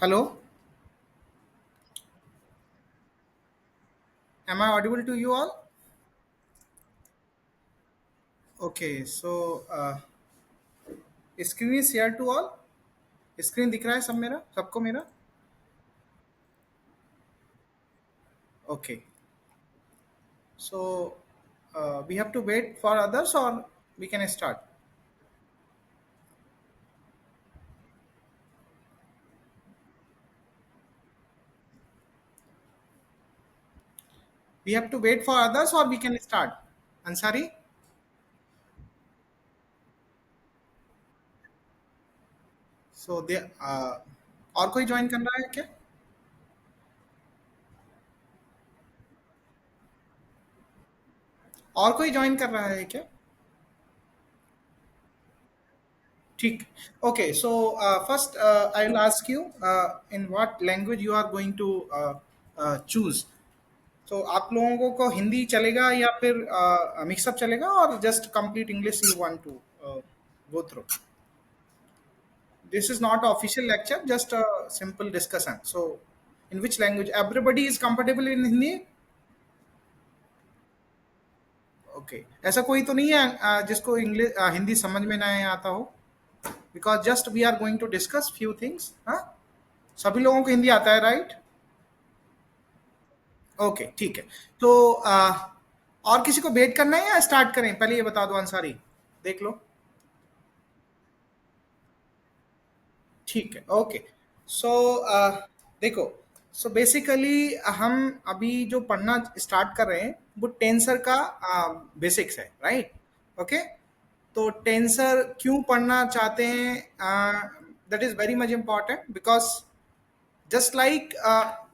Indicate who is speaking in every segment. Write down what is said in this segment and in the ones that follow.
Speaker 1: Hello, am I audible to you all? Okay, so screen is here to all. Screen दिख रहा है सब मेरा सबको मेरा. Okay, so we have to wait for others or we can start. We have to wait for others or we can start. Ansari, so they और कोई join कर रहा है क्या? और कोई ज्वाइन कर रहा है क्या? ठीक. Okay, so first I will ask you in what language you are going to choose. तो आप लोगों को हिंदी चलेगा या फिर मिक्सअप चलेगा और just complete English you want to go through. This is not official lecture, just a simple discussion. So in which language everybody is comfortable in Hindi? Okay, ऐसा कोई तो नहीं है जिसको इंग्लिश हिंदी समझ में ना आता हो? Because just we are going to discuss few things. हाँ, सभी लोगों को हिंदी आता है, राइट? ओके, ठीक है. तो और किसी को वेट करना है या स्टार्ट करें? पहले ये बता दो अंसारी, देख लो. ठीक है, ओके. सो देखो, सो बेसिकली हम अभी जो पढ़ना स्टार्ट कर रहे हैं वो टेंसर का बेसिक्स है, राइट? ओके. तो टेंसर क्यों पढ़ना चाहते हैं? That is very much important because just like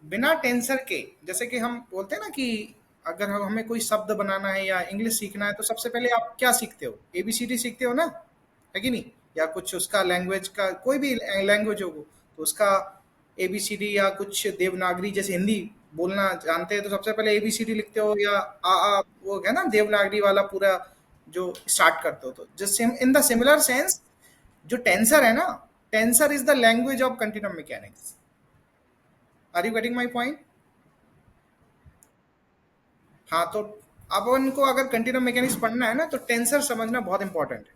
Speaker 1: बिना टेंसर के, जैसे कि हम बोलते हैं ना कि अगर हमें कोई शब्द बनाना है या इंग्लिश सीखना है तो सबसे पहले आप क्या सीखते हो? एबीसीडी सीखते हो ना, है कि नहीं? या कुछ उसका लैंग्वेज का कोई भी लैंग्वेज हो तो उसका एबीसीडी या कुछ देवनागरी, जैसे हिंदी बोलना जानते हैं तो सबसे पहले एबीसीडी लिखते हो, या वो है ना देवनागरी वाला पूरा जो स्टार्ट करते हो. तो just in the similar sense जो टेंसर है ना, tensor is the language of continuum mechanics. Are you getting my point? हाँ, तो अब उनको अगर कंटिन्यूम मैकेनिक्स पढ़ना है ना तो टेंसर समझना बहुत इंपॉर्टेंट है.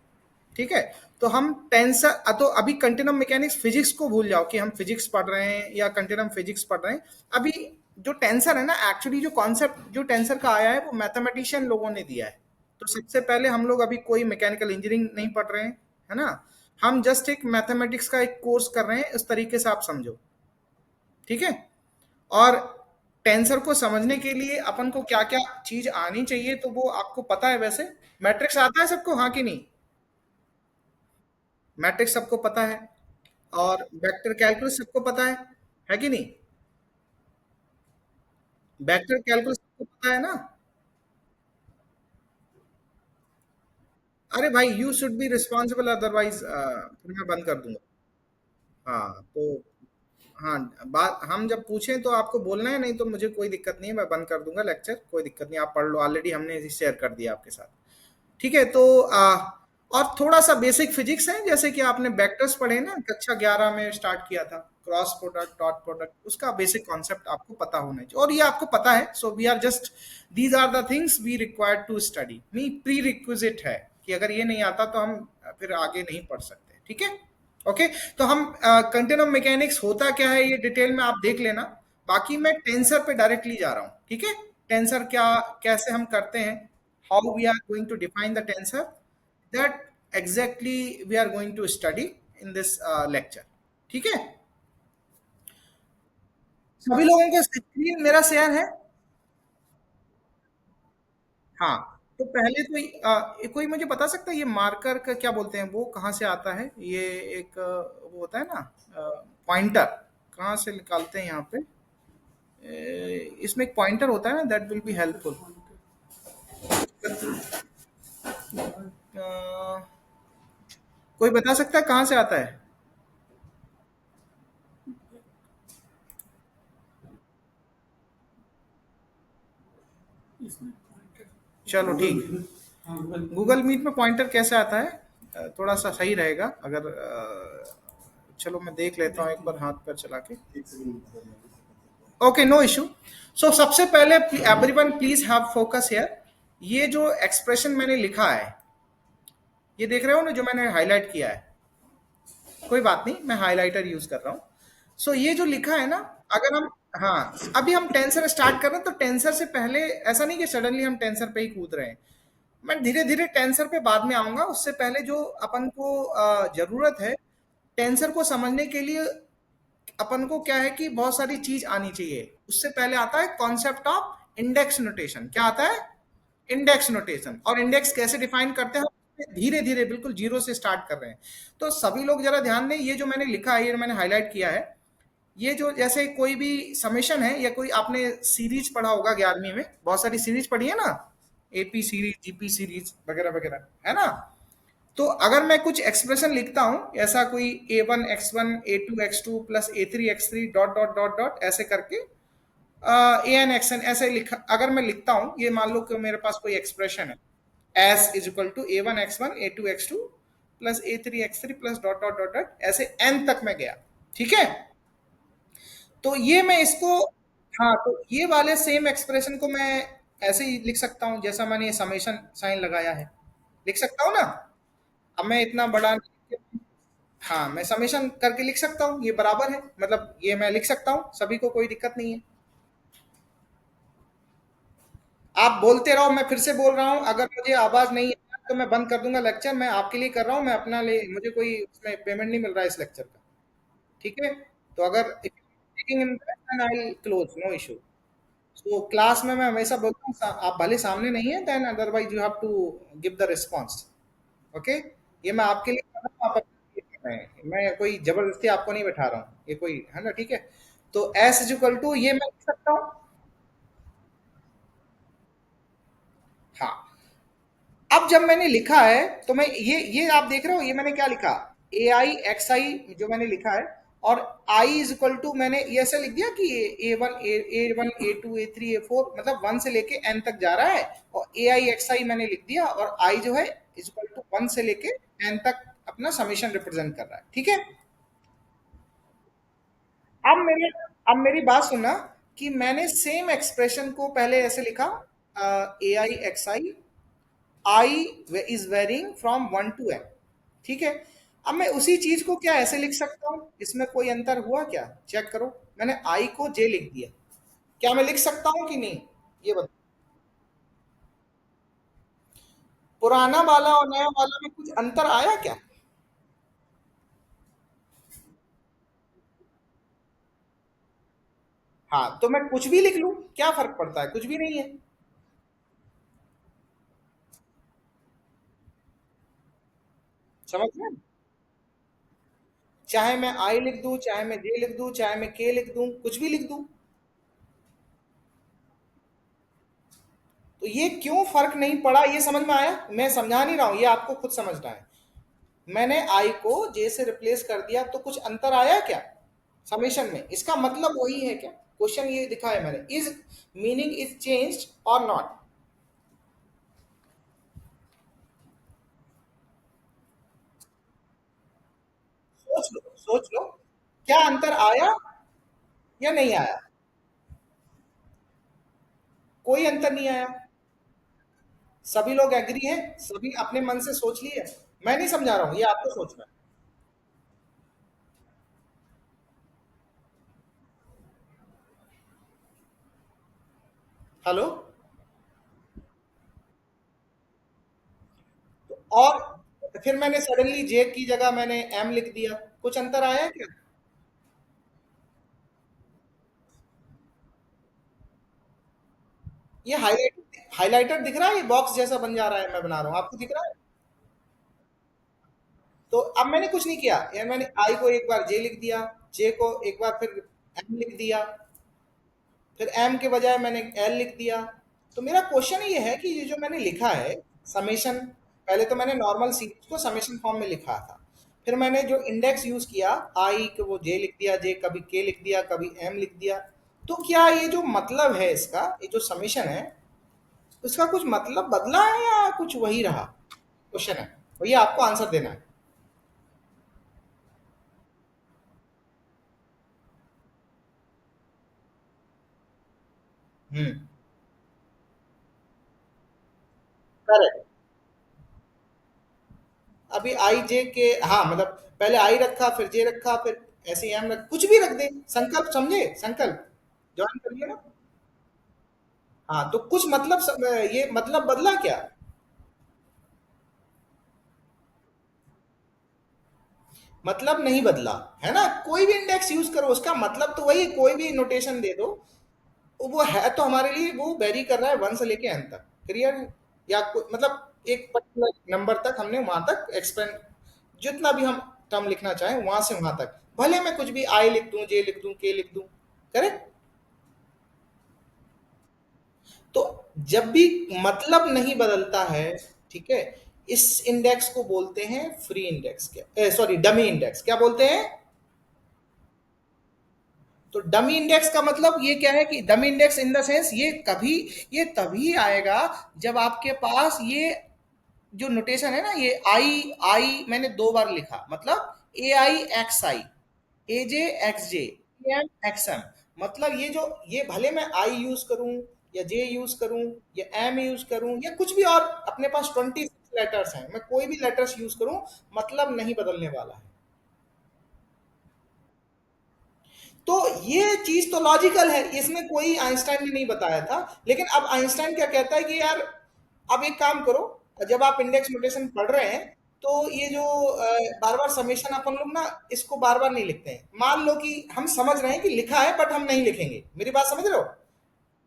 Speaker 1: ठीक है. तो हम टेंसर तो अभी कंटिन्यूम मैकेनिक्स फिजिक्स को भूल जाओ कि हम फिजिक्स पढ़ रहे हैं या कंटिन्यूम फिजिक्स पढ़ रहे हैं. अभी जो टेंसर है ना, एक्चुअली जो कॉन्सेप्ट जो टेंसर का आया है वो मैथमेटिशियन लोगों ने दिया है. तो सबसे पहले हम लोग अभी कोई मैकेनिकल इंजीनियरिंग नहीं पढ़ रहे हैं, है ना? हम जस्ट एक मैथमेटिक्स का एक कोर्स कर रहे हैं, उस तरीके से आप समझो. ठीक है. और टेंसर को समझने के लिए अपन को क्या क्या चीज आनी चाहिए तो वो आपको पता है वैसे. मैट्रिक्स आता है सबको, हाँ कि नहीं? मैट्रिक्स सबको पता है. और वेक्टर कैलकुलस सबको पता है कि नहीं? वेक्टर कैलकुलस सबको पता है ना? अरे भाई, you should be responsible, otherwise फिर मैं बंद कर दूंगा. हाँ, तो हाँ, बात हम जब पूछें तो आपको बोलना है, नहीं तो मुझे कोई दिक्कत नहीं है, मैं बंद कर दूंगा लेक्चर, कोई दिक्कत नहीं, आप पढ़ लो, ऑलरेडी हमने शेयर कर दिया आपके साथ. ठीक है. तो और थोड़ा सा बेसिक फिजिक्स है, जैसे कि आपने वेक्टर्स पढ़े ना, कक्षा 11 में स्टार्ट किया था, क्रॉस प्रोडक्ट, डॉट प्रोडक्ट, उसका बेसिक कॉन्सेप्ट आपको पता होना चाहिए और ये आपको पता है. So we are just these are the things we required to study. मी प्री रिक्विजिट है कि अगर ये नहीं आता तो हम फिर आगे नहीं पढ़ सकते. ठीक है. ओके. तो हम कंटिन्यूम मैकेनिक्स होता क्या है ये डिटेल में आप देख लेना. बाकी मैं टेंसर पे डायरेक्टली जा रहा हूँ. ठीक है. टेंसर क्या, कैसे हम करते हैं, how we are going to define the tensor, that exactly we are going to study in this lecture. ठीक है. सभी लोगों को स्क्रीन मेरा शेयर है? हाँ. तो पहले तो कोई मुझे बता सकता है ये मार्कर का क्या बोलते हैं, वो कहाँ से आता है? ये एक वो होता है ना पॉइंटर, कहाँ से निकालते हैं यहाँ पे? इसमें एक पॉइंटर होता है ना, दैट विल बी हेल्पफुल. कोई बता सकता है कहाँ से आता है? चलो ठीक है. गूगल मीट में पॉइंटर कैसे आता है? थोड़ा सा सही रहेगा अगर चलो मैं देख लेता हूँ एक बार हाथ पर चला के। Okay, no issue. सो सबसे पहले everyone please have focus here. ये जो एक्सप्रेशन मैंने लिखा है, ये देख रहे हो ना जो मैंने हाईलाइट किया है, कोई बात नहीं, मैं हाइलाइटर यूज कर रहा हूँ। सो ये जो लिखा है ना, अगर हम, हाँ, अभी हम टेंसर स्टार्ट कर रहे हैं तो टेंसर से पहले ऐसा नहीं कि सडनली हम टेंसर पे ही कूद रहे हैं। मैं धीरे धीरे टेंसर पे बाद में आऊंगा, उससे पहले जो अपन को जरूरत है टेंसर को समझने के लिए, अपन को क्या है कि बहुत सारी चीज आनी चाहिए। उससे पहले आता है कॉन्सेप्ट ऑफ इंडेक्स नोटेशन। क्या आता है? Index notation. और इंडेक्स कैसे डिफाइन करते हैं? धीरे धीरे बिल्कुल जीरो से स्टार्ट कर रहे हैं। तो सभी लोग जरा ध्यान दें, ये जो मैंने लिखा है, ये मैंने हाईलाइट किया है। ये जो जैसे कोई भी समेशन है, या कोई आपने सीरीज पढ़ा होगा 11वीं में, बहुत सारी सीरीज पढ़ी है ना, एपी सीरीज, जीपी सीरीज वगैरह वगैरह, है ना? तो अगर मैं कुछ एक्सप्रेशन लिखता हूं, ऐसा कोई a1 x1 a2 x2 plus a3 x3 dot dot dot dot ऐसे करके, an xn ऐसे लिखा, अगर मैं लिखता हूं, ये मान लो कि मेरे पास कोई एक्सप्रेशन है, S is equal to a1 x1 a2 x2 plus a3 x3 plus dot dot dot dot ऐसे एन तक मैं गया। ठीक है? तो ये मैं इसको, हाँ, तो ये वाले सेम एक्सप्रेशन को मैं ऐसे ही लिख सकता हूँ जैसा मैंने ये समेशन साइन लगाया है। लिख सकता हूँ ना? अब मैं इतना बड़ा, हाँ, मैं समेशन करके लिख सकता हूँ, ये बराबर है, मतलब ये मैं लिख सकता हूँ, सभी को कोई दिक्कत नहीं है। आप बोलते रहो, मैं फिर से बोल रहा हूँ, अगर मुझे आवाज नहीं है तो मैं बंद कर दूंगा लेक्चर। मैं आपके लिए कर रहा हूँ, मैं अपना ले, मुझे कोई उसमें पेमेंट नहीं मिल रहा है इस लेक्चर का। ठीक है? तो अगर आई क्लोज, नो इशू। तो क्लास में मैं हमेशा बोलता हूँ, आप भले सामने नहीं है, then otherwise you have to give the response. Okay? ये मैं आपके लिए कर रहा हूँ, आप अपने लिए कर रहे हैं, मैं कोई जबरदस्ती आपको नहीं बैठा रहा हूँ, ये कोई है ना? ठीक है? तो एस इज इक्वल टू, ये मैं लिख सकता हूँ। हाँ, अब जब मैंने लिखा है तो मैं ये आप देख रहे हो, ये मैंने क्या लिखा, ए आई एक्स आई जो मैंने लिखा है, और आई इज इक्वल टू, मैंने ये ऐसे लिख दिया कि ए वन ए2 ए3 ए4, मतलब 1 से लेके एन तक जा रहा है, और ए आई एक्स आई मैंने लिख दिया, और आई जो है इज इक्वल टू 1 से लेके एन तक अपना समीशन रिप्रेजेंट कर रहा है। ठीक है? अब मेरे अब मेरी बात सुनना, कि मैंने सेम एक्सप्रेशन को पहले ऐसे लिखा, A I X I, I is varying from 1 to n। ठीक है? अब मैं उसी चीज को क्या ऐसे लिख सकता हूं? इसमें कोई अंतर हुआ क्या? चेक करो, मैंने आई को जे लिख दिया, क्या मैं लिख सकता हूं कि नहीं? ये बता। पुराना वाला और नया वाला में कुछ अंतर आया क्या? हाँ, तो मैं कुछ भी लिख लूं, क्या फर्क पड़ता है? कुछ भी नहीं है। समझ में? चाहे मैं आई लिख दूं, चाहे मैं जे लिख दूं, चाहे मैं के लिख दूं, कुछ भी लिख दूं, तो ये क्यों फर्क नहीं पड़ा, ये समझ में आया? मैं समझा नहीं रहा हूं, ये आपको खुद समझना है। मैंने आई को जे से रिप्लेस कर दिया, तो कुछ अंतर आया क्या समेशन में? इसका मतलब वही है क्या? क्वेश्चन ये दिखा है मैंने, इज मीनिंग इज चेंज्ड और नॉट? सोच लो, सोच लो, क्या अंतर आया या नहीं आया? कोई अंतर नहीं आया। सभी लोग एग्री हैं, सभी अपने मन से सोच लिए। मैं नहीं समझा रहा हूं, ये आपको सोचना है। हेलो? और फिर मैंने सडनली जे की जगह मैंने एम लिख दिया, कुछ अंतर आया क्या? ये हाइलाइटर दिख रहा है, ये बॉक्स जैसा बन जा रहा है, मैं बना रहा हूँ, आपको दिख रहा है? तो अब मैंने कुछ नहीं किया यार, मैंने आई को एक बार जे लिख दिया, जे को एक बार फिर एम लिख दिया, फिर एम के बजाय मैंने एल लिख दिया। तो मेरा क्वेश्चन ये है कि ये जो मैंने लिखा है समेशन, पहले तो मैंने नॉर्मल सीरीज को समेशन फॉर्म में लिखा था, फिर मैंने जो इंडेक्स यूज किया, आई को वो जे लिख दिया, जे कभी के लिख दिया, कभी एम लिख दिया। तो क्या ये जो मतलब है इसका, ये जो समेशन है, उसका कुछ मतलब बदला है या कुछ वही रहा? क्वेश्चन है, भैया आपको आंसर देना है। हम्म। करेक्ट। अभी आई जे के, हाँ मतलब पहले आई रखा, फिर जे रखा, फिर ऐसे एम रख, कुछ भी रख दे, संकल्प, समझे, संकल्प ज्वाइन कर लिया ना। हाँ तो कुछ मतलब ये मतलब बदला क्या? मतलब नहीं बदला, है ना, कोई भी इंडेक्स यूज करो, उसका मतलब तो वही, कोई भी नोटेशन दे दो, वो है तो हमारे लिए वो वेरी कर रहा है वन से लेके एन तक, क्लियर है? या मतलब एक पर्टिकुलर नंबर तक हमने वहां तक एक्सपेंड, जितना भी हम टर्म लिखना चाहें वहां से वहां तक, भले मैं कुछ भी आई लिख दूं, जे लिख दूं, के लिख दूं, करेक्ट। तो जब भी मतलब नहीं बदलता है, ठीक है, इस इंडेक्स को बोलते हैं फ्री इंडेक्स, क्या सॉरी डमी इंडेक्स, क्या बोलते हैं? तो डमी इंडेक्स का मतलब ये क्या है कि dummy index in the sense, ये तभी आएगा जब आपके पास ये जो नोटेशन है ना, ये आई आई मैंने दो बार लिखा, मतलब A I X I, A J x J, M x M, मतलब ये भले मैं आई यूज करूं, या जे यूज करूं, या एम यूज करूं, या कुछ भी और, अपने पास 26 लेटर्स हैं, मैं कोई भी लेटर्स यूज करूं, मतलब नहीं बदलने वाला है। तो ये चीज तो लॉजिकल है, इसमें कोई आइंस्टाइन ने नहीं बताया था, लेकिन अब आइंस्टाइन क्या कहता है कि यार, अब एक काम करो, जब आप इंडेक्स नोटेशन पढ़ रहे हैं, तो ये जो बार बार समेशन अपन लोग ना इसको बार बार नहीं लिखते हैं, मान लो कि हम समझ रहे हैं कि लिखा है बट हम नहीं लिखेंगे, मेरी बात समझ रहे हो?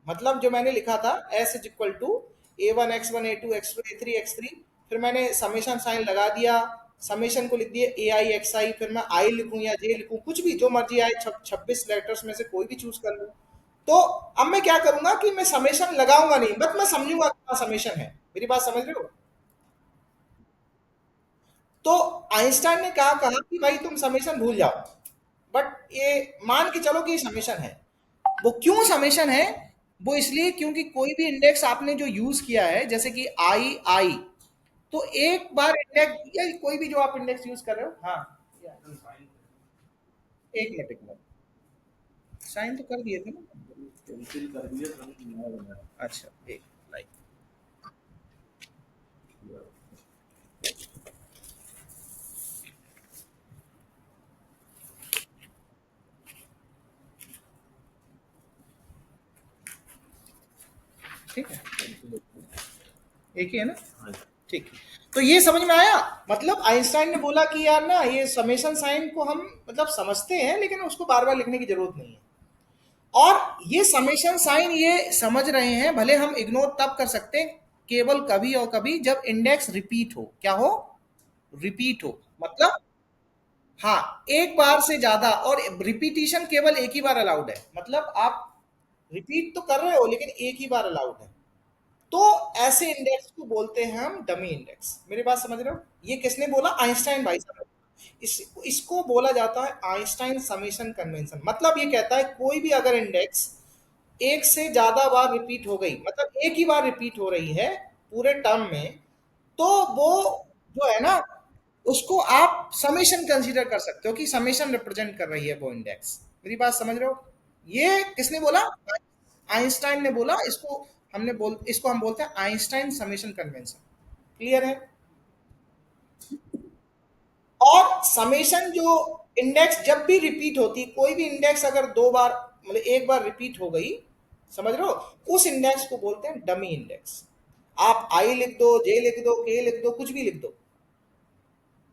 Speaker 1: मतलब जो मैंने लिखा था S is equal to A1 X1 A2 X2 A3 X3, फिर मैंने समेशन साइन लगा दिया, समेशन को लिख दिया AI XI, फिर मैं आई लिखूं या जे लिखूं, कुछ भी जो मर्जी आए, 26 लेटर्स में से कोई भी चूज कर लूं, तो अब मैं क्या करूंगा कि मैं समेशन लगाऊंगा नहीं, बट मैं समझूंगा क्या समेशन है, मेरी बात समझ रहे हो? तो आइंस्टाइन ने क्या कहा कि भाई तुम समेशन भूल जाओ, बट ये मान के चलो कि ये समेशन है। वो क्यों समेशन है? वो इसलिए क्योंकि कोई भी इंडेक्स आपने जो यूज किया है, जैसे कि आई आई, तो एक बार इंडेक्स या कोई भी जो आप इंडेक्स यूज कर रहे हो, हाँ, एक मिनट एक मिनट, साइन तो कर दिए थे ना। अच्छा एक, लाइक, ठीक है, एक ही है ना, ठीक है। तो ये समझ में आया, मतलब आइंस्टाइन ने बोला कि यार ना, ये समेशन साइन को हम मतलब समझते हैं, लेकिन उसको बार बार लिखने की जरूरत नहीं है। और ये समेशन साइन ये समझ रहे हैं, भले हम इग्नोर तब कर सकते हैं केवल कभी और कभी जब इंडेक्स रिपीट हो, क्या हो, रिपीट हो, मतलब हाँ एक बार से ज्यादा, और रिपीटिशन केवल एक ही बार अलाउड है, मतलब आप रिपीट तो कर रहे हो लेकिन एक ही बार अलाउड है, तो ऐसे इंडेक्स को बोलते हैं हम डमी इंडेक्स, मेरी बात समझ रहे हो? ये किसने बोला? आइंस्टाइन भाई साहब। इसको बोला जाता है आइंस्टाइन समेशन कन्वेंशन, मतलब ये कहता है कोई भी अगर इंडेक्स एक से ज्यादा बार रिपीट हो गई, मतलब एक ही बार रिपीट हो रही है पूरे टर्म में, तो वो जो है ना, उसको आप समेशन कंसीडर कर सकते हो कि समेशन रिप्रेजेंट कर रही है वो इंडेक्स, मेरी बात समझ रहे हो? ये किसने बोला? आइंस्टाइन ने बोला इसको, इसको हम बोलते हैं आइंस्टाइन समेशन कन्वेंशन, क्लियर है? और समेशन जो इंडेक्स जब भी रिपीट होती, कोई भी इंडेक्स अगर दो बार, मतलब एक बार रिपीट हो गई, समझ रहे हो, उस इंडेक्स को बोलते हैं डमी इंडेक्स। आप आई लिख दो, जे लिख दो, के लिख दो, कुछ भी लिख दो,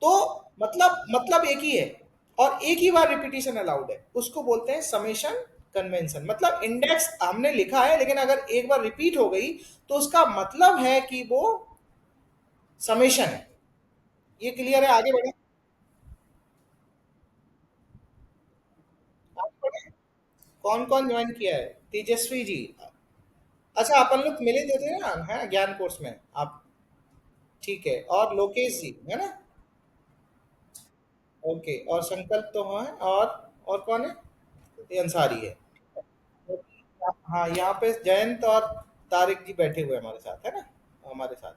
Speaker 1: तो मतलब एक ही है, और एक ही बार रिपीटिशन अलाउड है, उसको बोलते हैं समेशन कन्वेंशन, मतलब इंडेक्स हमने लिखा है लेकिन अगर एक बार रिपीट हो गई, तो उसका मतलब है कि वो समेशन है। ये क्लियर है? आगे बढ़े, आगे बढ़े। कौन कौन ज्वाइन किया है? तेजस्वी जी, अच्छा अपन लोग मिले थे ना, है ज्ञान कोर्स में आप, ठीक है, और लोकेश जी है ना, ओके, और संकल्प तो है, और कौन है? ये अंसारी है। हाँ यहाँ पे जयंत और तारिक जी बैठे हुए हैं हमारे साथ, है ना, हमारे साथ।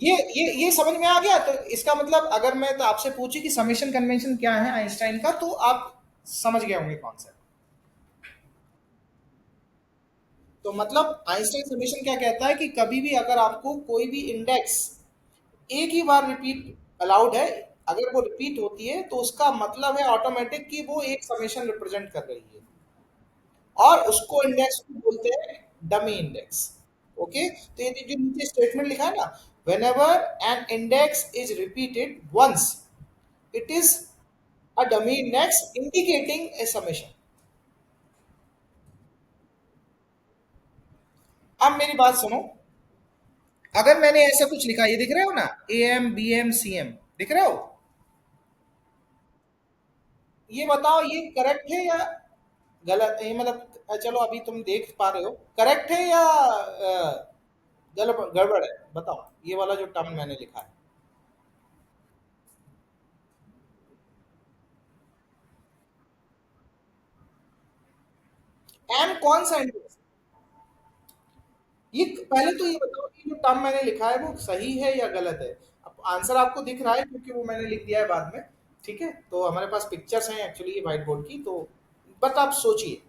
Speaker 1: ये समझ में आ गया, तो इसका मतलब अगर मैं तो आपसे पूछी कि समेशन कन्वेंशन क्या है आइंस्टाइन का, तो आप समझ गए होंगे कौन सा। तो मतलब आइंस्टाइन समीकरण क्या कहता है कि कभी भी अगर आपको कोई भी इंडेक्स एक ही बार रिपीट अलाउड है, अगर वो रिपीट होती है तो उसका मतलब है ऑटोमेटिक कि वो एक समेशन रिप्रेजेंट कर रही है, और उसको इंडेक्स को बोलते हैं डमी इंडेक्स। ओके, तो ये जो नीचे स्टेटमेंट लिखा है ना, whenever an index is repeated once, it is a dummy index indicating a summation। अब मेरी बात सुनो, अगर मैंने ऐसा कुछ लिखा, ये दिख रहे हो ना, A M B M C M, दिख रहे हो? ये बताओ ये करेक्ट है या गलत है? ये मतलब चलो अभी तुम देख पा रहे हो, करेक्ट है या गलत गड़बड़ है? बताओ ये वाला जो टर्म मैंने लिखा है। एम कौन सा इंडेक्स? ये पहले तो ये बताओ कि जो टर्म मैंने लिखा है वो सही है या गलत है? अब आंसर आपको दिख रहा है क्योंकि वो मैंने लिख दिया है बाद में। ठीक है, तो हमारे पास पिक्चर्स हैं एक्चुअली ये व्हाइट बोर्ड की, तो बट आप सोचिए।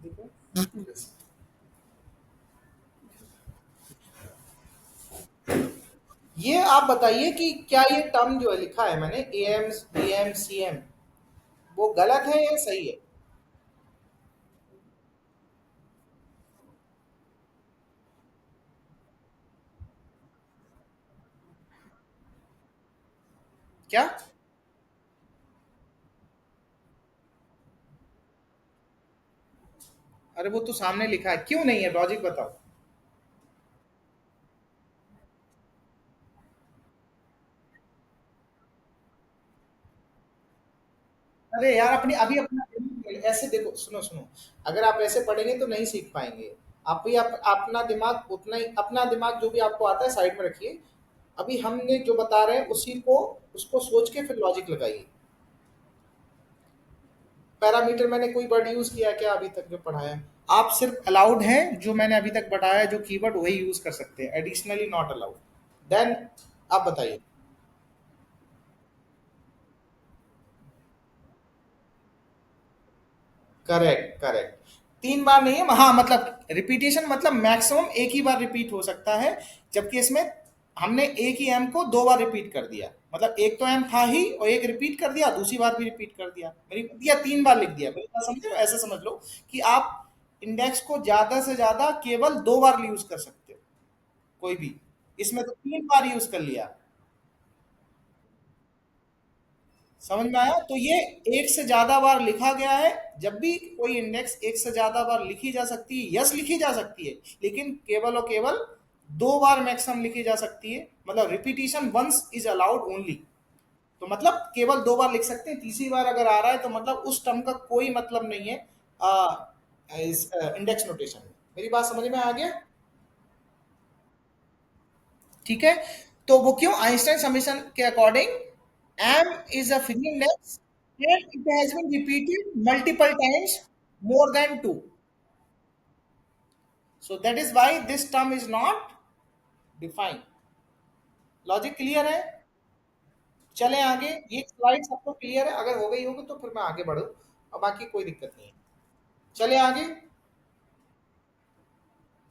Speaker 1: देखो, ये आप बताइए कि क्या ये टर्म जो है लिखा है मैंने, A M B M C M, वो गलत है या सही है? क्या? अरे वो तो सामने लिखा है, क्यों नहीं है? लॉजिक बताओ। अरे यार अपनी अभी अपना ऐसे देखो, सुनो सुनो, अगर आप ऐसे पढ़ेंगे तो नहीं सीख पाएंगे। आप भी अपना दिमाग उतना ही, अपना दिमाग जो भी आपको आता है साइड में रखिए। अभी हमने जो बता रहे हैं उसी को, उसको सोच के फिर लॉजिक लगाइए। पैरामीटर मैंने कोई वर्ड यूज किया क्या अभी तक जो पढ़ाया? आप सिर्फ अलाउड हैं जो मैंने अभी तक बताया, जो कीवर्ड वही यूज कर सकते हैं, एडिशनली नॉट अलाउड। देन आप बताइए। Correct correct. तीन बार नहीं है, हाँ मतलब रिपीटेशन मतलब मैक्सिमम एक ही बार रिपीट हो सकता है, जबकि इसमें हमने एक ही एम को दो बार रिपीट कर दिया, मतलब एक तो एम था ही और एक रिपीट कर दिया, दूसरी बार भी रिपीट कर दिया, मेरी दिया तीन बार लिख दिया। मेरी बात समझ रहे हो? ऐसे समझ लो कि आप इंडेक्स को ज्यादा से ज्यादा केवल दो बार यूज कर सकते हो, कोई भी। इसमें तो तीन बार यूज कर लिया। समझ में आया? तो ये एक से ज्यादा बार लिखा गया है। जब भी कोई इंडेक्स एक से ज्यादा बार लिखी जा सकती है, यस लिखी जा सकती है, लेकिन केवल और केवल दो बार मैक्सिमम लिखी जा सकती है, मतलब repetition once is allowed only. तो मतलब केवल दो बार लिख सकते हैं, तीसरी बार अगर आ रहा है तो मतलब उस टर्म का कोई मतलब नहीं है इस इंडेक्स नोटेशन में। मेरी बात समझ में आ गया? ठीक है, तो वो क्यों? आइंस्टाइन समीकरण के according M is a free index and it has been repeated multiple times more than two, so that is why this term is not defined. Logic clear है? चलें आगे। ये स्लाइड सबको क्लियर है? अगर हो गई होगी तो फिर मैं आगे बढ़ूं, और बाकी कोई दिक्कत नहीं है। चले आगे।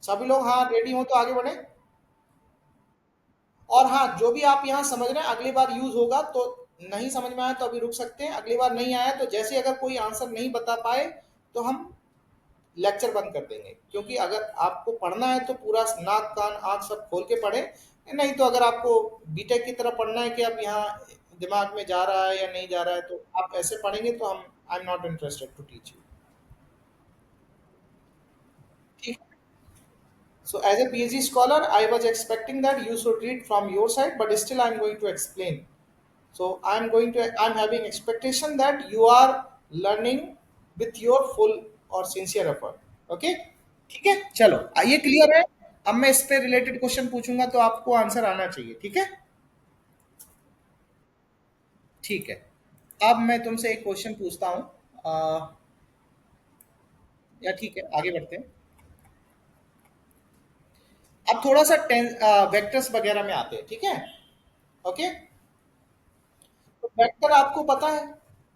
Speaker 1: सभी लोग हाँ रेडी हो तो आगे बढ़े। और हाँ, जो भी आप यहाँ समझ रहे हैं अगली बार यूज होगा, तो नहीं समझ में आया तो अभी रुक सकते हैं, अगली बार नहीं आया तो जैसे अगर कोई आंसर नहीं बता पाए तो हम लेक्चर बंद कर देंगे, क्योंकि अगर आपको पढ़ना है तो पूरा नाक कान आंख सब खोल के पढ़े। नहीं तो अगर आपको बीटेक की तरह पढ़ना है कि अब यहाँ दिमाग में जा रहा है या नहीं जा रहा है, तो आप ऐसे पढ़ेंगे तो हम, I am not interested to teach you. ठीक। So as a PhD scholar, I was expecting that you should read from your side, but still I'm going to explain. So I'm having expectation that you are learning with your full और sincere effort. Okay? ठीक है, चलो ये क्लियर है। अब मैं इस पे रिलेटेड क्वेश्चन पूछूंगा तो आपको आंसर आना चाहिए, ठीक है? ठीक है। अब मैं तुमसे एक क्वेश्चन पूछता हूँ, या ठीक है आगे बढ़ते हैं। अब थोड़ा सा वेक्टर्स वगैरह में आते हैं, ठीक है? ओके, तो वेक्टर आपको पता है,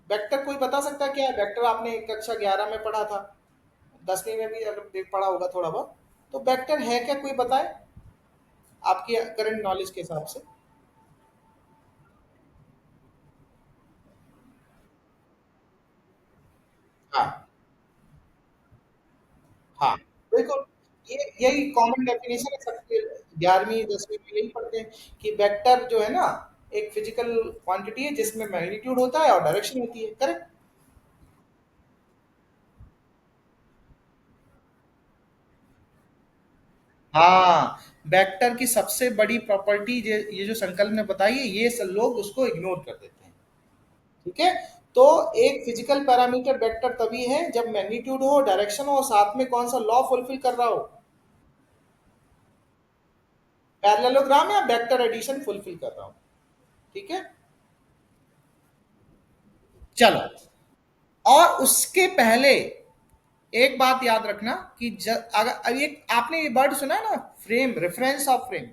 Speaker 1: वेक्टर कोई बता सकता है क्या है वेक्टर? आपने कक्षा 11 में पढ़ा था, 10वीं में भी अगर पढ़ा होगा थोड़ा बहुत। तो वेक्टर है क्या, कोई बताए आपकी करंट नॉलेज के हिसाब से। हाँ हाँ, बिल्कुल। ये यही कॉमन डेफिनेशन है सबके, 11वीं 10वीं में यही पढ़ते हैं कि वेक्टर जो है ना, एक फिजिकल क्वांटिटी है जिसमें मैग्नीट्यूड होता है और डायरेक्शन होती है, करेक्ट। हाँ, वेक्टर की सबसे बड़ी प्रॉपर्टी ये जो संकल्प ने बताई है, ये सब लोग उसको इग्नोर कर देते हैं। ठीक है। तो एक फिजिकल पैरामीटर वेक्टर तभी है जब मैग्नीट्यूड हो, डायरेक्शन हो, और साथ में कौन सा लॉ फुलफिल कर रहा हो, पैरेललोग्राम या वेक्टर एडिशन फुलफिल कर रहा हो। ठीक है। चलो, और उसके पहले एक बात याद रखना कि अगर अब ये आपने ये वर्ड सुना है ना, frame reference of frame,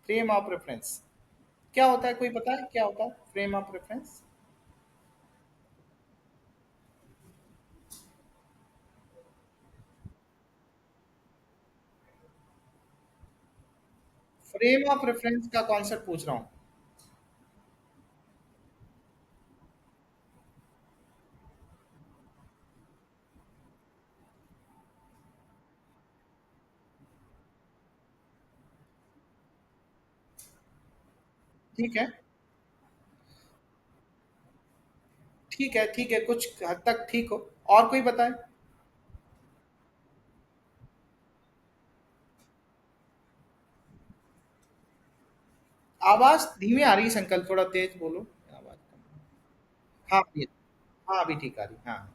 Speaker 1: frame of reference, क्या होता है, कोई पता है क्या होता है frame of reference? Frame of reference का कॉन्सेप्ट पूछ रहा हूं। ठीक है, ठीक है, ठीक है, कुछ हद तक ठीक हो। और कोई बताए। आवाज धीमी आ रही है संकल्प, थोड़ा तेज बोलो। आवाज कम। हाँ ये, हाँ अभी ठीक आ रही, हाँ।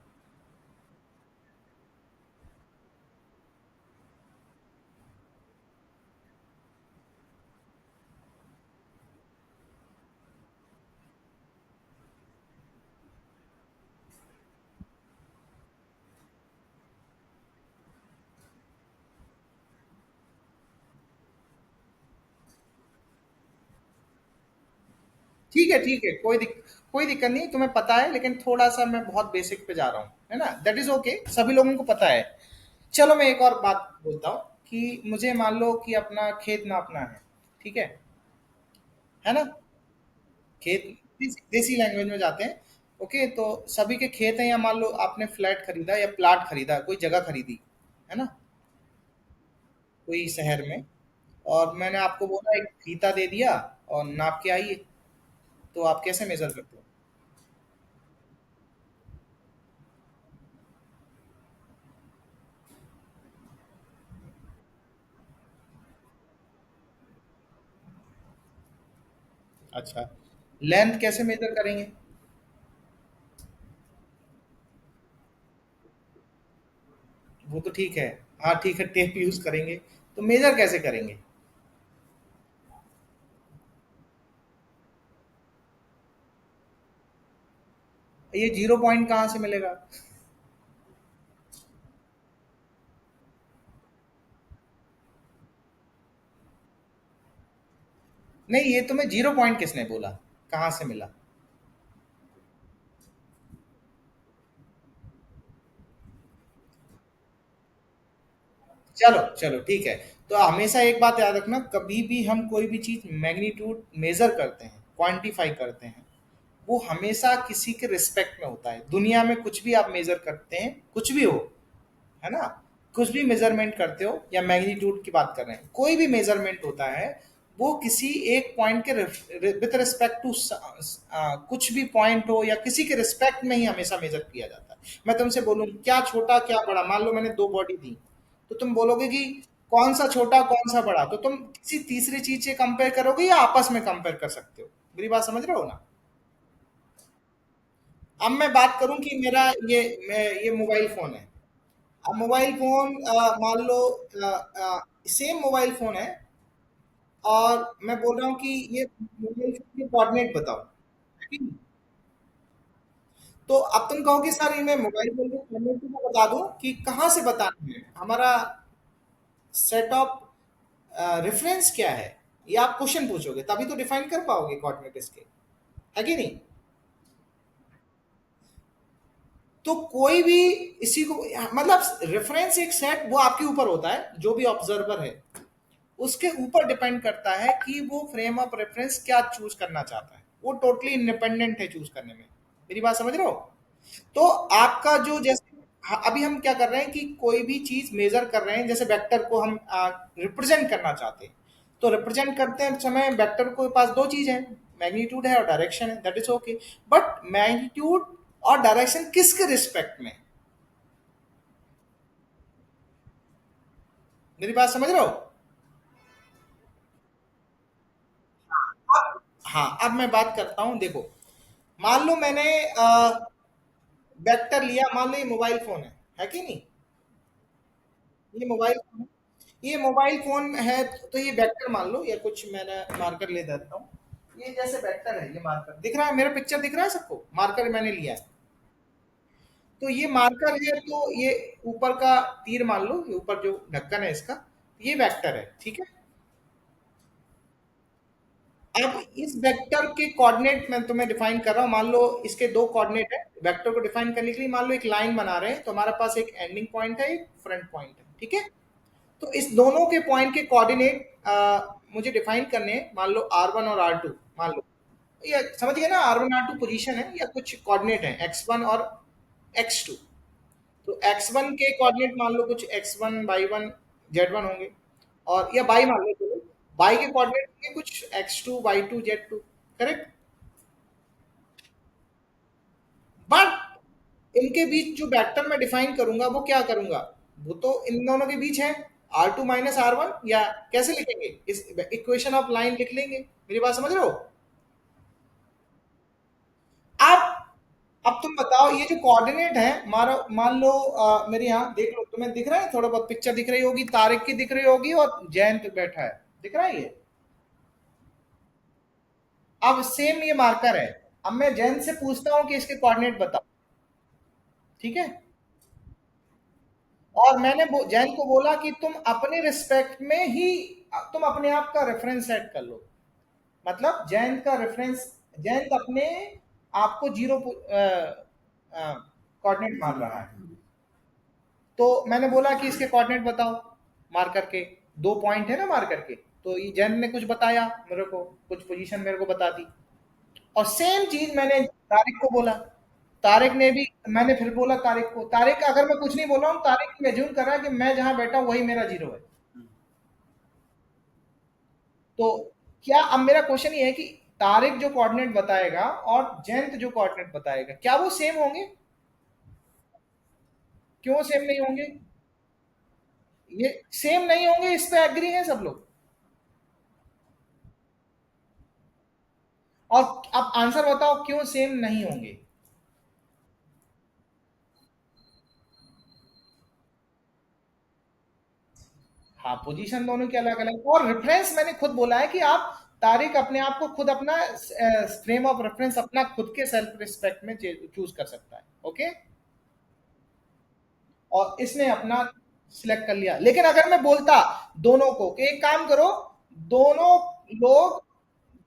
Speaker 1: ठीक है, ठीक है, कोई दिक्कत नहीं, तुम्हें पता है, लेकिन थोड़ा सा मैं बहुत बेसिक पे जा रहा हूँ, है ना, दैट इज ओके, सभी लोगों को पता है। चलो मैं एक और बात बोलता हूँ कि मुझे मान लो कि अपना खेत नापना है, ठीक है ना, खेत, देसी लैंग्वेज में जाते हैं। ओके, तो सभी के खेत हैं, या मान लो आपने फ्लैट खरीदा या प्लाट खरीदा, कोई जगह खरीदी, है ना, कोई शहर में, और मैंने आपको बोला एक फीता दे दिया और नाप के आइए, तो आप कैसे मेजर करते हो? अच्छा, लेंथ कैसे मेजर करेंगे? वो तो ठीक है, हाँ ठीक है, टेप यूज करेंगे, तो मेजर कैसे करेंगे? ये 0 पॉइंट कहाँ से मिलेगा? नहीं, ये तुम्हें 0 पॉइंट किसने बोला, कहाँ से मिला? चलो चलो ठीक है। तो हमेशा एक बात याद रखना, कभी भी हम कोई भी चीज मैग्नीट्यूड मेजर करते हैं, क्वांटिफाई करते हैं, वो हमेशा किसी के रिस्पेक्ट में होता है। दुनिया में कुछ भी आप मेजर करते हैं, कुछ भी हो, है ना, कुछ भी मेजरमेंट करते हो, या मैग्नीट्यूड की बात कर रहे हैं, कोई भी मेजरमेंट होता है, वो किसी एक पॉइंट के विथ रिस्पेक्ट टू कुछ भी पॉइंट हो, या किसी के रिस्पेक्ट में ही हमेशा मेजर किया जाता है। मैं तुमसे बोलूं क्या छोटा क्या बड़ा, मान लो मैंने दो बॉडी दी, तो तुम बोलोगे कि कौन सा छोटा कौन सा बड़ा, तो तुम किसी तीसरी चीज से कंपेयर करोगे या आपस में कंपेयर कर सकते हो? मेरी बात समझ रहे हो ना? अब मैं बात करूं कि मेरा ये मोबाइल फोन है। अब मोबाइल फोन मान लो सेम मोबाइल फोन है, और मैं बोल रहा हूँ कि ये मोबाइल फोन के कोऑर्डिनेट बताओ, है कि नहीं? तो अब तुम कहोगे सर ये मैं मोबाइल फोन के कोऑर्डिनेट को बता दूं कि कहाँ से बताना है, हमारा सेट ऑफ रेफरेंस क्या है, ये आप क्वेश्चन पूछोगे तभी तो डिफाइन कर पाओगे कोऑर्डिनेट इसके, है कि नहीं? तो कोई भी इसी को मतलब रेफरेंस एक सेट वो आपके ऊपर होता है, जो भी ऑब्जर्वर है उसके ऊपर डिपेंड करता है कि वो फ्रेम ऑफ रेफरेंस क्या चूज करना चाहता है। वो टोटली इंडिपेंडेंट है चूज करने में। मेरी बात समझ रहे हो? तो आपका जो जैसे अभी हम क्या कर रहे हैं कि कोई भी चीज मेजर कर रहे हैं, जैसे वेक्टर को हम रिप्रेजेंट करना चाहते हैं, तो रिप्रेजेंट करते हैं समय वेक्टर के पास दो चीज है, मैग्नीट्यूड है और डायरेक्शन है, that is okay. But magnitude और डायरेक्शन किसके रिस्पेक्ट में? मेरी बात समझ रहे हो? हाँ, अब मैं बात करता हूं, देखो, मान लो मैंने वेक्टर लिया, मान लो ये मोबाइल फोन है कि नहीं? ये मोबाइल फोन है, ये मोबाइल फोन है, तो ये वेक्टर मान लो, या कुछ मैंने मार्कर ले देता हूँ। ये जैसे वेक्टर है, ये मार्कर दिख रहा है, मेरा पिक्चर दिख रहा है सबको, मार्कर मैंने लिया है। तो ये मार्कर है, तो ये ऊपर का तीर मान लो, ये ऊपर जो ढक्कन है इसका, ये वेक्टर है, ठीक है। अब इस वेक्टर के कोऑर्डिनेट मैं तुम्हें डिफाइन कर रहा हूं, मान लो इसके दो कोऑर्डिनेट है, वेक्टर को डिफाइन करने के लिए मान लो एक लाइन बना रहे हैं, तो हमारे पास एक एंडिंग पॉइंट है, एक फ्रंट पॉइंट है, ठीक है। तो इस दोनों के पॉइंट के कोऑर्डिनेट मुझे डिफाइन करने हैं, मान लो R1 और R2, मान लो, ये समझ गए ना, R1 R2 पोजीशन है या कुछ कोऑर्डिनेट है X1 और X2। तो X1 के कोऑर्डिनेट मान लो कुछ X1 Y1 Z1 होंगे, और या Y मान लो, चलो Y के कोऑर्डिनेट होंगे कुछ X2 Y2 Z2, correct. But इनके बीच जो वेक्टर मैं डिफाइन करूंगा वो क्या करूंगा? वो तो इन दोनों के बीच है, R2 माइनस R1, या कैसे लिखेंगे, इस इक्वेशन ऑफ लाइन लिख लेंगे। मेरी बात समझ रहे हो? अब तुम बताओ, ये जो कोऑर्डिनेट है मारो, मान लो मेरे यहाँ देख लो, तुम्हें दिख रहा है, थोड़ा बहुत पिक्चर दिख रही होगी, तारिक की दिख रही होगी और जयंत बैठा है, दिख रहा है ये। अब सेम ये मार्कर है। अब मैं जयंत से पूछता हूँ कि इसके कोऑर्डिनेट बताओ, ठीक है। और मैंने जैन को बोला कि तुम अपने रिस्पेक्ट में ही तुम अपने आप का रेफरेंस सेट कर लो। मतलब जैन का रेफरेंस, जैन अपने आप को जीरो कोऑर्डिनेट मान रहा है। तो मैंने बोला कि इसके कोऑर्डिनेट बताओ, मार्कर के दो पॉइंट है ना मार्कर के, तो ये जैन ने कुछ बताया मेरे को, कुछ पोजीशन मेरे को बता दी। और सेम चीज मैंने तारिक को बोला, तारिक ने भी, मैंने फिर बोला तारिक को, तारिक अगर मैं कुछ नहीं बोल रहा हूँ, तारिक एज्यूम कर रहा है कि मैं जहां बैठा हूं वही मेरा जीरो है। तो क्या, अब मेरा क्वेश्चन ये है कि तारिक जो कोऑर्डिनेट बताएगा और जयंत जो कोऑर्डिनेट बताएगा, क्या वो सेम होंगे? क्यों सेम नहीं होंगे? ये सेम नहीं होंगे, इस पे एग्री हैं सब लोग। और अब आंसर बताओ क्यों सेम नहीं होंगे? हाँ, पोजीशन दोनों की अलग अलग, और रेफरेंस मैंने खुद बोला है कि आप, तारिक अपने आप को खुद अपना फ्रेम ऑफ रेफरेंस अपना खुद के सेल्फ रिस्पेक्ट में चूज कर सकता है, ओके। और इसने अपना सिलेक्ट कर लिया। लेकिन अगर मैं बोलता दोनों को कि एक काम करो, दोनों लोग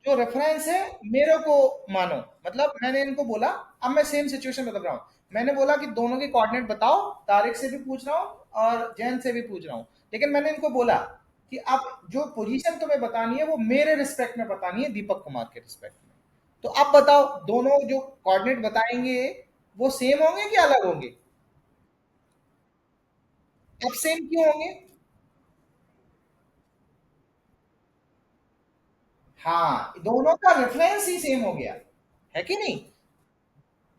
Speaker 1: जो रेफरेंस है मेरे को मानो, मतलब मैंने इनको बोला, अब मैं सेम सिचुएशन बता रहा हूं, मैंने बोला कि दोनों के कोऑर्डिनेट बताओ, तारिक से भी पूछ रहा हूं और जैन से भी पूछ रहा हूं। लेकिन मैंने इनको बोला कि अब जो पोजीशन तुम्हें बतानी है वो मेरे रिस्पेक्ट में बतानी है, दीपक कुमार के रिस्पेक्ट में। तो अब बताओ, दोनों जो कोऑर्डिनेट बताएंगे वो सेम होंगे कि अलग होंगे? अब सेम क्यों होंगे? हाँ, दोनों का रेफरेंस ही सेम हो गया, है कि नहीं?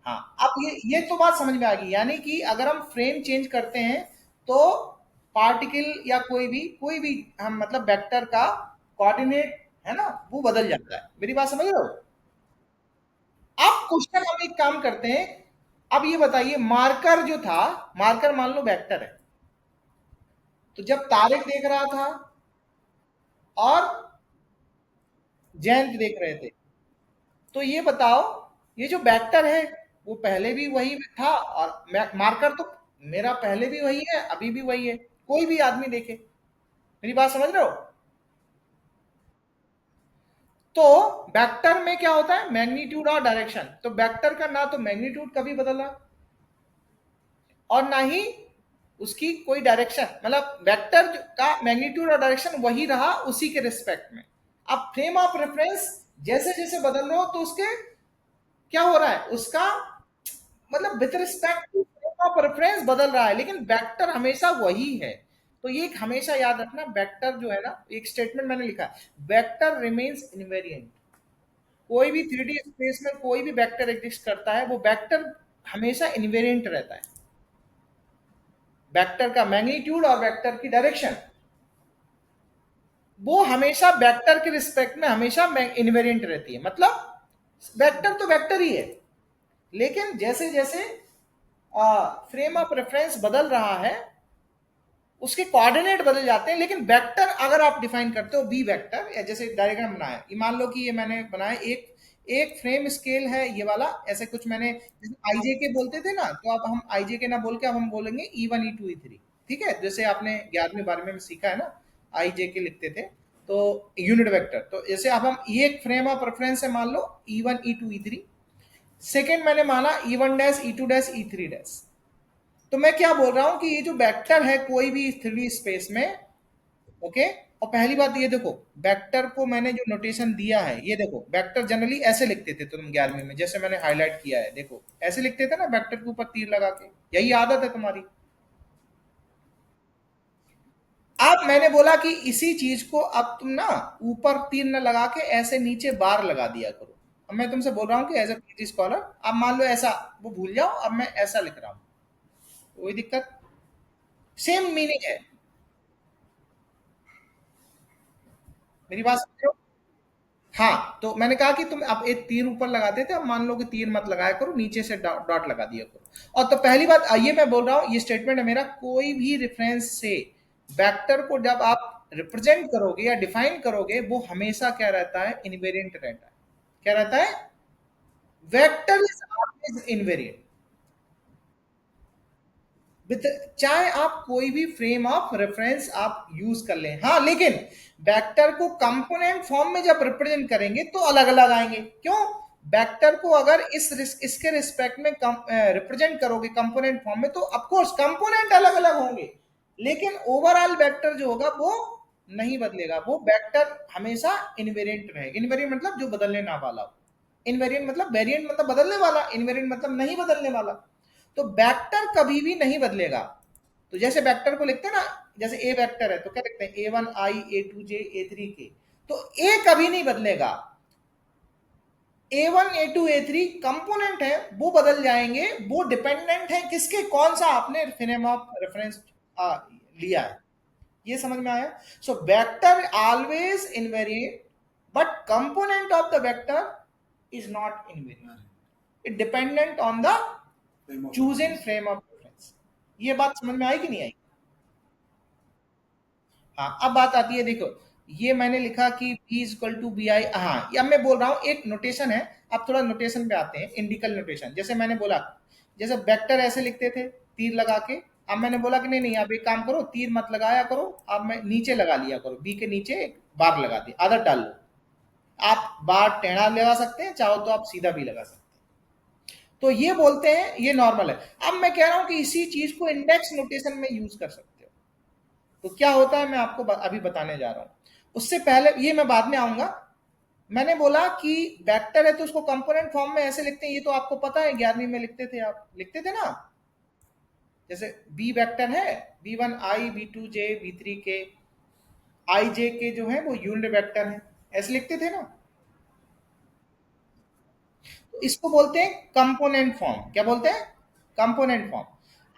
Speaker 1: हाँ, अब ये तो बात समझ में आ गई, यानी कि अगर हम फ्रेम चेंज करते हैं तो पार्टिकल या कोई भी हम मतलब वेक्टर का कोऑर्डिनेट है ना, वो बदल जाता है। मेरी बात समझ रहे हो? अब क्वेश्चन हम एक काम करते हैं, अब ये बताइए, मार्कर जो था, मार्कर मान लो वेक्टर है, तो जब तारिक देख रहा था और जयंत देख रहे थे, तो ये बताओ, ये जो वेक्टर है वो पहले भी वही था, और मार्कर तो मेरा पहले भी वही है, अभी भी वही है, कोई भी आदमी देखे। मेरी बात समझ रहे हो? तो वेक्टर में क्या होता है, मैग्नीट्यूड और डायरेक्शन, तो वेक्टर का ना तो मैग्नीट्यूड कभी बदला और ना ही उसकी कोई डायरेक्शन, मतलब वेक्टर का मैग्नीट्यूड और डायरेक्शन वही रहा उसी के रिस्पेक्ट में। अब फ्रेम ऑफ रेफरेंस जैसे जैसे बदल रहे हो तो उसके क्या हो रहा है, उसका मतलब with respect to frame of reference बदल रहा है, लेकिन वेक्टर हमेशा वही है। तो ये हमेशा याद रखना, वेक्टर जो है ना, एक स्टेटमेंट मैंने लिखा है, वेक्टर रिमेन्स इनवेरिएंट। कोई भी 3D स्पेस में कोई भी वेक्टर एग्जिस्ट करता है, वो वेक्टर हमेशा इनवेरिएंट रहता है। वेक्टर का मैग्नीट्यूड और वेक्टर की डायरेक्शन वो हमेशा वेक्टर के रिस्पेक्ट में हमेशा इनवेरिएंट रहती है। मतलब वेक्टर तो वेक्टर ही है, लेकिन जैसे जैसे फ्रेम ऑफ रेफरेंस बदल रहा है उसके कोऑर्डिनेट बदल जाते हैं। लेकिन वेक्टर अगर आप डिफाइन करते हो बी वेक्टर, या जैसे डायग्राम बनाया, ये मान लो कि ये मैंने बनाया एक एक फ्रेम स्केल है ये वाला, ऐसे कुछ मैंने जैसे आईजे के बोलते थे ना, तो अब हम आईजे के ना बोल के अब हम बोलेंगे E1 E2 E3। ठीक है, जैसे आपने 11वीं 12वीं में सीखा है ना, आईजे के लिखते थे तो यूनिट वेक्टर। तो जैसे अब हम ये एक फ्रेम ऑफ रेफरेंस है, मान लो E1 E2 E3। सेकेंड मैंने माना E1 dash E2 dash E3 dash. तो मैं क्या बोल रहा हूं कि ये जो वेक्टर है कोई भी 3D स्पेस में, ओके। और पहली बात ये देखो, वेक्टर को मैंने जो नोटेशन दिया है, ये देखो वेक्टर जनरली ऐसे लिखते थे तुम 11वीं में, जैसे मैंने हाईलाइट किया है, देखो ऐसे लिखते थे ना वेक्टर के ऊपर तीर लगा के, यही आदत है तुम्हारी। अब मैंने बोला कि इसी चीज को अब तुम ना ऊपर तीर न लगा के ऐसे नीचे बार लगा दिया करो। अब मैं तुमसे बोल रहा हूँ कि एज ए पीटी स्कॉलर, अब मान लो ऐसा वो भूल जाओ, अब मैं ऐसा लिख रहा हूँ, कोई दिक्कत, सेम मीनिंग है। मेरी बात समझ रहे हो? हाँ, तो मैंने कहा कि तुम अब एक तीर ऊपर लगाते थे, अब मान लो कि तीर मत लगाया करो, नीचे से डॉट लगा दिया करो। और तो पहली बात ये मैं बोल रहा हूँ, ये स्टेटमेंट है मेरा, कोई भी रेफरेंस से वेक्टर को जब आप रिप्रेजेंट करोगे या डिफाइन करोगे, वो हमेशा क्या रहता है, इनवेरिएंट रहता है। क्या रहता है? Vector is always invariant with, चाहे आप कोई भी फ्रेम ऑफ रेफरेंस आप यूज कर लें। हाँ, लेकिन वेक्टर को कंपोनेंट फॉर्म में जब रिप्रेजेंट करेंगे तो अलग अलग आएंगे। क्यों? वेक्टर को अगर इसके रिस्पेक्ट में रिप्रेजेंट करोगे कंपोनेंट फॉर्म में, तो ऑफकोर्स कंपोनेंट अलग अलग होंगे, लेकिन ओवरऑल वेक्टर जो होगा वो नहीं बदलेगा। वो वेक्टर हमेशा इनवेरिएंट रहेगा। इनवेरिएंट मतलब जो बदलने ना वाला हो। इनवेरिएंट मतलब, वेरिएंट मतलब बदलने वाला, इनवेरिएंट मतलब नहीं बदलने वाला। तो वेक्टर कभी भी नहीं बदलेगा। तो जैसे वेक्टर को लिखते हैं ना, जैसे ए वेक्टर है तो क्या लिखते हैं, A1 I A2 J A3 K। तो ए कभी नहीं बदलेगा। A1 A2 A3 कंपोनेंट है, वो बदल जाएंगे, वो डिपेंडेंट है किसके, कौन सा आपने फ्रेम ऑफ रेफरेंस लिया है। ये समझ में आया? So vector always invariant, but component of the vector is not invariant. It dependent on the chosen frame of reference. ये बात समझ में आई कि नहीं आई? हाँ, अब बात आती है, देखो ये मैंने लिखा कि B is equal to B I. हाँ, ये अब मैं बोल रहा हूँ एक नोटेशन है। अब थोड़ा नोटेशन पे आते हैं, इंडिकल नोटेशन। जैसे मैंने बोला, जैसे वेक्टर ऐसे लिखते थे तीर लगा के, अब मैंने बोला कि नहीं नहीं, आप एक काम करो, तीर मत लगाया करो, अब मैं नीचे लगा लिया करो, बी के नीचे एक बार लगा दी, आदत डाल लो। आप बार टेढ़ा लगा सकते हैं, चाहो तो आप सीधा भी लगा सकते हैं। तो ये बोलते हैं ये नॉर्मल है। अब मैं कह रहा हूं कि इसी चीज को इंडेक्स नोटेशन में यूज कर सकते हो। तो क्या होता है मैं आपको अभी बताने जा रहा हूं। उससे पहले ये मैं बाद में आऊंगा। मैंने बोला कि वेक्टर है तो उसको कंपोनेंट फॉर्म में ऐसे लिखते हैं, ये तो आपको पता है, 11वीं में लिखते थे, आप लिखते थे ना। जैसे बी वेक्टर है, B1 I B2 J B3 K, I J के जो है वो यूनिट वेक्टर है, ऐसे लिखते थे ना। तो इसको बोलते हैं कंपोनेंट फॉर्म। क्या बोलते हैं? Component form.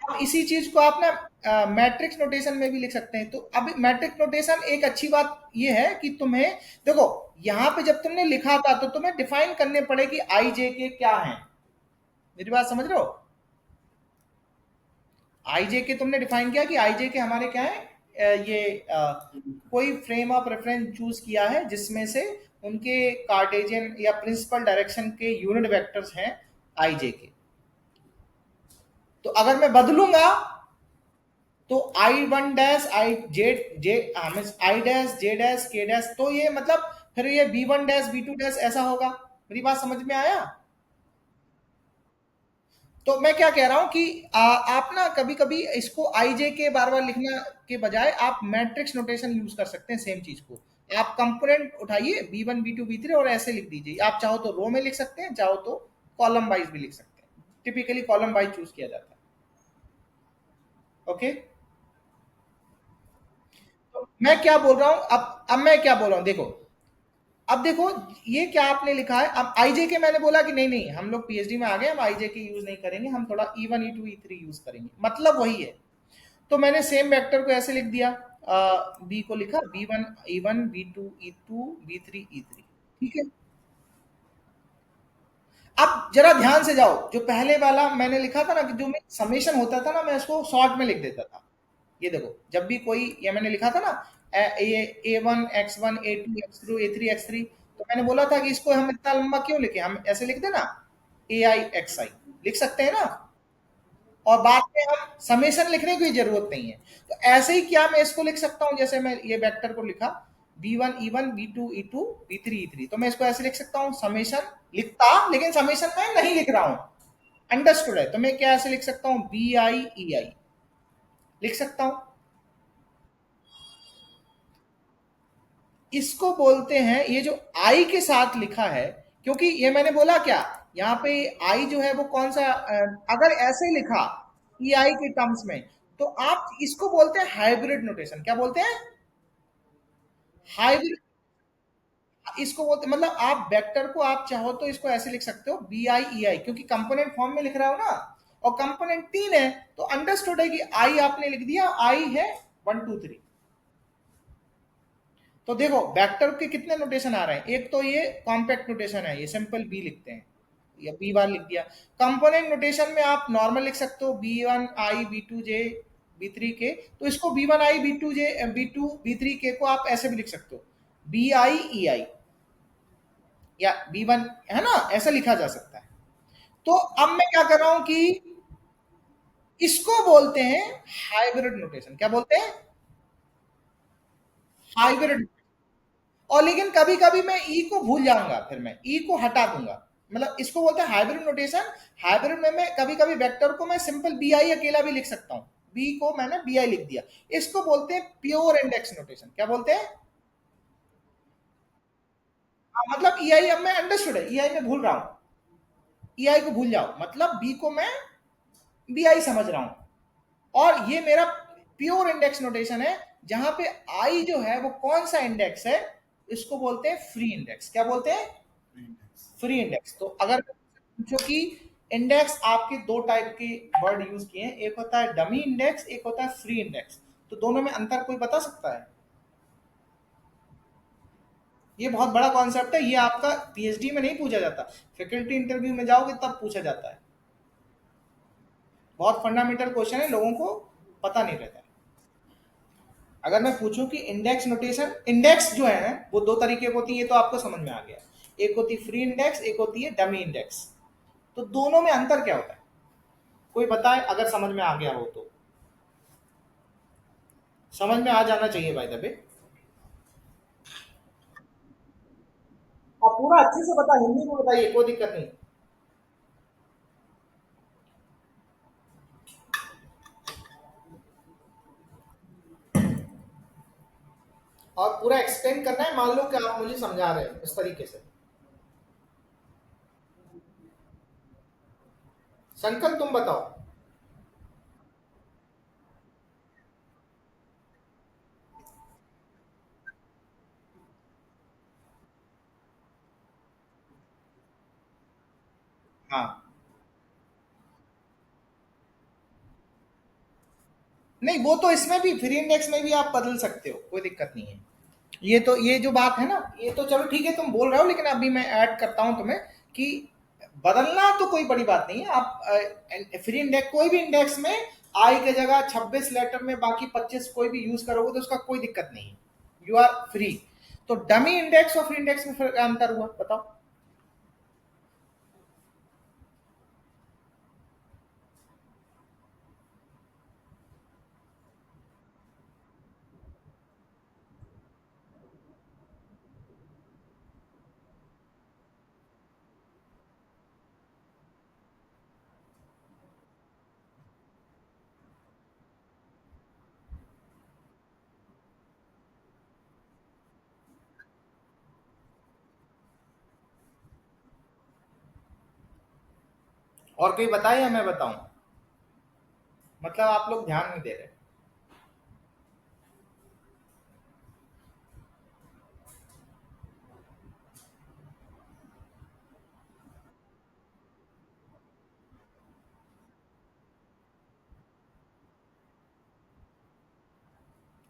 Speaker 1: अब इसी चीज को आप ना मैट्रिक्स नोटेशन में भी लिख सकते हैं। तो अब मैट्रिक्स नोटेशन एक अच्छी बात ये है कि तुम्हें, देखो यहां पे जब तुमने लिखा था तो तुम्हें डिफाइन करने पड़े कि आई जे के क्या है। मेरी बात समझ रहे हो? आई जे के तुमने डिफाइन किया कि आई जे के हमारे क्या है, कोई फ्रेम ऑफ रेफरेंस चूज किया है जिसमें से उनके कार्टेशियन या प्रिंसिपल डायरेक्शन के यूनिट वेक्टर्स हैं आई जे के। तो अगर मैं बदलूंगा तो I1 dash I dash J dash के डैश, तो ये मतलब फिर ये B1 डैश B2 डैश ऐसा होगा। मेरी बात समझ में आया? तो मैं क्या कह रहा हूं कि आप ना कभी कभी इसको आईजे के बार बार लिखने के बजाय आप मैट्रिक्स नोटेशन यूज कर सकते हैं सेम चीज को। आप कंपोनेंट उठाइए B1 B2 B3 और ऐसे लिख दीजिए। आप चाहो तो रो में लिख सकते हैं, चाहो तो कॉलम वाइज भी लिख सकते हैं। टिपिकली कॉलम वाइज चूज किया जाता है। ओके। तो मैं क्या बोल रहा हूं, अब मैं क्या बोल रहा हूं देखो। अब देखो, ये क्या आपने लिखा है। अब आईजे के मैंने बोला कि नहीं नहीं, हम लोग पीएचडी में आ गए, हम आईजे के यूज नहीं करेंगे, हम थोड़ा E1 E2 E3 यूज करेंगे, मतलब वही है। तो मैंने सेम वेक्टर को ऐसे लिख दिया, बी को लिखा B1 E1 B2 E2 B3 E3। ठीक है। अब जरा ध्यान से जाओ, जो पहले वाला मैंने लिखा था ना, कि जो में समेशन होता था ना, मैं उसको शॉर्ट में लिख देता था। ये देखो, जब भी कोई, ये मैंने लिखा था ना, A1 X1 A2 X2 A3 X3, तो मैंने बोला था कि इसको हम इतना लंबा क्यों लिखे, हम ऐसे लिख देना AI XI, लिख सकते हैं ना। और बाद में हम समेशन लिखने की जरूरत नहीं है। तो ऐसे ही क्या मैं इसको लिख सकता हूं, जैसे मैं ये वेक्टर को लिखा B1 E1 B2 E2 B3 E3, तो मैं इसको ऐसे लिख सकता हूं समेशन, लिखता, लेकिन समेशन में नहीं लिख रहा हूं, अंडरस्टूड है। तो मैं क्या ऐसे लिख सकता हूं BI EI, लिख सकता हूं। इसको बोलते हैं, ये जो आई के साथ लिखा है, क्योंकि ये मैंने बोला क्या, यहाँ पे आई जो है वो कौन सा, अगर ऐसे लिखा EI के टर्म्स में, तो आप इसको बोलते हैं हाइब्रिड नोटेशन। क्या बोलते हैं? हाइब्रिड। इसको बोलते, मतलब आप वेक्टर को आप चाहो तो इसको ऐसे लिख सकते हो BI EI, क्योंकि कंपोनेंट फॉर्म में लिख रहा हो ना, और कंपोनेंट तीन है, तो अंडरस्टूड है कि आई आपने लिख दिया, आई है 1 2 3। तो देखो वेक्टर के कितने नोटेशन आ रहे हैं, एक तो ये कॉम्पैक्ट नोटेशन है, ये सिंपल बी लिखते हैं, या B1 लिख दिया। कंपोनेंट नोटेशन में आप नॉर्मल लिख सकते हो B1 I B2 J B3 K, तो इसको B1 I B2 J B2 B3 K को आप ऐसे भी लिख सकते हो BI EI, या B1, है ना, ऐसा लिखा जा सकता है। तो अब मैं क्या कर रहा हूं कि इसको बोलते हैं हाइब्रिड नोटेशन। क्या बोलते हैं? हाइब्रिड। और लेकिन कभी कभी मैं ई को भूल जाऊंगा, फिर मैं ई को हटा दूंगा, मतलब इसको बोलते हैं हाइब्रिड नोटेशन। हाइब्रिड में मैं कभी कभी वेक्टर को मैं सिंपल BI अकेला भी लिख सकता हूं, बी को मैंने BI लिख दिया। इसको बोलते हैं प्योर इंडेक्स नोटेशन। क्या बोलते हैं? मतलब EI, अब मैं अंडरस्टूड है, EI में भूल रहा हूं, EI को भूल जाओ, मतलब बी को मैं BI समझ रहा हूं। और ये मेरा प्योर इंडेक्स नोटेशन है, जहां पे आई जो है वो कौन सा इंडेक्स है, इसको बोलते हैं फ्री इंडेक्स। क्या बोलते हैं? Free index. तो अगर पूछो कि इंडेक्स, आपके दो टाइप के वर्ड यूज किए हैं, एक होता है डमी इंडेक्स, एक होता है फ्री इंडेक्स, तो दोनों में अंतर कोई बता सकता है? ये बहुत बड़ा कॉन्सेप्ट है, ये आपका पीएचडी में नहीं पूछा जाता, फैकल्टी इंटरव्यू में जाओगे तब पूछा जाता है। बहुत फंडामेंटल क्वेश्चन है, लोगों को पता नहीं रहता है। अगर मैं पूछूं कि इंडेक्स नोटेशन, इंडेक्स जो है वो दो तरीके की होती है, ये तो आपको समझ में आ गया। एक होती है फ्री इंडेक्स, एक होती है डमी इंडेक्स। तो दोनों में अंतर क्या होता है, कोई बताए अगर समझ में आ गया हो तो। समझ में आ जाना चाहिए बाय द वे। आप पूरा अच्छे से बता, हिंदी में बताइए, कोई दिक्कत नहीं। और पूरा एक्सप्लेन करना है, मान लो कि आप मुझे समझा रहे हैं उस तरीके से। संकल्प तुम बताओ। हाँ, नहीं वो तो इसमें भी, फ्री इंडेक्स में भी आप बदल सकते हो, कोई दिक्कत नहीं है। ये तो, ये जो बात है ना, ये तो चलो ठीक है, तुम बोल रहे हो, लेकिन अभी मैं ऐड करता हूं तुम्हें कि बदलना तो कोई बड़ी बात नहीं है। आप फ्री इंडेक्स, कोई भी इंडेक्स में आई के जगह 26 लेटर में बाकी 25 कोई भी यूज करोगे तो उसका कोई दिक्कत नहीं है, यू आर फ्री। तो डमी इंडेक्स और फ्री इंडेक्स में फिर क्या अंतर हुआ, बताओ। और कोई बताए या मैं बताऊं? मतलब आप लोग ध्यान नहीं दे रहे।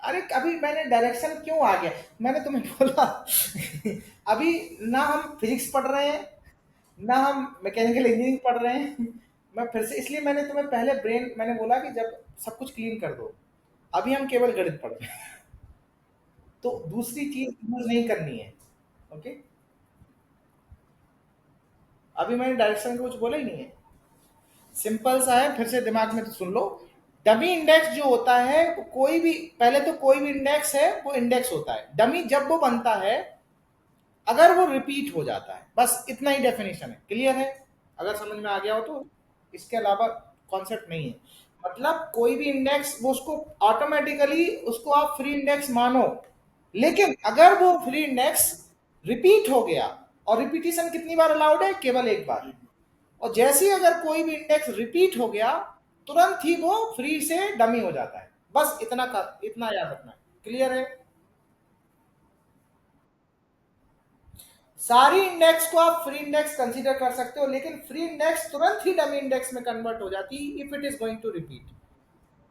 Speaker 1: अरे अभी मैंने डायरेक्शन क्यों आ गया, मैंने तुम्हें बोला अभी ना हम फिजिक्स पढ़ रहे हैं, ना हम मैकेनिकल इंजीनियरिंग पढ़ रहे हैं। मैं फिर से इसलिए मैंने तुम्हें पहले ब्रेन मैंने बोला कि जब सब कुछ क्लीन कर दो, अभी हम केवल गणित पढ़ रहे हैं। तो दूसरी चीज यूज नहीं करनी है। ओके, अभी मैंने डायरेक्शन का कुछ बोला ही नहीं है। सिंपल सा है, फिर से दिमाग में सुन लो। डमी इंडेक्स जो होता है वो कोई भी, पहले तो कोई भी इंडेक्स है वो इंडेक्स होता है। डमी जब वो बनता है अगर वो रिपीट हो जाता है, बस इतना ही डेफिनेशन है। क्लियर है? अगर समझ में आ गया हो तो, इसके अलावा कॉन्सेप्ट नहीं है। मतलब कोई भी इंडेक्स वो उसको ऑटोमेटिकली उसको आप फ्री इंडेक्स मानो, लेकिन अगर वो फ्री इंडेक्स रिपीट हो गया, और रिपीटिशन कितनी बार अलाउड है? केवल एक बार। और जैसे ही अगर कोई भी इंडेक्स रिपीट हो गया, तुरंत ही वो फ्री से डमी हो जाता है। बस इतना इतना याद रखना है। क्लियर है? सारी इंडेक्स को आप फ्री इंडेक्स कंसीडर कर सकते हो, लेकिन फ्री इंडेक्स तुरंत ही डमी इंडेक्स में कन्वर्ट हो जाती है if it is going to repeat.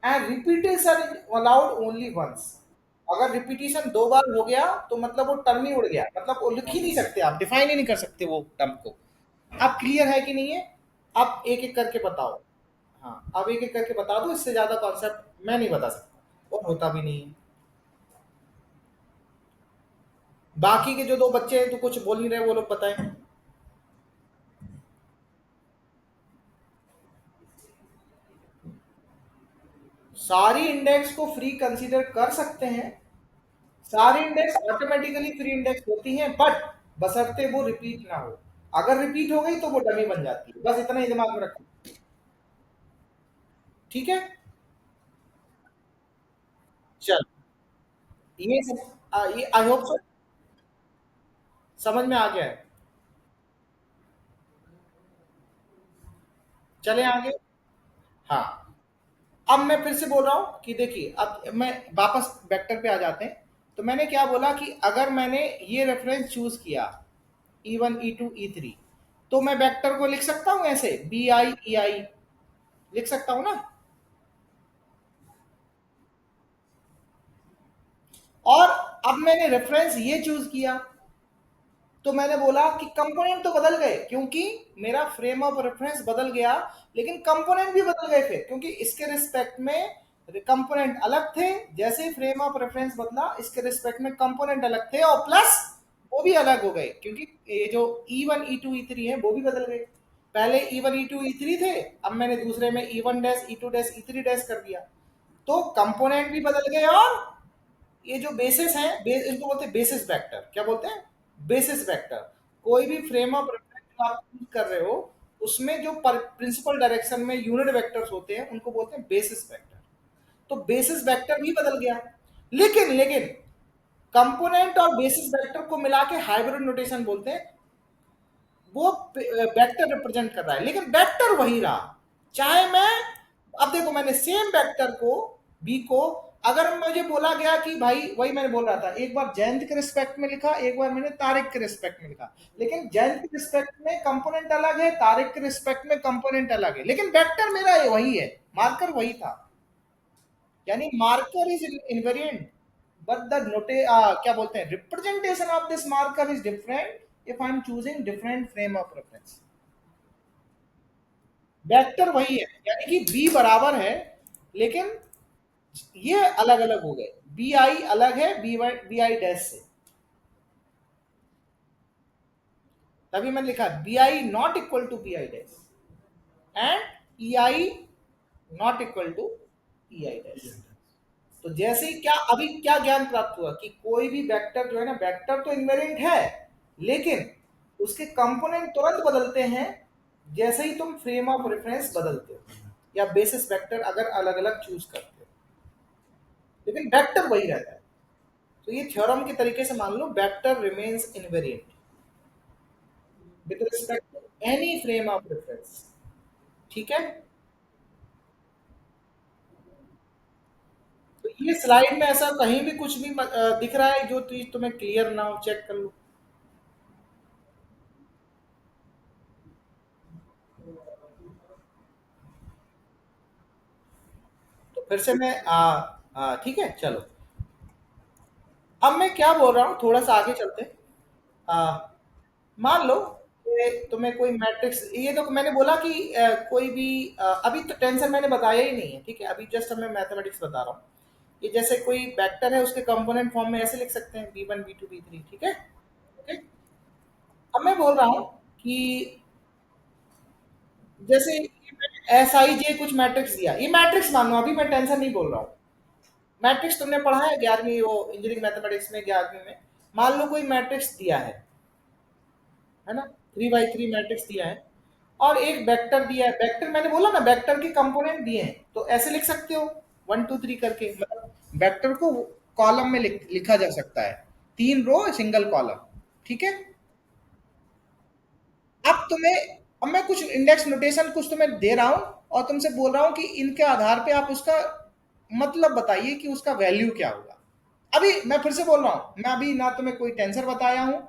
Speaker 1: And repetition allowed only once. अगर रिपीटिशन दो बार हो गया तो मतलब वो टर्म ही उड़ गया, मतलब वो लिख ही नहीं सकते, आप डिफाइन ही नहीं कर सकते वो टर्म को। आप क्लियर है कि नहीं है? आप एक एक करके बताओ। हाँ, अब एक एक करके बता दो, इससे ज्यादा कॉन्सेप्ट मैं नहीं बता सकता और होता भी नहीं है। बाकी के जो दो बच्चे हैं तो कुछ बोल नहीं रहे, वो लोग बताएं। सारी इंडेक्स को फ्री कंसीडर कर सकते हैं। सारी इंडेक्स ऑटोमेटिकली फ्री इंडेक्स होती हैं, बट बशर्ते वो रिपीट ना हो। अगर रिपीट हो गई तो वो डमी बन जाती है। बस इतना ही दिमाग में रखो। ठीक है? चल, ये सब ये आई होप सो समझ में आ गया है। चले आगे। हाँ, अब मैं फिर से बोल रहा हूं कि देखिए, अब मैं वापस वेक्टर पे आ जाते हैं। तो मैंने क्या बोला कि अगर मैंने ये रेफरेंस चूज किया, E1 E2 E3, तो मैं वेक्टर को लिख सकता हूं ऐसे, BI EI लिख सकता हूं ना। और अब मैंने रेफरेंस ये चूज किया, तो मैंने बोला कि कंपोनेंट तो बदल गए, क्योंकि मेरा फ्रेम ऑफ रेफरेंस बदल गया, लेकिन कंपोनेंट भी बदल गए थे, क्योंकि इसके रिस्पेक्ट में कंपोनेंट अलग थे। जैसे फ्रेम ऑफ रेफरेंस बदला, इसके रिस्पेक्ट में कंपोनेंट अलग थे, और प्लस वो भी अलग हो गए, क्योंकि ये जो E1 E2 E3 है वो भी बदल गए। पहले E1 E2 E3 थे, अब मैंने दूसरे में E1 E2 E3 कर दिया। तो कंपोनेंट भी बदल गए, और ये जो बेसिस है, इनको बोलते हैं बेसिस वेक्टर। क्या बोलते हैं? Basis vector. कोई भी फ्रेम ऑफ रेफरेंस जो आप यूज कर रहे हो, उसमें जो प्रिंसिपल डायरेक्शन में यूनिट वेक्टर्स होते हैं उनको बोलते हैं बेसिस वेक्टर। तो बेसिस वेक्टर भी बदल गया। लेकिन कंपोनेंट और बेसिस वेक्टर को मिला के हाइब्रिड नोटेशन बोलते हैं। वो वेक्टर रिप्रेजेंट कर रहा है, लेकिन वेक्टर वही रहा। चाहे मैं, अब देखो, मैंने सेम वेक्टर को, बी को, अगर मुझे बोला गया कि भाई, वही मैंने बोल रहा था, एक बार जयंत के रिस्पेक्ट में लिखा, एक बार मैंने तारिक के रिस्पेक्ट में लिखा, लेकिन जयंत के रिस्पेक्ट में कंपोनेंट अलग है, तारिक के रिस्पेक्ट में कंपोनेंट अलग है, लेकिन वेक्टर मेरा वही है, मार्कर वही था। यानी marker is invariant, but the नोटे क्या बोलते हैं, representation of this marker is different if I am choosing different frame of reference. Vector वही है, यानी कि बी बराबर है, लेकिन ये अलग अलग हो गए। बी आई अलग है बी आई डैश से। तभी मैंने लिखा B I not equal to B I dash, and E I not equal to E I dash. तो जैसे ही क्या, अभी क्या ज्ञान प्राप्त हुआ कि कोई भी वेक्टर जो है ना, वेक्टर तो इनवेरिएंट है, लेकिन उसके कंपोनेंट तुरंत बदलते हैं जैसे ही तुम फ्रेम ऑफ रेफरेंस बदलते हो, या बेसिस वेक्टर अगर अलग अलग चूज करते हो, लेकिन वेक्टर वही रहता है। तो ये थ्योरम के तरीके से मान लो, vector remains invariant with respect to any frame of reference. ठीक है। तो ये स्लाइड में ऐसा कहीं भी कुछ भी दिख रहा है जो चीज तुम्हें क्लियर ना हो, चेक कर लो। तो फिर से मैं ठीक है चलो। अब मैं क्या बोल रहा हूँ, थोड़ा सा आगे चलते हैं। आ, मान लो कि तुम्हें कोई मैट्रिक्स, ये तो मैंने बोला कि कोई भी अभी तो टेंसर मैंने बताया ही नहीं है, ठीक है, अभी जस्ट मैं मैथमेटिक्स बता रहा हूँ। ये जैसे कोई वेक्टर है, उसके कंपोनेंट फॉर्म में ऐसे लिख सकते हैं, b1 b2 b3, ठीक है। ओके। अब मैं बोल रहा हूँ कि जैसे एस आई जे कुछ मैट्रिक्स दिया, ये मैट्रिक्स मानो, अभी मैं टेंसर नहीं बोल रहा हूँ। मैट्रिक्स तुमने पढ़ा है 11वीं वो इंजीनियरिंग मैथमेटिक्स में, 11वीं में। मान लो कोई मैट्रिक्स दिया है ना, 3 बाई 3 मैट्रिक्स दिया है, और एक वेक्टर दिया है। वेक्टर मैंने बोला ना, वेक्टर के कंपोनेंट दिए हैं, तो ऐसे लिख सकते हो 1 2 3 करके, मतलब वेक्टर को कॉलम में लिखा जा सकता है, 3 रो सिंगल कॉलम, ठीक है। अब तुम्हें, अब मैं कुछ इंडेक्स नोटेशन कुछ तुम्हें दे रहा हूं, और तुमसे बोल रहा हूं कि इनके आधार पे आप उसका मतलब बताइए कि उसका वैल्यू क्या होगा। अभी मैं फिर से बोल रहा हूं, मैं अभी ना तुम्हें कोई टेंसर बताया हूं,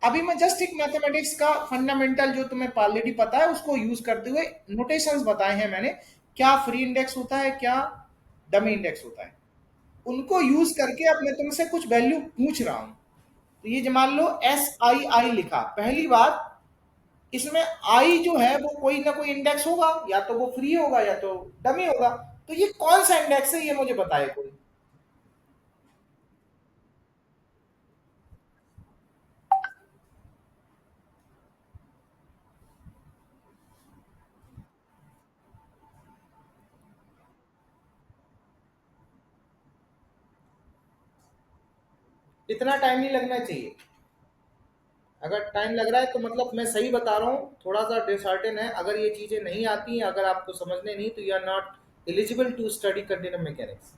Speaker 1: अभी मैं जस्ट एक मैथमेटिक्स का फंडामेंटल जो तुम्हें ऑलरेडी पता है उसको यूज करते हुए नोटेशंस बताए हैं मैंने। क्या फ्री इंडेक्स होता है, क्या डमी इंडेक्स होता है, उनको यूज करके अब मैं तुमसे कुछ वैल्यू पूछ रहा हूं। तो ये जो मान लो एस आई आई लिखा, पहली बात, इसमें आई जो है वो कोई ना कोई इंडेक्स होगा, या तो वो फ्री होगा या तो डमी होगा। तो ये कौन सा इंडेक्स है, ये मुझे बताए कोई। इतना टाइम नहीं लगना चाहिए। अगर टाइम लग रहा है तो मतलब मैं सही बता रहा हूँ, थोड़ा सा डिसर्टेन है। अगर ये चीजें नहीं आती हैं, अगर आपको समझने नहीं, तो you are not eligible to study continuum mechanics.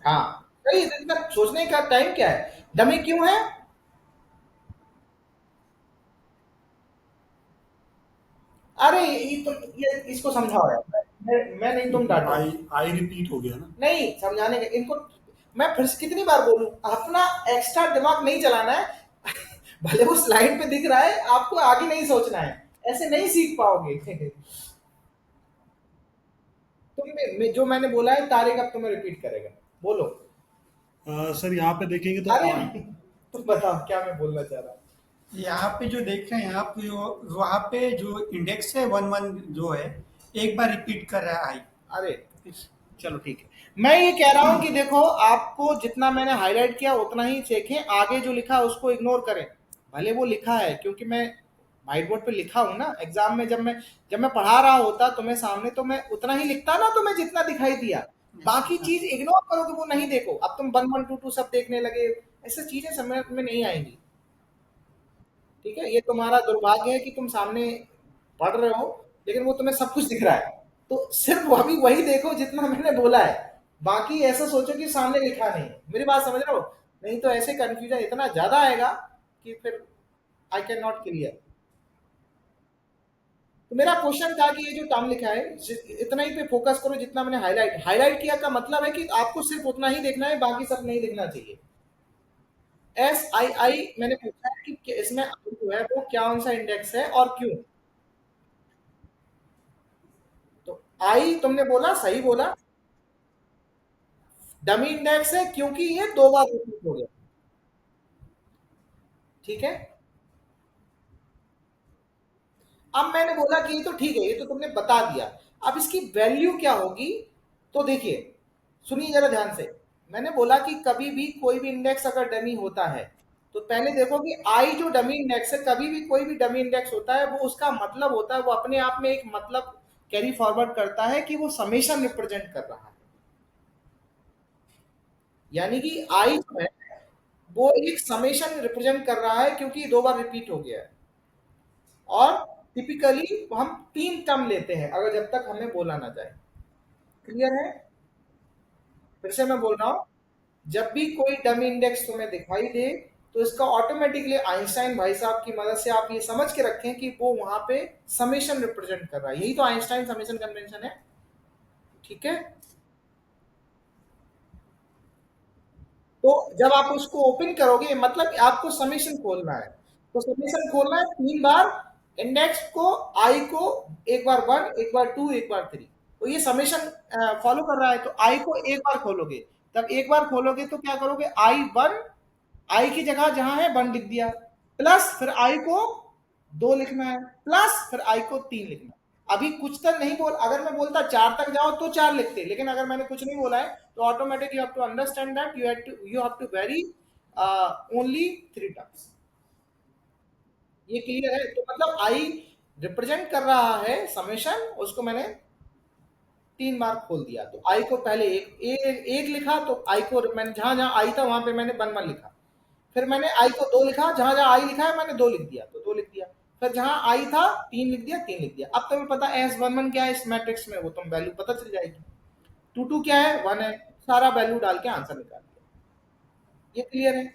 Speaker 1: हाँ, सही, इतना सोचने का टाइम क्या है, डमी क्यों है। अरे ये तो, ये इसको समझाओ यार, मैं नहीं, तुम
Speaker 2: क्योंकि
Speaker 1: डांटो।
Speaker 2: आई आई रिपीट हो गया ना।
Speaker 1: नहीं समझाने के इनको, मैं फिर से कितनी बार बोलूं, अपना एक्स्ट्रा दिमाग नहीं चलाना है। भले वो स्लाइड पे दिख रहा है, आपको आगे नहीं सोचना है, ऐसे नहीं सीख पाओगे। जो मैंने बोला है, तारिक अब तुम्हें रिपीट करेगा, बोलो।
Speaker 2: सर यहाँ पे देखेंगे तो
Speaker 1: अरे तुम बताओ क्या मैं बोलना चाह रहा हूँ।
Speaker 3: यहाँ पे जो देख रहे हैं, यहाँ पे जो वहाँ पे जो इंडेक्स है 1 1 जो है, एक बार रिपीट कर रहा है आई।
Speaker 1: अरे चलो ठीक है। मैं ये कह रहा हूं कि देखो, आपको जितना मैंने हाईलाइट किया उतना ही देखें, आगे जो लिखा है उसको इग्नोर करें। भले वो लिखा है, क्योंकि मैं व्हाइट बोर्ड पे लिखा हूं ना, एग्जाम में जब मैं पढ़ा रहा होता तुम्हें सामने, तो मैं उतना ही लिखता ना, तुम्हें जितना दिखाई दिया। बाकी
Speaker 3: अच्छा,
Speaker 1: चीज इग्नोर करो कि वो नहीं देखो, अब तुम 1 1 2 2 सब देखने लगे, ऐसे चीजें समझ में नहीं आएंगी। ठीक है, ये तुम्हारा दुर्भाग्य है कि तुम सामने पढ़ रहे हो, लेकिन वो तुम्हें सब कुछ दिख रहा है। तो सिर्फ अभी वही देखो जितना मैंने बोला है, बाकी ऐसा सोचो कि सामने लिखा नहीं है। मेरी बात समझ रहे हो, नहीं तो ऐसे कंफ्यूजन इतना ज्यादा आएगा कि फिर आई कैन नॉट क्लियर। तो मेरा क्वेश्चन था कि ये जो टर्म लिखा है, इतना ही पे फोकस करो जितना मैंने हाईलाइट हाईलाइट किया, का मतलब है कि आपको सिर्फ उतना ही देखना है, बाकी सब नहीं देखना चाहिए। एस आई आई मैंने पूछा है कि इसमें आई जो है वो कौन सा इंडेक्स है और क्यों। तो आई तुमने बोला, सही बोला, डमी इंडेक्स है क्योंकि ये 2 बार रिपीट हो गया, ठीक है। अब मैंने बोला कि ये तो ठीक है, ये तो तुमने बता दिया, अब इसकी वैल्यू क्या होगी। तो देखिए, सुनिए जरा ध्यान से। मैंने बोला कि कभी भी कोई भी इंडेक्स अगर डमी होता है, तो पहले देखो कि आई जो डमी इंडेक्स है, कभी भी कोई भी डमी इंडेक्स होता है, वो उसका मतलब होता है, वो अपने आप में एक मतलब कैरी फॉरवर्ड करता है कि वो समेशन रिप्रेजेंट कर रहा है। यानी कि आई जो है वो एक समेशन रिप्रेजेंट कर रहा है, क्योंकि 2 बार रिपीट हो गया है। और टिपिकली हम 3 टर्म लेते हैं, अगर जब तक हमें बोला ना जाए। क्लियर है। फिर से मैं बोल रहा हूं, जब भी कोई डमी इंडेक्स तुम्हें दिखाई दे, तो इसका ऑटोमेटिकली आइंस्टाइन भाई साहब की मदद से आप ये समझ के रखें कि वो वहां पे समेशन रिप्रेजेंट कर रहा है। यही तो आइंस्टाइन समेशन कन्वेंशन है। ठीक है। तो जब आप उसको ओपन करोगे, मतलब आपको समेशन खोलना है। तो समेशन खोलना है 3 बार, इंडेक्स को, आई को, एक बार 1, एक बार 2, एक बार 3। तो ये समेशन फॉलो कर रहा है। तो आई को एक बार खोलोगे, तब एक बार खोलोगे तो क्या करोगे, I1, आई की जगह जहां है 1 लिख दिया, प्लस फिर आई को 2 लिखना है, प्लस फिर आई को 3 लिखना है। अभी कुछ तक नहीं बोल, अगर मैं बोलता 4 तक जाओ तो 4 लिखते, लेकिन अगर मैंने कुछ नहीं बोला है तो automatic you have to understand that you have to very only 3 terms. ये क्लियर है? तो मतलब आई रिप्रेजेंट कर रहा है समेशन, उसको मैंने 3 बार खोल दिया। तो आई को पहले एक लिखा, तो आई को मैंने जहां जहां आई था वहां पे मैंने 1 1 लिखा। फिर मैंने आई को 2 लिखा, जहां जहां आई लिखा है मैंने 2 लिख दिया, तो 2 लिख दिया। फिर जहां आई था 3 लिख दिया, 3 लिख दिया। अब तुम्हें पता S11 क्या है इस मैट्रिक्स में, वो तुम वैल्यू पता चल जाएगी। 22 क्या है, 1 है। सारा वैल्यू डाल के आंसर निकाल दिया। ये क्लियर है?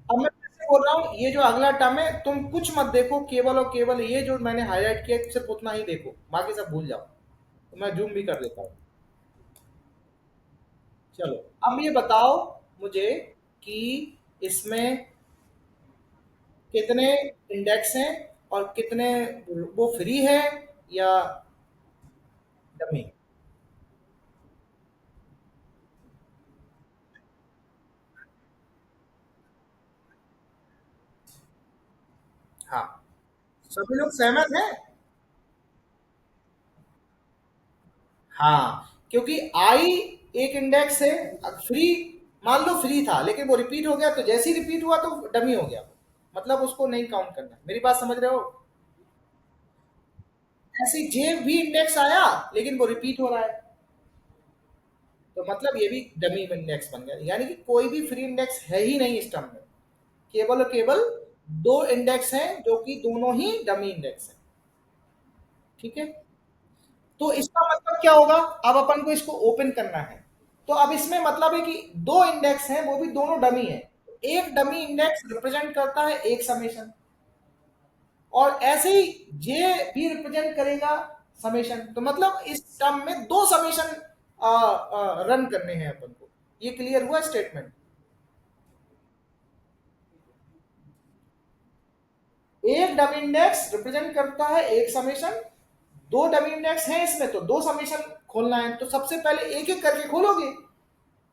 Speaker 1: अब मैं फिर से बोल रहा हूँ, ये जो अगला टर्म है तुम कुछ मत देखो, केवल और केवल ये जो मैंने हाईलाइट किया सिर्फ उतना ही देखो, बाकी सब भूल जाओ। तो मैं जूम भी कर देता हूँ। चलो, अब ये बताओ मुझे कि इसमें कितने इंडेक्स हैं और कितने वो फ्री है या डमी। हाँ, सभी लोग सहमत हैं। हाँ, क्योंकि आई एक इंडेक्स है, फ्री, मान लो फ्री था लेकिन वो रिपीट हो गया, तो जैसे ही रिपीट हुआ तो डमी हो गया, मतलब उसको नहीं काउंट करना। मेरी बात समझ रहे हो? ऐसे जे भी इंडेक्स आया लेकिन वो रिपीट हो रहा है, तो मतलब ये भी डमी इंडेक्स बन गया। यानी कि कोई भी फ्री इंडेक्स है ही नहीं इस टर्म में, केवल और केवल 2 इंडेक्स हैं जो कि दोनों ही डमी इंडेक्स हैं। ठीक है। तो इसका मतलब क्या होगा, अब अपन को इसको ओपन करना है। तो अब इसमें मतलब है कि 2 इंडेक्स हैं, वो भी दोनों डमी है। एक डमी इंडेक्स रिप्रेजेंट करता है एक समेशन, और ऐसे ही जे भी रिप्रेजेंट करेगा समेशन। तो मतलब इस टर्म में 2 समेशन रन करने हैं अपन को। ये क्लियर हुआ स्टेटमेंट? एक डमी इंडेक्स रिप्रेजेंट करता है एक समेशन, 2 डमी इंडेक्स हैं इसमें, तो 2 समेशन खोलना है। तो सबसे पहले एक एक करके खोलोगे,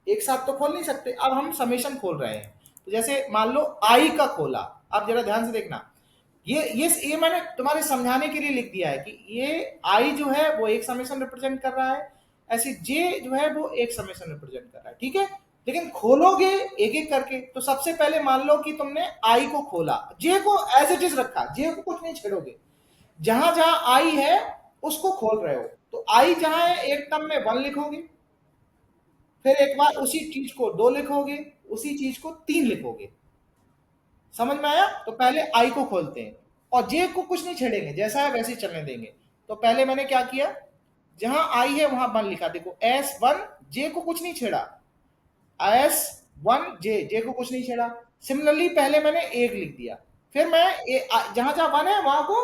Speaker 1: एक साथ तो खोल नहीं सकते। अब हम समेशन खोल रहे हैं, तो जैसे मान लो आई का खोला। अब जरा ध्यान से देखना, ये मैंने तुम्हारे समझाने के लिए लिख दिया है कि ये आई जो है वो एक समेशन रिप्रेजेंट कर रहा है, ऐसे जे जो है वो एक समेशन रिप्रेजेंट कर रहा है। ठीक है। लेकिन खोलोगे एक एक करके, तो सबसे पहले मान लो कि तुमने आई को खोला, जे को एज इट इज रखा, जे को कुछ नहीं छेड़ोगे, जहां जहां आई है उसको खोल रहे हो। तो आई जहां है एक टर्म में 1 लिखोगे, फिर एक बार उसी चीज को 2 लिखोगे, उसी चीज को 3 लिखोगे। समझ में आया? तो पहले आई को खोलते हैं और जे को कुछ नहीं छेड़ेंगे, जैसा है वैसे ही चलने देंगे। तो पहले मैंने क्या किया, जहां आई है वहां 1 लिखा, देखो S1, जे को कुछ नहीं छेड़ा, S1 जे को कुछ नहीं छेड़ा। सिमिलरली पहले मैंने 1 लिख दिया, फिर मैं जहां जहां 1 है वहां को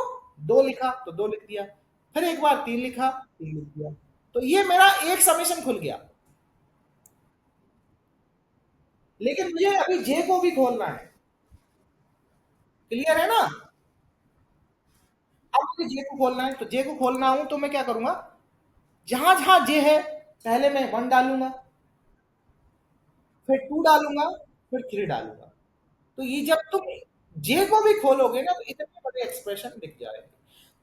Speaker 1: 2 लिखा, तो 2 लिख दिया, फिर एक बार 3 लिखा, 3 लिख दिया। तो ये मेरा एक समेशन खुल गया। लेकिन मुझे अभी जे को भी खोलना है। क्लियर है ना? अब मुझे जे को खोलना है, तो जे को खोलना हूं तो मैं क्या करूंगा, जहां जहां जे है पहले मैं 1 डालूंगा, फिर 2 डालूंगा, फिर 3 डालूंगा। तो ये जब तुम जे को भी खोलोगे ना, तो इतने बड़े एक्सप्रेशन दिख जाएंगे।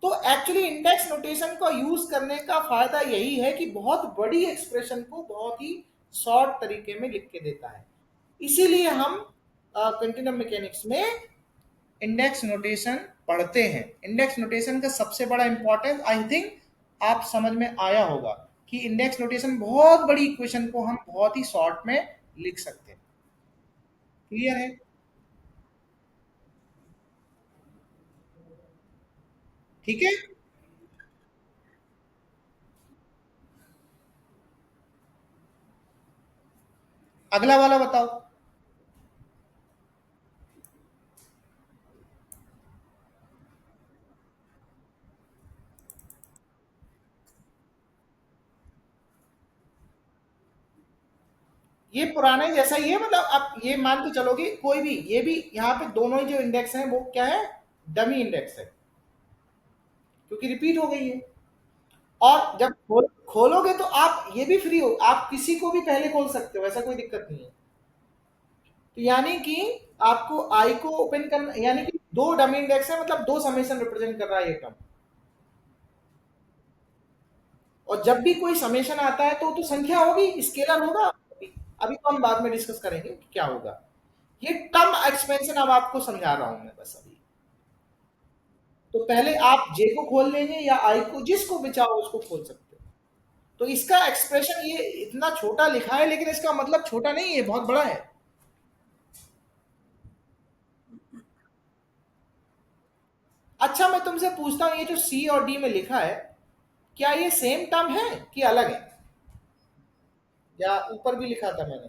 Speaker 1: तो एक्चुअली इंडेक्स नोटेशन का यूज करने का फायदा यही है कि बहुत बड़ी एक्सप्रेशन को बहुत ही शॉर्ट तरीके में लिख के देता है। इसीलिए हम कंटिन्यूम मैकेनिक्स में इंडेक्स नोटेशन पढ़ते हैं। इंडेक्स नोटेशन का सबसे बड़ा इंपॉर्टेंस आई थिंक आप समझ में आया होगा कि इंडेक्स नोटेशन बहुत बड़ी इक्वेशन को हम बहुत ही शॉर्ट में लिख सकते हैं। क्लियर है? ठीक है। अगला वाला बताओ। ये पुराने जैसा ही है, मतलब आप ये मान के चलोगे कोई भी, ये भी यहाँ पे दोनों ही जो इंडेक्स हैं वो क्या है, डमी इंडेक्स है, क्योंकि रिपीट हो गई है। और जब खोलोगे तो आप ये भी फ्री हो, आप किसी को भी पहले खोल सकते हो, ऐसा कोई दिक्कत नहीं है। तो यानी कि आपको आई को ओपन करना, यानी कि दो डमी इंडेक्स है, मतलब दो समेशन रिप्रेजेंट कर रहा है ये टर्म। और जब भी कोई समेशन आता है तो संख्या होगी, स्केलर होगा। अभी तो हम बाद में डिस्कस करेंगे कि क्या होगा। ये टर्म एक्सपेंशन अब आपको समझा रहा हूं मैं बस अभी। तो पहले आप जे को खोल लेंगे या आई को, जिसको भी चाहो उसको खोल सकते हो। तो इसका एक्सप्रेशन ये इतना छोटा लिखा है, लेकिन इसका मतलब छोटा नहीं है, बहुत बड़ा है। अच्छा मैं तुमसे पूछता हूं, ये जो सी और डी में लिखा है, क्या ये सेम टर्म है कि अलग है? या ऊपर भी लिखा था मैंने,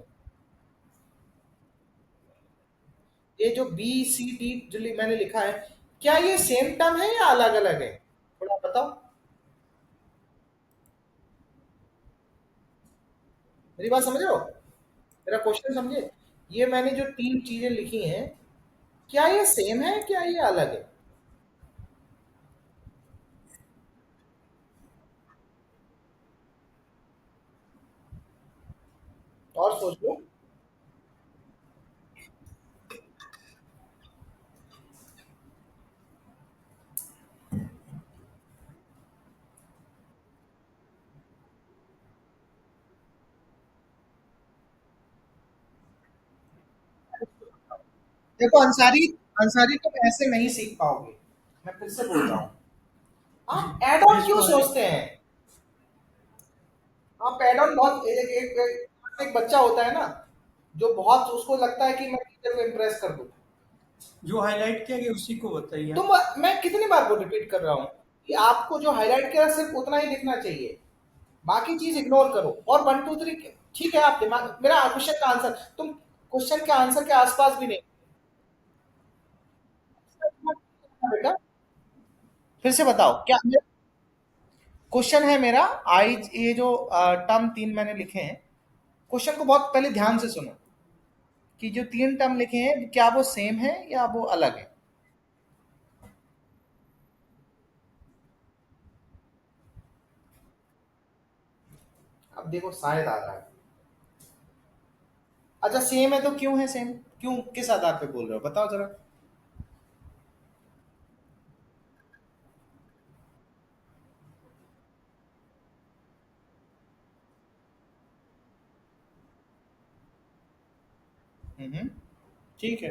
Speaker 1: ये जो बी सी डी जो मैंने लिखा है, क्या ये सेम टर्म है या अलग अलग है? थोड़ा बताओ, मेरी बात समझ रहे हो, मेरा क्वेश्चन समझे। ये मैंने जो तीन चीजें लिखी हैं, क्या ये सेम है क्या ये अलग है? और सोच लो। देखो अंसारी, अंसारी तुम ऐसे नहीं सीख पाओगे, मैं फिर से बोल रहा हूँ। आप एड ऑन क्यों
Speaker 3: इसको
Speaker 1: सोचते हैं? आप एड ऑन बहुत एक बच्चा होता है ना, जो बहुत उसको लगता है कि मैं टीचर को इम्प्रेस कर दूं।
Speaker 3: जो हाईलाइट किया गया उसी को बताइए
Speaker 1: तुम,
Speaker 3: आप।
Speaker 1: मैं कितनी बार को रिपीट कर रहा हूँ कि आपको जो हाईलाइट किया सिर्फ उतना ही लिखना चाहिए, बाकी चीज इग्नोर करो। और 1 2 3 ठीक है, आप दिमाग, मेरा क्वेश्चन का आंसर तुम, क्वेश्चन के आंसर के आसपास भी नहीं। बेटा फिर से बताओ क्या क्वेश्चन है मेरा। आई ये जो टर्म तीन मैंने लिखे हैं, क्वेश्चन को बहुत पहले ध्यान से सुनो, कि जो तीन टर्म लिखे हैं क्या वो सेम है या वो अलग है? अब देखो शायद आ रहा है। अच्छा सेम है तो क्यों है सेम, क्यों, किस आधार पे बोल रहे हो बताओ जरा। हम्म, ठीक है।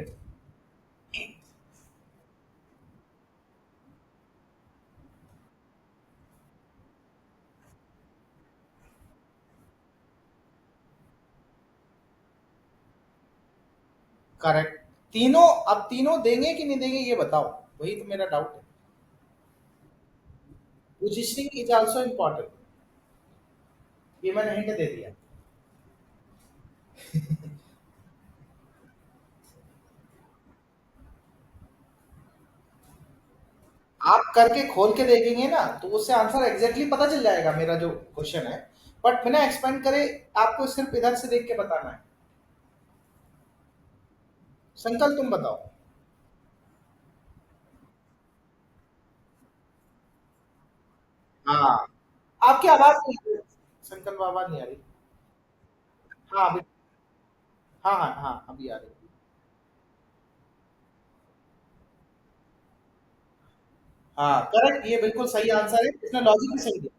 Speaker 1: करेक्ट। तीनों, अब तीनों देंगे कि नहीं देंगे ये बताओ, वही तो मेरा डाउट है। पोजिशनिंग इज आल्सो इम्पोर्टेंट, ये मैंने हिंट दे दिया। आप करके खोल के देखेंगे ना तो उससे आंसर एग्जैक्टली पता चल जाएगा मेरा जो क्वेश्चन है। बट बिना एक्सपेंड करे आपको सिर्फ इधर से देख के बताना है। संकल्प तुम बताओ। हाँ, आपकी आवाज नहीं आ रही, संकल्प आवाज नहीं आ रही। हाँ अभी, हाँ हाँ हाँ अभी आ रही है। हाँ करेक्ट, ये बिल्कुल सही आंसर है, इसने लॉजिक भी सही दिया।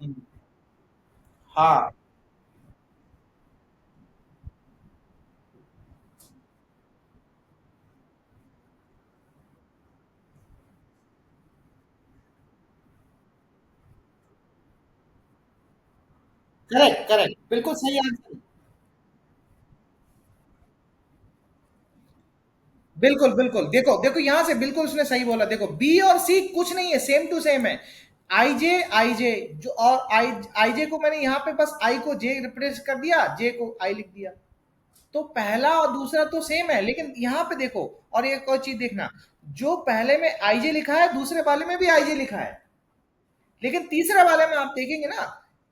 Speaker 1: हम्म, हाँ करेक्ट करेक्ट, बिल्कुल सही आंसर। बिल्कुल बिल्कुल, देखो देखो यहां से बिल्कुल उसने सही बोला। देखो बी और सी कुछ नहीं है, सेम टू सेम है। आई जे जो, और आई जे को मैंने यहाँ पे बस आई को जे रिप्लेस कर दिया, जे को आई लिख दिया। तो पहला और दूसरा तो सेम है, लेकिन यहाँ पे देखो, और एक और चीज देखना, जो पहले में आईजे लिखा है दूसरे वाले में भी आईजे लिखा है, लेकिन तीसरे वाले में आप देखेंगे ना,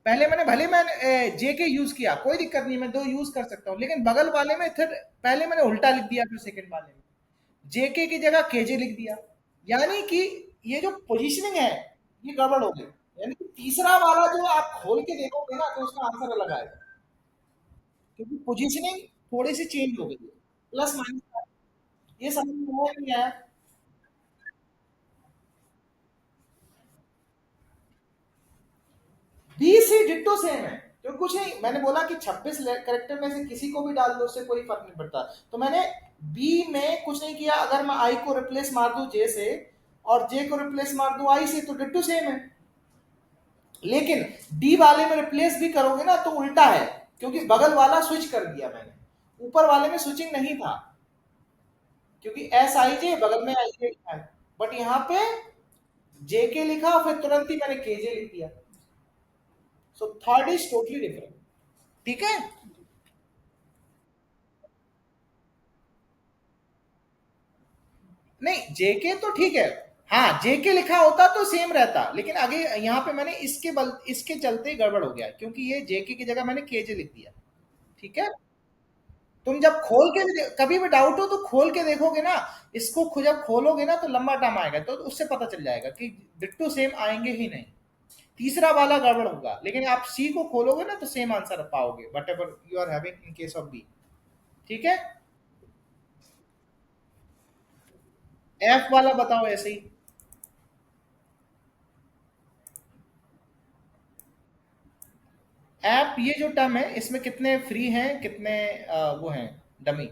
Speaker 1: पहले मैंने भले मैंने जे के यूज किया, कोई दिक्कत नहीं, मैं दो यूज कर सकता हूं, लेकिन बगल वाले में फिर पहले मैंने उल्टा लिख दिया, फिर सेकंड वाले में जेके की जगह केजे लिख दिया। यानी कि ये जो पोजीशनिंग है ये गड़बड़ हो गई। यानी कि तीसरा वाला जो आप खोल के देखोगे ना, तो उसका आंसर अलग आएगा, क्योंकि पोजीशनिंग थोड़ी सी चेंज हो गई है, प्लस माइनस। ये समझ में आया नहीं आया? बी सी डिट्टो सेम है, क्योंकि कुछ नहीं, मैंने बोला कि 26 करेक्टर में से किसी को भी डाल दो, उससे कोई फर्क नहीं पड़ता। तो मैंने बी में कुछ नहीं किया, अगर मैं आई को रिप्लेस मार दूं जे से और जे को रिप्लेस मार दूं आई से, तो डिट्टो सेम है। लेकिन डी वाले में रिप्लेस भी करोगे ना तो उल्टा है, क्योंकि बगल वाला स्विच कर दिया मैंने, ऊपर वाले में स्विचिंग नहीं था, क्योंकि एस आई जे बगल में आई जे लिखा है, बट यहाँ पे जे के लिखा, फिर तुरंत ही मैंने के जे लिख दिया। So third is totally different. ठीक है, नहीं जेके तो ठीक है, हाँ जेके लिखा होता तो सेम रहता, लेकिन आगे यहाँ पे मैंने इसके चलते गड़बड़ हो गया, क्योंकि ये जेके की जगह मैंने केजे लिख दिया। ठीक है, तुम जब खोल के कभी भी डाउट हो तो खोल के देखोगे ना, इसको जब खोलोगे ना तो लंबा टाइम आएगा, तो उससे पता चल जाएगा कि डिट्टो सेम आएंगे ही नहीं, तीसरा वाला गड़बड़ होगा। लेकिन आप सी को खोलोगे ना तो सेम आंसर पाओगे, whatever you are having in case of B. ठीक है, एफ वाला बताओ ऐसे ही। ऐप ये जो टर्म है, इसमें कितने फ्री हैं, कितने वो हैं डमी?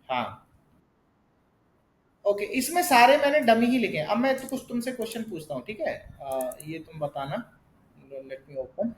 Speaker 1: हाँ, ओके, इसमें सारे मैंने डमी ही लिखे हैं। अब मैं तो कुछ तुमसे क्वेश्चन पूछता हूँ, ठीक है? ये तुम बताना, लेट मी ओपन।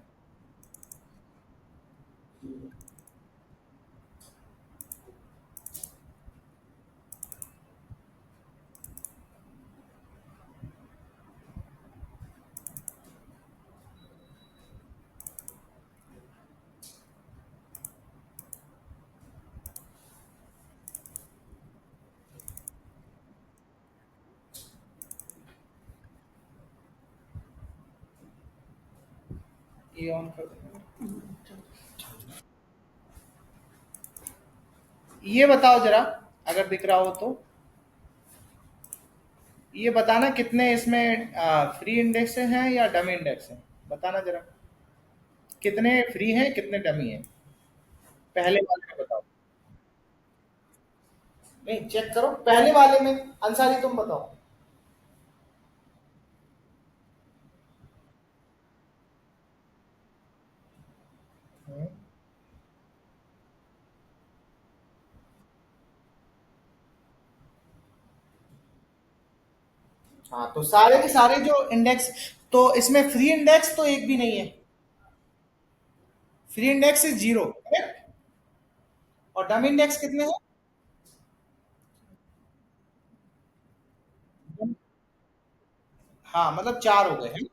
Speaker 1: ये ऑन कर दो। ये बताओ जरा, अगर दिख रहा हो तो ये बताना, कितने इसमें फ्री इंडेक्स हैं या डमी इंडेक्स हैं, बताना जरा, कितने फ्री हैं कितने डमी हैं, पहले वाले में बताओ। नहीं, चेक करो पहले वाले में, अंसारी तुम बताओ। हम्म, हाँ, तो सारे के सारे जो इंडेक्स, तो इसमें फ्री इंडेक्स तो एक भी नहीं है, free index is zero, correct? और डम इंडेक्स कितने हैं? हाँ, मतलब चार हो गए हैं।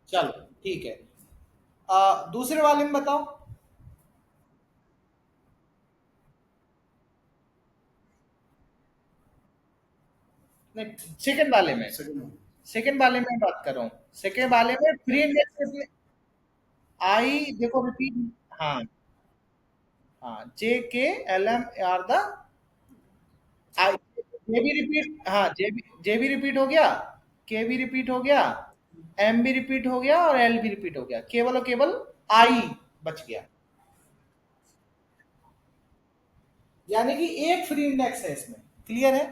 Speaker 1: चलो ठीक है, दूसरे वाले में बताओ। नहीं, सेकंड वाले में,
Speaker 2: सेकंड।
Speaker 1: सेकंड वाले में बात कर रहा हूँ, सेकंड वाले में फ्री इंडेक्स कितने? आई देखो रिपीट, हाँ, हाँ, जे के एल एम आर द आई, जे भी रिपीट, हाँ जे भी रिपीट हो गया, के भी रिपीट हो गया, एम भी रिपीट हो गया, और एल भी रिपीट हो गया, केवल और केवल आई बच गया। यानी कि एक फ्री इंडेक्स है इसमें, क्लियर है?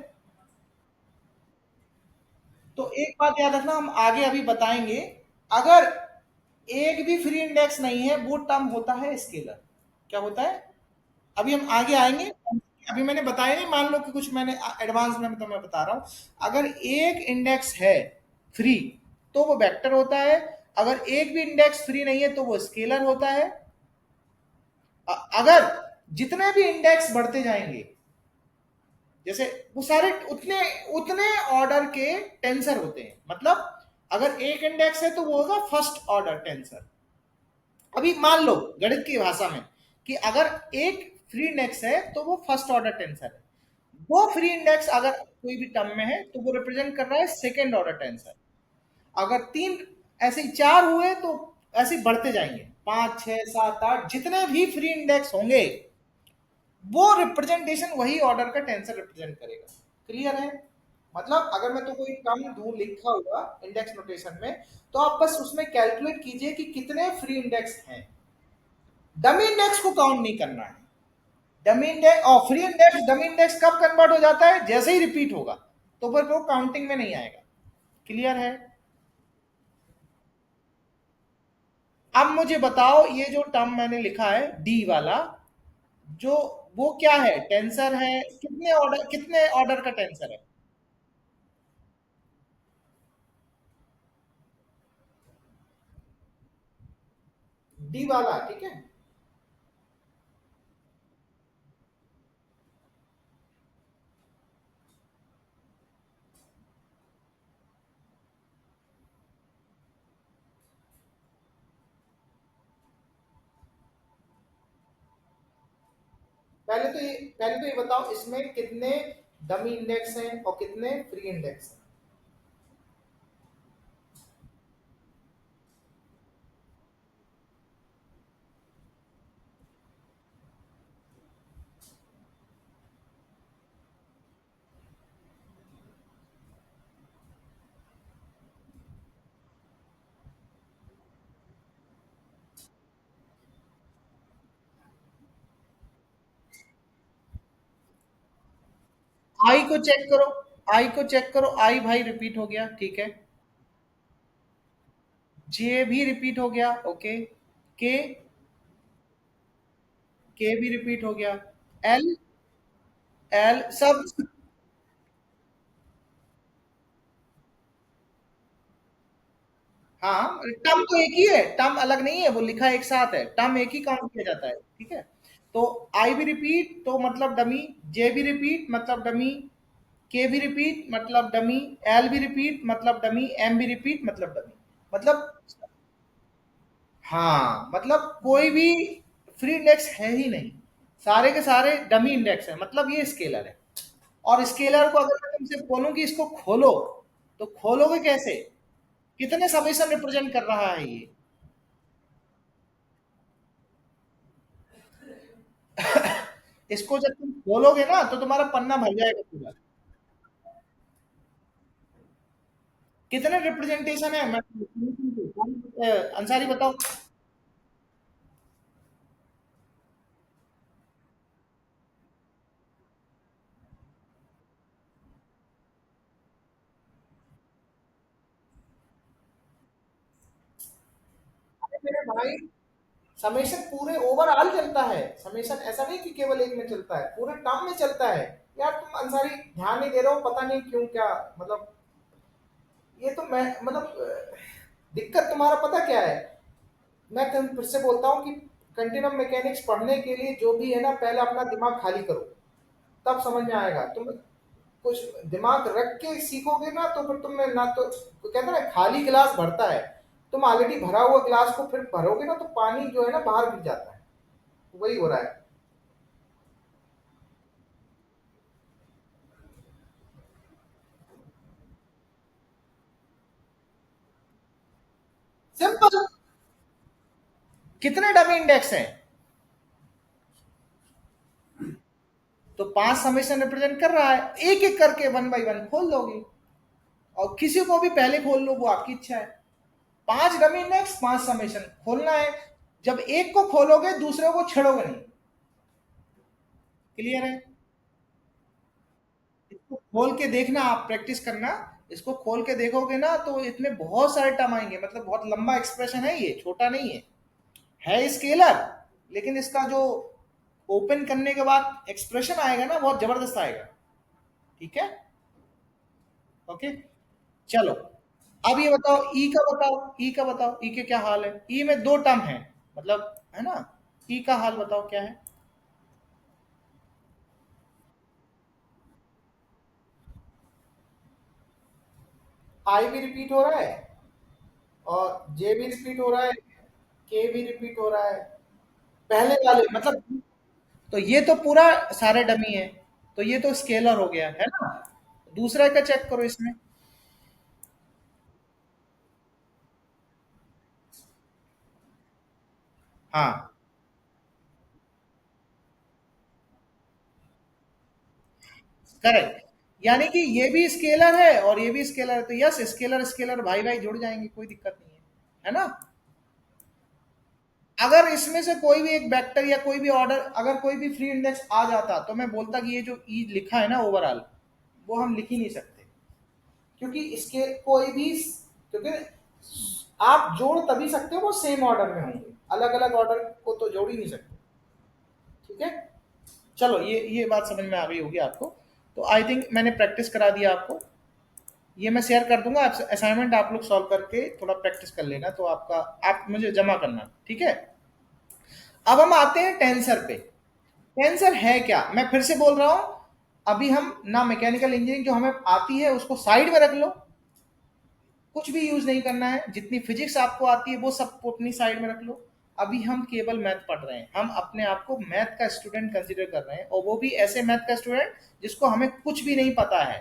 Speaker 1: तो एक बात याद रखना, हम आगे अभी बताएंगे, अगर एक भी फ्री इंडेक्स नहीं है वो टर्म होता है स्केलर। क्या होता है, अभी हम आगे आएंगे, अभी मैंने बताया नहीं, मान लो कि कुछ मैंने एडवांस में तो मैं बता रहा हूं, अगर एक इंडेक्स है फ्री तो वो वेक्टर होता है, अगर एक भी इंडेक्स फ्री नहीं है तो वो स्केलर होता है। अगर जितने भी इंडेक्स बढ़ते जाएंगे, जैसे वो सारे उतने उतने ऑर्डर के टेंसर होते हैं। मतलब अगर एक इंडेक्स है तो वो होगा फर्स्ट ऑर्डर टेंसर। अभी मान लो गणित की भाषा में कि अगर एक फ्री इंडेक्स है तो वो फर्स्ट ऑर्डर टेंसर है। वो फ्री इंडेक्स अगर कोई भी टर्म में है तो वो रिप्रेजेंट कर रहा है सेकेंड ऑर्डर टेंसर। अगर तीन, ऐसे ही चार हुए तो ऐसे ही बढ़ते जाएंगे, पांच छह सात आठ, जितने भी फ्री इंडेक्स होंगे वो रिप्रेजेंटेशन वही ऑर्डर का टेंसर रिप्रेजेंट करेगा। क्लियर है? मतलब अगर मैं तो कोई टर्म दूं लिखा हुआ इंडेक्स नोटेशन में, तो आप बस उसमें कैलकुलेट कीजिए कि कितने फ्री इंडेक्स हैं। डमी इंडेक्स को काउंट नहीं करना है। डमी इंडेक्स और फ्री इंडेक्स, डमी इंडेक्स कब कन्वर्ट हो जाता है? जैसे ही रिपीट होगा, तो फिर वो काउंटिंग में नहीं आएगा। क्लियर है? अब मुझे बताओ, ये जो टर्म मैंने लिखा है डी वाला, जो वो क्या है? टेंसर है? कितने ऑर्डर का टेंसर है? डी वाला, ठीक है। पहले तो ये बताओ इसमें कितने डमी इंडेक्स हैं और कितने फ्री इंडेक्स हैं। आई को चेक करो, आई को चेक करो, आई भाई रिपीट हो गया, ठीक है। जे भी रिपीट हो गया, ओके। के, के भी रिपीट हो गया। एल, एल सब। हाँ, टर्म तो एक ही है, टर्म अलग नहीं है, वो लिखा एक साथ है, टर्म एक ही काउंट किया जाता है, ठीक है। तो आई भी रिपीट तो मतलब डमी, जे भी रिपीट मतलब डमी, के भी रिपीट मतलब डमी, एल भी रिपीट मतलब डमी, एम भी रिपीट मतलब डमी। मतलब हाँ, मतलब कोई भी फ्री इंडेक्स है ही नहीं, सारे के सारे डमी इंडेक्स है। मतलब ये स्केलर है। और स्केलर को अगर मैं तुमसे बोलूं कि इसको खोलो, तो खोलोगे कैसे? कितने समेशन रिप्रेजेंट कर रहा है ये? इसको जब तुम खोलोगे ना तो तुम्हारा पन्ना भर जाएगा पूरा। कितने रिप्रेजेंटेशन है? मैं अंसारी बताओ। अरे मेरे भाई, समेशन पूरे ओवरऑल चलता है। समेशन ऐसा नहीं कि केवल एक में चलता है, पूरे टर्म में चलता है। यार तुम अंसारी ध्यान नहीं दे रहे हो, पता नहीं क्यों, क्या मतलब। ये तो मैं मतलब दिक्कत तुम्हारा पता क्या है? मैं तुम फिर से बोलता हूँ कि कंटिन्यूम मैकेनिक्स पढ़ने के लिए जो भी है ना, पहले अपना दिमाग खाली करो, तब समझ में आएगा। तुम कुछ दिमाग रख के सीखोगे ना तो फिर तुम्हें ना तो कहते हैं ना खाली गिलास भरता है, तुम ऑलरेडी भरा हुआ गिलास को फिर भरोगे ना तो पानी जो है ना बाहर गिर जाता है। वही हो रहा है। सिंपल। कितने डमी इंडेक्स हैं? तो पांच समेशन रिप्रेजेंट कर रहा है, एक एक करके वन बाई वन खोल लोगे। और किसी को भी पहले खोल लो, वो आपकी इच्छा है। पांच डमी इंडेक्स, पांच समेशन खोलना है। जब एक को खोलोगे दूसरे को छेड़ोगे नहीं। क्लियर है? इसको खोल के देखना, आप प्रैक्टिस करना। इसको खोल के देखोगे ना तो इसमें बहुत सारे टर्म आएंगे। मतलब बहुत लंबा एक्सप्रेशन है, ये छोटा नहीं है स्केलर। लेकिन इसका जो ओपन करने के बाद एक्सप्रेशन आएगा ना, बहुत जबरदस्त आएगा। ठीक है, ओके। चलो, अब ये बताओ ई का बताओ, ई का बताओ, ई के क्या हाल है? ई में दो टर्म है, मतलब है ना। ई का हाल बताओ क्या है? आई भी रिपीट हो रहा है और जे भी रिपीट हो रहा है, के भी रिपीट हो रहा है, पहले वाले मतलब। तो ये तो पूरा सारे डमी है, तो ये तो स्केलर हो गया है ना। दूसरा का चेक करो इसमें। हाँ, करेक्ट। यानी कि ये भी स्केलर है और ये भी स्केलर है, तो यस, स्केलर स्केलर भाई भाई जुड़ जाएंगे, कोई दिक्कत नहीं है ना। अगर इसमें से कोई भी एक वेक्टर या कोई भी ऑर्डर, अगर कोई भी फ्री इंडेक्स आ जाता, तो मैं बोलता कि ये जो ई लिखा है ना ओवरऑल, वो हम लिख ही नहीं सकते, क्योंकि इसके कोई भी, क्योंकि आप जोड़ तभी सकते हो वो सेम ऑर्डर में होंगे, अलग अलग ऑर्डर को तो जोड़ ही नहीं सकते। ठीक है, चलो ये बात समझ में आ गई होगी आपको। तो आई थिंक मैंने प्रैक्टिस करा दिया आपको। ये मैं शेयर कर दूंगा, असाइनमेंट आप लोग सॉल्व करके थोड़ा प्रैक्टिस कर लेना, तो आपका, आप मुझे जमा करना, ठीक है। अब हम आते हैं टेंसर पे। टेंसर है क्या, मैं फिर से बोल रहा हूं। अभी हम ना मैकेनिकल इंजीनियरिंग जो हमें आती है उसको साइड में रख लो, कुछ भी यूज नहीं करना है, जितनी फिजिक्स आपको आती है वो सब अपनी साइड में रख लो। अभी हम केवल मैथ पढ़ रहे हैं, हम अपने आप को मैथ का स्टूडेंट कंसीडर कर रहे हैं, और वो भी ऐसे मैथ का स्टूडेंट जिसको हमें कुछ भी नहीं पता है।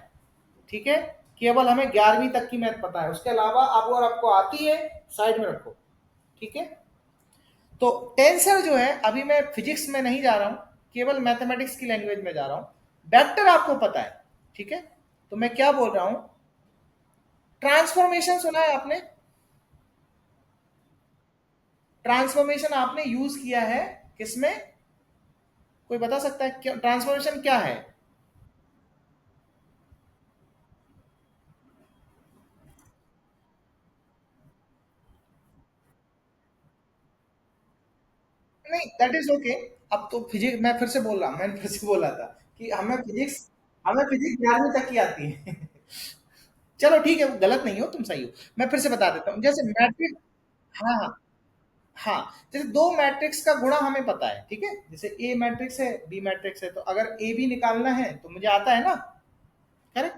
Speaker 1: ठीक है, केवल हमें 11वीं तक की मैथ पता है, उसके अलावा अब और आपको आती है साइड में रखो। ठीक है, तो टेंसर जो है, अभी मैं फिजिक्स में नहीं जा रहा हूं, केवल मैथमेटिक्स की लैंग्वेज में जा रहा हूं। वेक्टर आपको पता है, ठीक है। तो मैं क्या बोल रहा हूं, ट्रांसफॉर्मेशन सुना है आपने? ट्रांसफॉर्मेशन आपने यूज किया है किसमें? कोई बता सकता है क्या ट्रांसफॉर्मेशन क्या है? नहीं, दैट इज ओके। अब तो फिजिक्स, मैं फिर से बोल रहा, मैंने फिर से बोला था कि हमें फिजिक्स 11वीं तक की आती है। चलो ठीक है, गलत नहीं हो तुम, सही हो। मैं फिर से बता देता हूँ, जैसे मैट्रिक्स। हाँ हाँ। हाँ, जैसे दो मैट्रिक्स का गुणा हमें पता है, ठीक है। जैसे ए मैट्रिक्स है, बी मैट्रिक्स है, तो अगर ए बी निकालना है तो मुझे आता है ना, करेक्ट।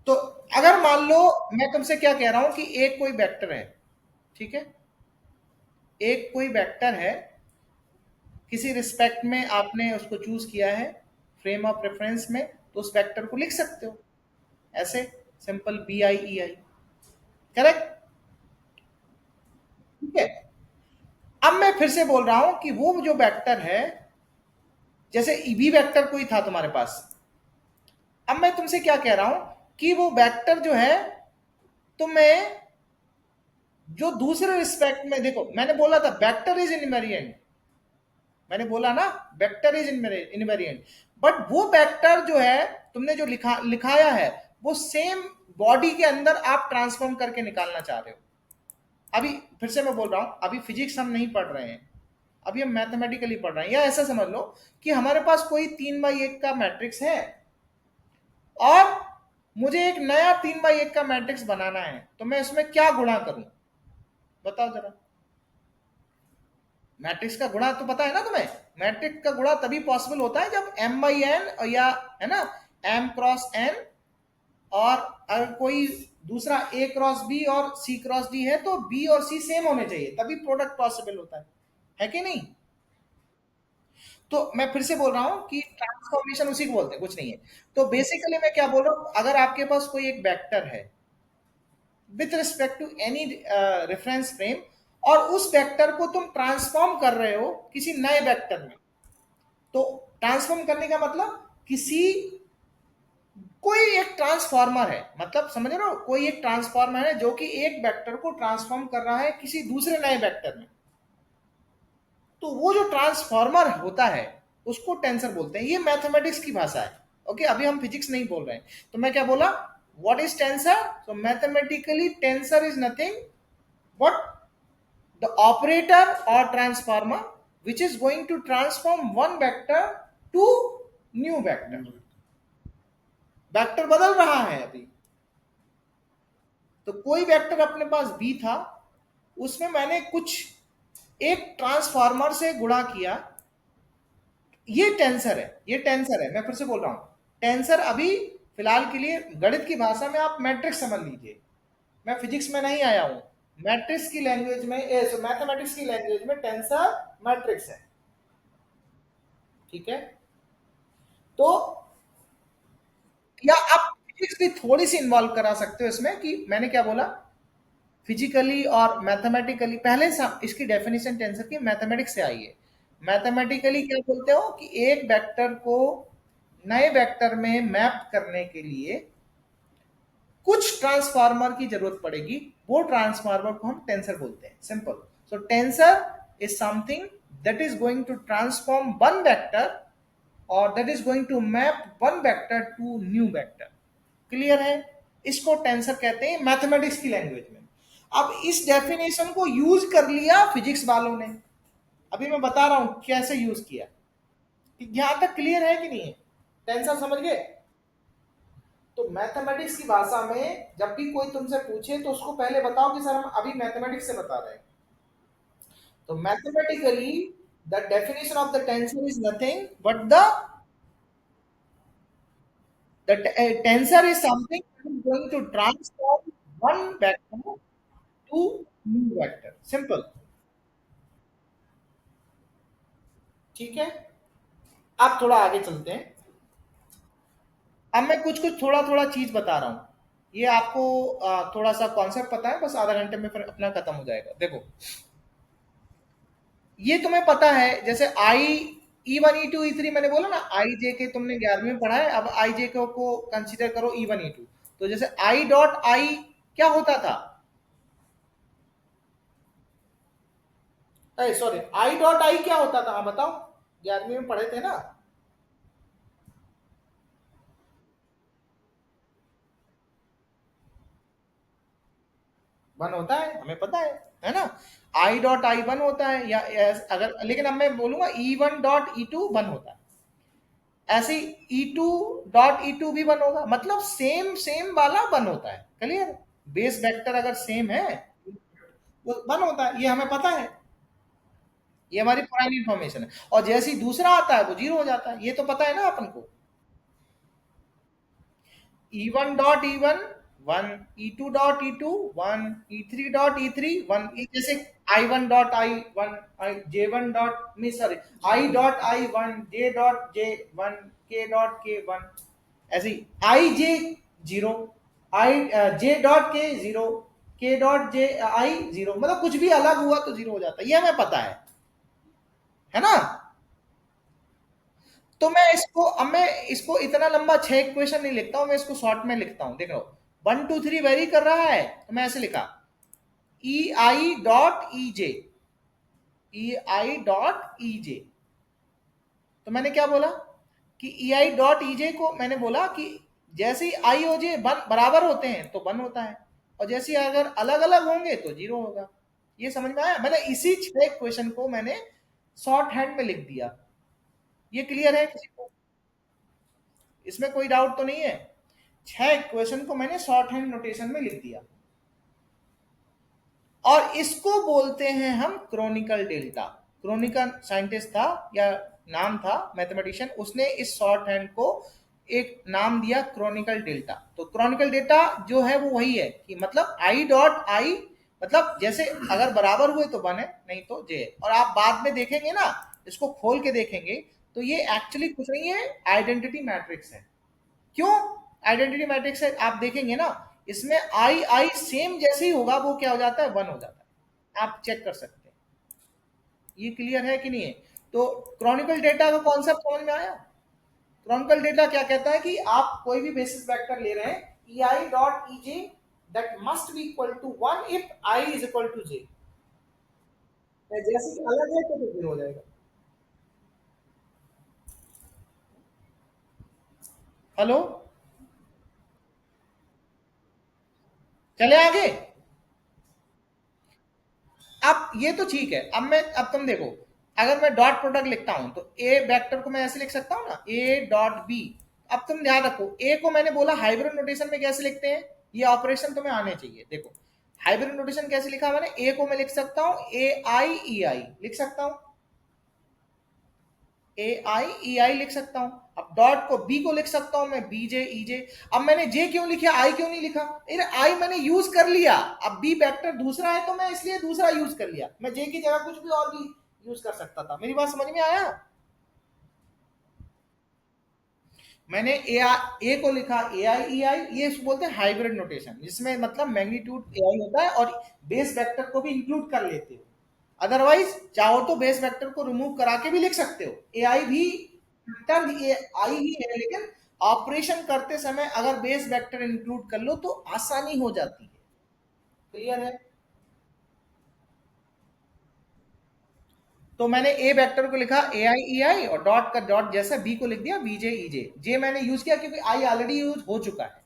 Speaker 1: तो अगर मान लो, मैं तुमसे क्या कह रहा हूं कि एक कोई वेक्टर है, ठीक है, एक कोई वेक्टर है, किसी रिस्पेक्ट में आपने उसको चूज किया है, फ्रेम ऑफ रेफरेंस में, तो उस वेक्टर को लिख सकते हो ऐसे, simple B I E I, correct. ठीक है, अब मैं फिर से बोल रहा हूं कि वो जो वेक्टर है, जैसे बी वेक्टर कोई था तुम्हारे पास, अब मैं तुमसे क्या कह रहा हूं कि वो वेक्टर जो है, तुम्हें जो दूसरे रिस्पेक्ट में, देखो मैंने बोला था वेक्टर इज इनवेरिएंट, मैंने बोला ना वेक्टर इज इनवेरिएंट, बट वो वेक्टर जो है तुमने जो लिखाया है, वो सेम बॉडी के अंदर आप ट्रांसफॉर्म करके निकालना चाह रहे हो। अभी फिर से मैं बोल रहा हूं, अभी फिजिक्स हम नहीं पढ़ रहे हैं, अभी हम मैथमेटिकली पढ़ रहे हैं। या ऐसा समझ लो कि हमारे पास कोई 3x1 का मैट्रिक्स है, और मुझे एक नया 3x1 का मैट्रिक्स बनाना है, तो मैं इसमें क्या गुणा करूं, बताओ जरा। मैट्रिक्स का गुणा तो पता है ना तुम्हें, मैट्रिक्स का गुणा तभी पॉसिबल होता है जब m/n, या है ना, m क्रॉस n, और अगर कोई दूसरा a क्रॉस b और c क्रॉस d है, तो b और c सेम होने चाहिए, तभी प्रोडक्ट पॉसिबल होता है कि नहीं? तो मैं फिर से बोल रहा हूं कि ट्रांसफॉर्मेशन उसी को बोलते हैं, कुछ नहीं है। तो बेसिकली मैं क्या बोल रहा हूं, अगर आपके पास कोई एक वेक्टर है with respect to any reference frame, और उस वेक्टर को तुम ट्रांसफॉर्म कर रहे हो किसी नए वेक्टर में, तो ट्रांसफॉर्म करने का मतलब, किसी, कोई एक ट्रांसफॉर्मर है, मतलब समझ रहे हो, कोई एक ट्रांसफॉर्मर है जो कि एक वेक्टर को ट्रांसफॉर्म कर रहा है किसी दूसरे नए वेक्टर में, तो वो जो ट्रांसफॉर्मर होता है उसको टेंसर बोलते हैं। ये मैथमेटिक्स की भाषा है, ओके। अभी हम फिजिक्स नहीं बोल रहे हैं। तो मैं क्या बोला, what is tensor? So mathematically tensor is nothing but the operator or transformer which is going to transform one vector to new vector। Vector बदल रहा है अभी। तो कोई वेक्टर अपने पास b था, उसमें मैंने कुछ एक ट्रांसफार्मर से गुणा किया, ये टेंसर है, ये टेंसर है। मैं फिर से बोल रहा हूं, टेंसर अभी फिलहाल के लिए गणित की भाषा में आप मैट्रिक्स समझ लीजिए, मैं फिजिक्स में नहीं आया हूं। मैट्रिक्स की लैंग्वेज में, मैथमेटिक्स की लैंग्वेज में टेंसर मैट्रिक्स है, ठीक है। तो या आप फिजिक्स भी थोड़ी सी इन्वॉल्व करा सकते हो इसमें, कि मैंने क्या बोला, फिजिकली और मैथमेटिकली। पहले इसकी डेफिनेशन टेंसर की मैथमेटिक्स से आई है। मैथमेटिकली क्या बोलते हो कि एक वेक्टर को नए वेक्टर में मैप करने के लिए कुछ ट्रांसफार्मर की जरूरत पड़ेगी, वो ट्रांसफार्मर को हम टेंसर बोलते हैं, simple. So tensor is something that is going to transform one vector, और that is going to map one vector to new vector. Clear है? इसको टेंसर कहते हैं मैथमेटिक्स की लैंग्वेज में। अब इस डेफिनेशन को यूज कर लिया फिजिक्स वालों ने, अभी मैं बता रहा हूं कैसे यूज किया। यहां तक क्लियर है कि नहीं है? टेंसर समझ गए? तो मैथमेटिक्स की भाषा में जब भी कोई तुमसे पूछे तो उसको पहले बताओ कि सर हम अभी मैथमेटिक्स से बता रहे हैं। तो mathematically the definition of the tensor is nothing but the tensor is something that is going to transform one vector to new vector, simple। ठीक है, अब थोड़ा आगे चलते हैं। अब मैं कुछ कुछ थोड़ा थोड़ा चीज बता रहा हूं, ये आपको थोड़ा सा कॉन्सेप्ट पता है, बस आधा घंटे में फिर अपना खत्म हो जाएगा। देखो, ये तुम्हें पता है, जैसे आई E1 E2 E3 मैंने बोला ना, आई जे के तुमने 11वीं में पढ़ा है, अब आई जे को कंसीडर करो E1 E2। तो जैसे आई डॉट आई क्या होता था, सॉरी, आई डॉट आई क्या होता था, हाँ बताओ, 11वीं में पढ़े थे ना। वन होता है, हमें पता है ना। आई डॉट आई वन होता है, या अगर, लेकिन अब मैं बोलूंगा E1 डॉट E2 वन होता है, ऐसे E2 डॉट E2 भी वन होगा, मतलब सेम सेम वाला वन होता है। क्लियर? बेस वेक्टर अगर सेम है वो वन होता है, ये हमें पता है, ये हमारी पुरानी इंफॉर्मेशन है। और जैसे ही दूसरा आता है वो जीरो हो जाता है, ये तो पता है ना अपन को। E1 dot E1 one, E2 dot E2 one, E3 dot E3 one. जैसे I1 dot I1, J1 dot me sorry, I dot I1, J dot J1, K dot K1, ऐसे ही I J 0, I J dot K 0, K dot J I 0, मतलब कुछ भी अलग हुआ तो zero हो जाता है, ये हमें पता है ना। तो मैं इसको इतना लंबा 6 इक्वेशन नहीं लिखता हूं, मैं इसको शॉर्ट में लिखता हूं। देख लो, 1 2 3 वेरी कर रहा है तो मैं ऐसे लिखा, E I dot E J तो मैंने क्या बोला कि EI डॉट E J को मैंने बोला कि जैसे ही आई और जे बराबर होते हैं तो वन होता है, और जैसे अगर अलग अलग होंगे तो जीरो होगा। ये समझ में आया? मैंने इसी 6 इक्वेशन को मैंने शॉर्ट हैंड में लिख दिया। ये क्लियर है किसी को? इसमें कोई डाउट तो नहीं है? 6 इक्वेशन को मैंने शॉर्ट हैंड नोटेशन में लिख दिया, और इसको बोलते हैं हम क्रोनिकल डेल्टा। क्रोनिकल साइंटिस्ट था या नाम था मैथमेटिशियन, उसने इस शॉर्ट हैंड को एक नाम दिया क्रोनिकल डेल्टा। तो क्रोनिकल डेल्टा जो है वो वही है कि मतलब आई डॉट आई, मतलब जैसे अगर बराबर हुए तो वन है, नहीं तो जे। और आप बाद में देखेंगे ना, इसको खोल के देखेंगे तो ये एक्चुअली कुछ नहीं है, आइडेंटिटी मैट्रिक्स है। क्यों आइडेंटिटी मैट्रिक्स है? आप देखेंगे ना, इसमें आई आई सेम जैसे ही होगा वो क्या हो जाता है, वन हो जाता है। आप चेक कर सकते हैं। ये क्लियर है कि नहीं है? तो क्रॉनिकल डेटा का कॉन्सेप्ट समझ में आया? क्रॉनिकल डेटा क्या कहता है कि आप कोई भी बेसिस वेक्टर ले रहे हैं, E I dot E J that must be equal to one if I is equal to J. जैसे कि अलग है तो फिर हो जाएगा। हेलो, चले आगे। अब ये तो ठीक है, अब तुम देखो, अगर मैं डॉट प्रोडक्ट लिखता हूं तो ए वेक्टर को मैं ऐसे लिख सकता हूं ना, ए डॉट बी। अब तुम ध्यान रखो, ए को मैंने बोला हाइब्रिड नोटेशन में कैसे लिखते हैं, ये ऑपरेशन तुम्हें आने चाहिए। देखो हाइब्रिड नोटेशन कैसे लिखा मैंने, ए को मैं लिख सकता हूं AI EI लिख सकता हूं, AI EI लिख सकता हूं। अब डॉट को बी को लिख सकता हूं मैं, बीजे ईजे। अब मैंने जे क्यों लिखा, आई क्यों नहीं लिखा? आई मैंने यूज कर लिया, अब बी वेक्टर दूसरा है तो मैं इसलिए दूसरा यूज कर लिया। मैं जे की जगह कुछ भी और भी यूज कर सकता था। मेरी बात समझ में आया? मैंने ए को लिखा ए आई ई आई, ये बोलते हैं हाइब्रिड नोटेशन, जिसमें मतलब मैग्नीट्यूड ए आई होता है और बेस वेक्टर को भी इंक्लूड कर लेते हो। अदरवाइज चाहो तो बेस वेक्टर को रिमूव करा के भी लिख सकते हो। ए आई भी वेक्टर आई ही है, लेकिन ऑपरेशन करते समय अगर बेस वेक्टर इंक्लूड कर लो तो आसानी हो जाती है। क्लियर है? तो मैंने ए वेक्टर को लिखा ए आई ई आई और डॉट का डॉट जैसा बी को लिख दिया बीजे ईजे। जे मैंने यूज किया क्योंकि आई ऑलरेडी यूज हो चुका है,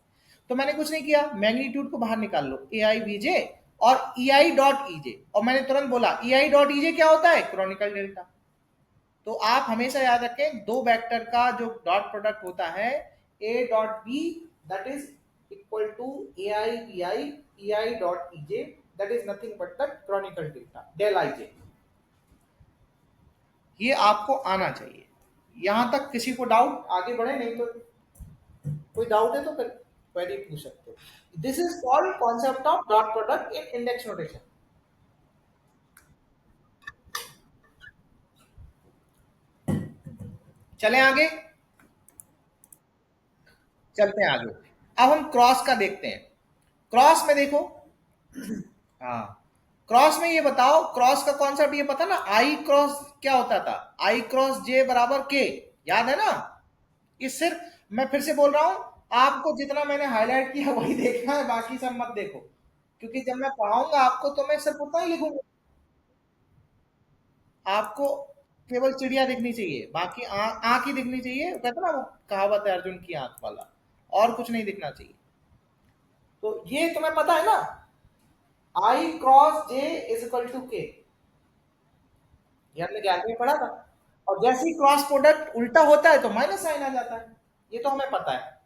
Speaker 1: तो मैंने कुछ नहीं किया, मैग्नीट्यूड को बाहर निकाल लो, ए आई बीजे और ई आई डॉट ईजे, और मैंने तुरंत बोला ई आई डॉट ईजे क्या होता है, क्रॉनिकल डेल्टा। तो आप हमेशा याद रखें, दो वेक्टर का जो डॉट प्रोडक्ट होता है A dot B that is equal to A I B I E I dot E J, that is nothing but the Kronecker delta del I J. ये आपको आना चाहिए। यहां तक किसी को डाउट? आगे बढ़े, नहीं तो कोई डाउट है तो फिर क्वेरी पूछ सकते हो। This is called concept of dot product in index notation. चलें आगे, चलते हैं आगे। अब हम क्रॉस का देखते हैं। क्रॉस में देखो, हाँ, क्रॉस में ये बताओ, क्रॉस का कॉन्सेप्ट ये पता ना, आई क्रॉस क्या होता था, आई क्रॉस जे बराबर के, याद है ना? ये सिर्फ, मैं फिर से बोल रहा हूं, आपको जितना मैंने हाईलाइट किया वही देखना है, बाकी सब मत देखो, क्योंकि जब मैं पढ़ाऊंगा आपको तो मैं सिर्फ उतना ही लिखूंगा। आपको केवल चिड़िया दिखनी चाहिए, बाकी आंख ही दिखनी चाहिए, कहते ना वो कहावत है अर्जुन की आंख वाला, और कुछ नहीं दिखना चाहिए। तो ये तुम्हें पता है ना, I cross J is equal to K, ये हमने 11वीं में पढ़ा था। और जैसे ही क्रॉस प्रोडक्ट उल्टा होता है तो माइनस साइन आ जाता है, ये तो हमें पता है।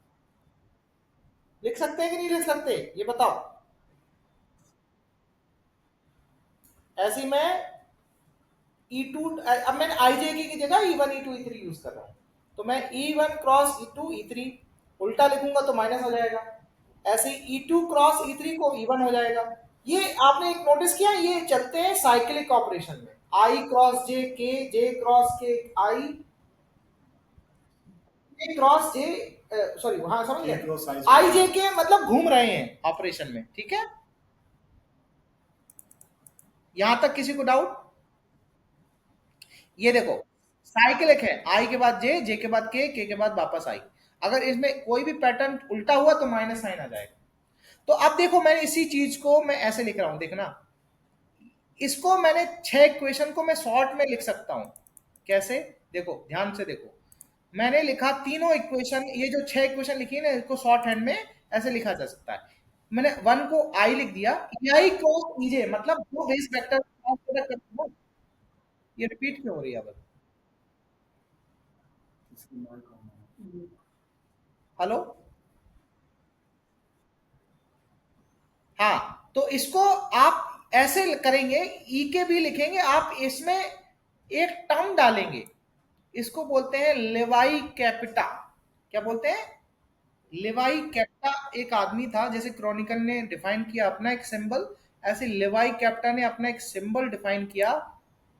Speaker 1: लिख सकते हैं कि नहीं लिख सकते, ये बताओ। ऐसे में ई टू, अब मैंने आई जे की जगह E one E two E three use कर रहा हूं, तो मैं E one cross E two E three उल्टा लिखूंगा तो माइनस हो जाएगा। ऐसे E two cross E three को ई वन हो जाएगा। ये आपने एक नोटिस किया, ये चलते हैं साइक्लिक ऑपरेशन में, आई क्रॉस जे क्रॉस के आई, जे क्रॉस जे, सॉरी हाँ समझ
Speaker 2: J
Speaker 1: गए,
Speaker 2: cross I
Speaker 1: आई जे के मतलब घूम रहे हैं ऑपरेशन में, ठीक है? यहां तक किसी को डाउट? ये देखो साइक्लिक है, आई के बाद जे के बाद के बाद वापस आई। अगर इसमें कोई भी पैटर्न उल्टा हुआ तो माइनस साइन आ जाएगा। तो अब देखो, मैंने इसी चीज को मैं ऐसे लिख रहा हूं, देखना, इसको मैंने 6 इक्वेशन को मैं शॉर्ट में लिख सकता हूं। कैसे? देखो ध्यान से देखो, मैंने लिखा तीनों इक्वेशन, ये जो 6 इक्वेशन लिखी है ना, इसको शॉर्ट हैंड में ऐसे लिखा जा सकता है। मैंने वन को आई लिख दिया, आई क्रॉस ईजे, मतलब दो बेस वेक्टर, ये रिपीट क्यों हो रही है अब? हेलो, हाँ, तो इसको आप ऐसे करेंगे, ई के भी लिखेंगे आप, इसमें एक टर्म डालेंगे, इसको बोलते हैं लेवाई कैपिटा। क्या बोलते हैं? लेवाई कैपिटा। एक आदमी था, जैसे क्रॉनिकल ने डिफाइन किया अपना एक सिंबल, ऐसे लेवाई कैपिटा ने अपना एक सिंबल डिफाइन किया,